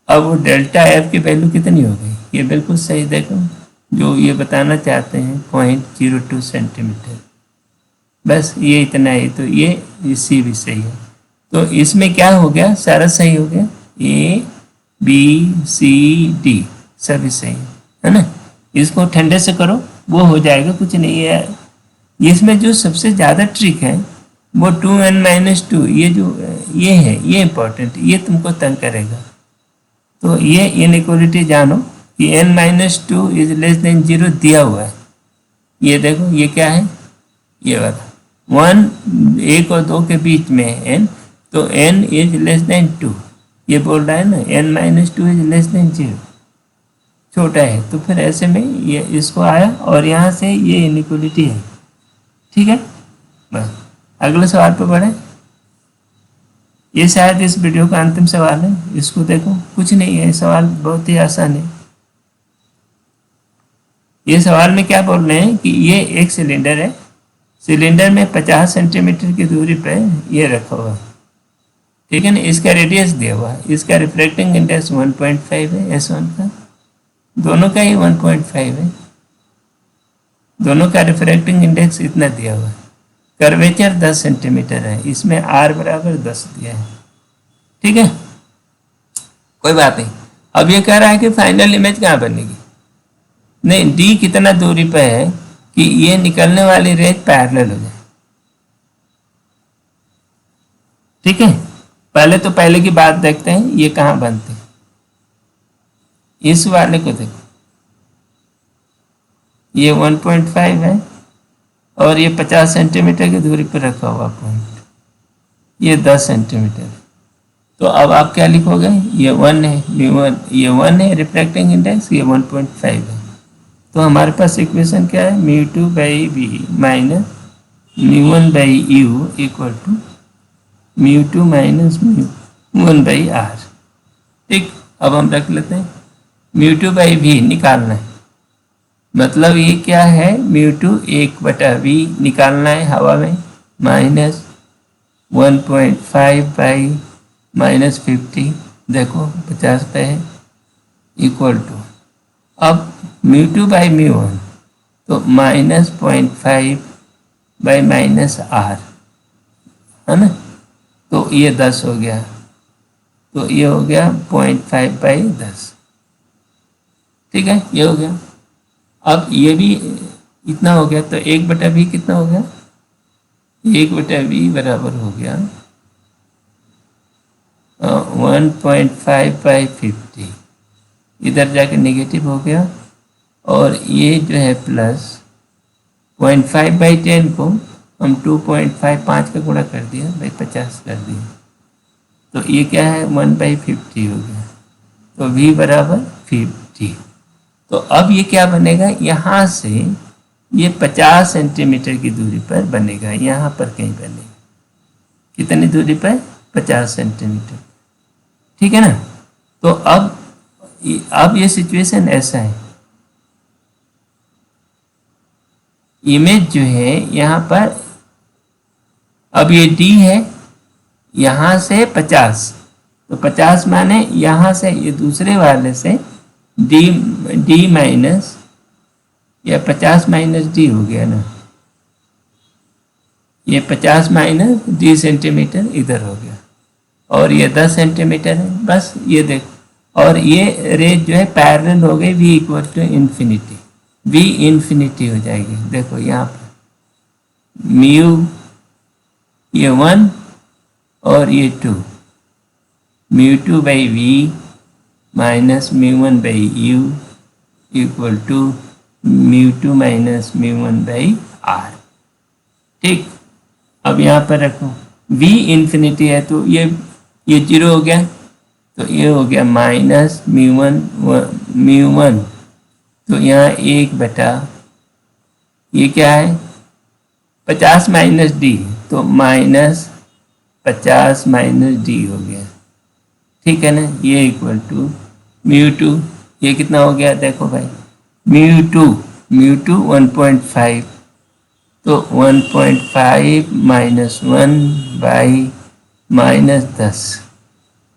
अब डेल्टा एफ की वैल्यू कितनी हो गई, ये बिल्कुल सही, देखो जो ये बताना चाहते हैं 0.02 सेंटीमीटर, बस ये इतना है, तो ये सी भी सही है। तो इसमें क्या हो गया, सारा सही हो गया, ए बी सी डी सभी सही है ना। इसको ठंडे से करो, वो हो जाएगा, कुछ नहीं है। इसमें जो सबसे ज़्यादा ट्रिक है वो 2n माइनस 2, ये जो ये है ये इम्पोर्टेंट, ये तुमको तंग करेगा। तो ये इनइक्वालिटी जानो कि n minus 2 is less then 0 दिया हुआ है, ये देखो ये क्या है, ये वाला 1 1 और 2 के बीच में है n, तो n इज लेस देन 2, ये बोल रहा है ना, n minus 2 is less then 0, छोटा है, तो फिर ऐसे में ये इसको आया और यहाँ से ये इनइक्वालिटी है, ठीक है। बस अगले सवाल पर बढ़े, ये शायद इस वीडियो का अंतिम सवाल है, इसको देखो, कुछ नहीं है, सवाल बहुत ही आसान है। ये सवाल में क्या बोल रहे हैं कि ये एक सिलेंडर है, सिलेंडर में 50 सेंटीमीटर की दूरी पर ये रखा हुआ है, ठीक है ना। इसका रेडियस दिया हुआ है, इसका रिफ्लेक्टिंग इंडेक्स 1.5 है, S1 का, दोनों का ही 1.5 है। दोनों का रिफ्रैक्टिंग इंडेक्स इतना दिया हुआ है। कर्वेचर 10 सेंटीमीटर है, इसमें r बराबर 10 दिया है। ठीक है, कोई बात नहीं। अब ये कह रहा है कि फाइनल इमेज कहाँ बनेगी। नहीं, डी कितना दूरी पे है कि ये निकलने वाली रेज पैरेलल हो जाए। ठीक है, पहले की बात देखते हैं, ये कहाँ बनते हैं। इस वाले को देखो, ये 1.5 है और ये 50 सेंटीमीटर की दूरी पर रखा हुआ पॉइंट, ये 10 सेंटीमीटर। तो अब आप क्या लिखोगे, ये 1 है, ये 1 है रिफ्रैक्टिंग इंडेक्स, ये 1.5 है। तो हमारे पास इक्वेशन क्या है, μ2/v minus μ1/u equal to μ2 minus μ1/r। ठीक, अब हम रख लेते हैं μ2/v निकालना है, मतलब ये क्या है, μ2 1/v निकालना है हवा में, माइनस 1.5 माइनस 50, देखो 50 पे है, इक्वल टू अब μ2/μ1 तो माइनस 0.5 माइनस r है ना, तो ये 10 हो गया, तो ये हो गया 0.5/10। ठीक है, ये हो गया। अब ये भी इतना हो गया, तो 1/v कितना हो गया, 1/v बराबर हो गया 1.5/50, इधर जाके नेगेटिव हो गया, और ये जो है प्लस 0.5/10 को हम 2.55 का गुणा कर दिया, 50 कर दिया, तो ये क्या है 1/50 हो गया, तो v बराबर 50। तो अब ये क्या बनेगा, यहाँ से ये 50 सेंटीमीटर की दूरी पर बनेगा, यहाँ पर कहीं बनेगा, कितनी दूरी पर, 50 सेंटीमीटर। ठीक है ना, तो अब ये सिचुएशन ऐसा है, इमेज जो है यहाँ पर, अब ये d है, यहाँ से 50, तो 50 माने यहाँ से ये दूसरे वाले से d माइनस, या 50 माइनस d हो गया ना, ये 50 माइनस d सेंटीमीटर इधर हो गया, और ये 10 सेंटीमीटर है, बस ये देखो। और ये रेज जो है पैरेलल हो गई, v equal to infinity, v infinity हो जाएगी। देखो यहाँ पर म्यू ये 1 और ये 2, μ2/v minus μ1/u equal to μ2 minus μ1/r। ठीक, अब यहाँ पर रखो, v इन्फिनिटी है तो ये 0 हो गया, तो ये हो गया माइनस μ1, तो यहाँ 1/, ये क्या है 50 माइनस d, तो माइनस 50 माइनस d हो गया। ठीक है ना, ये इक्वल टू μ2, ये कितना हो गया देखो भाई, μ2 1.5, तो 1.5 माइनस 1 माइनस 10,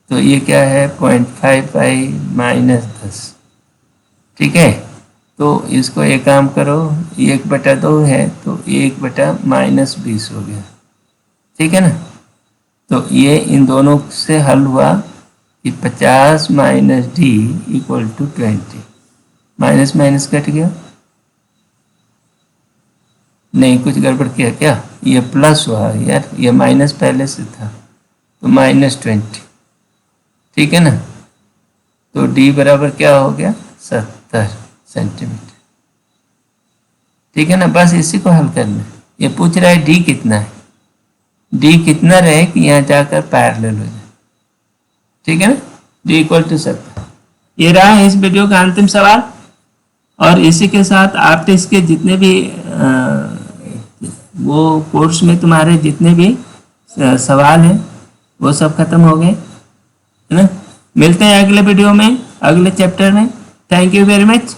तो ये क्या है 0.5 माइनस 10। ठीक है, तो इसको एक काम करो, 1/2 है तो 1/-20 हो गया। ठीक है ना, तो ये इन दोनों से हल हुआ कि 50 minus d equal to 20, minus minus cut गया, नहीं कुछ गड़बड़ किया क्या, ये प्लस हुआ यार, ये माइनस पहले से था, तो -20। ठीक है ना, तो d बराबर क्या हो गया 70 सेंटीमीटर। ठीक है ना, बस इसी को हल करना। ये पूछ रहा है d कितना है, d कितना रहे कि यहाँ जाकर पैरेलल हो जाए। ठीक है ना, d इक्वल टू 70। ये रहा है इस वीडियो का अंतिम सवाल, और इसी के साथ आर्टिस्ट के जितने भी वो कोर्स में तुम्हारे जितने भी सवाल हैं वो सब खत्म हो गए, है ना। मिलते हैं अगले वीडियो में, अगले चैप्टर में। Thank you very much.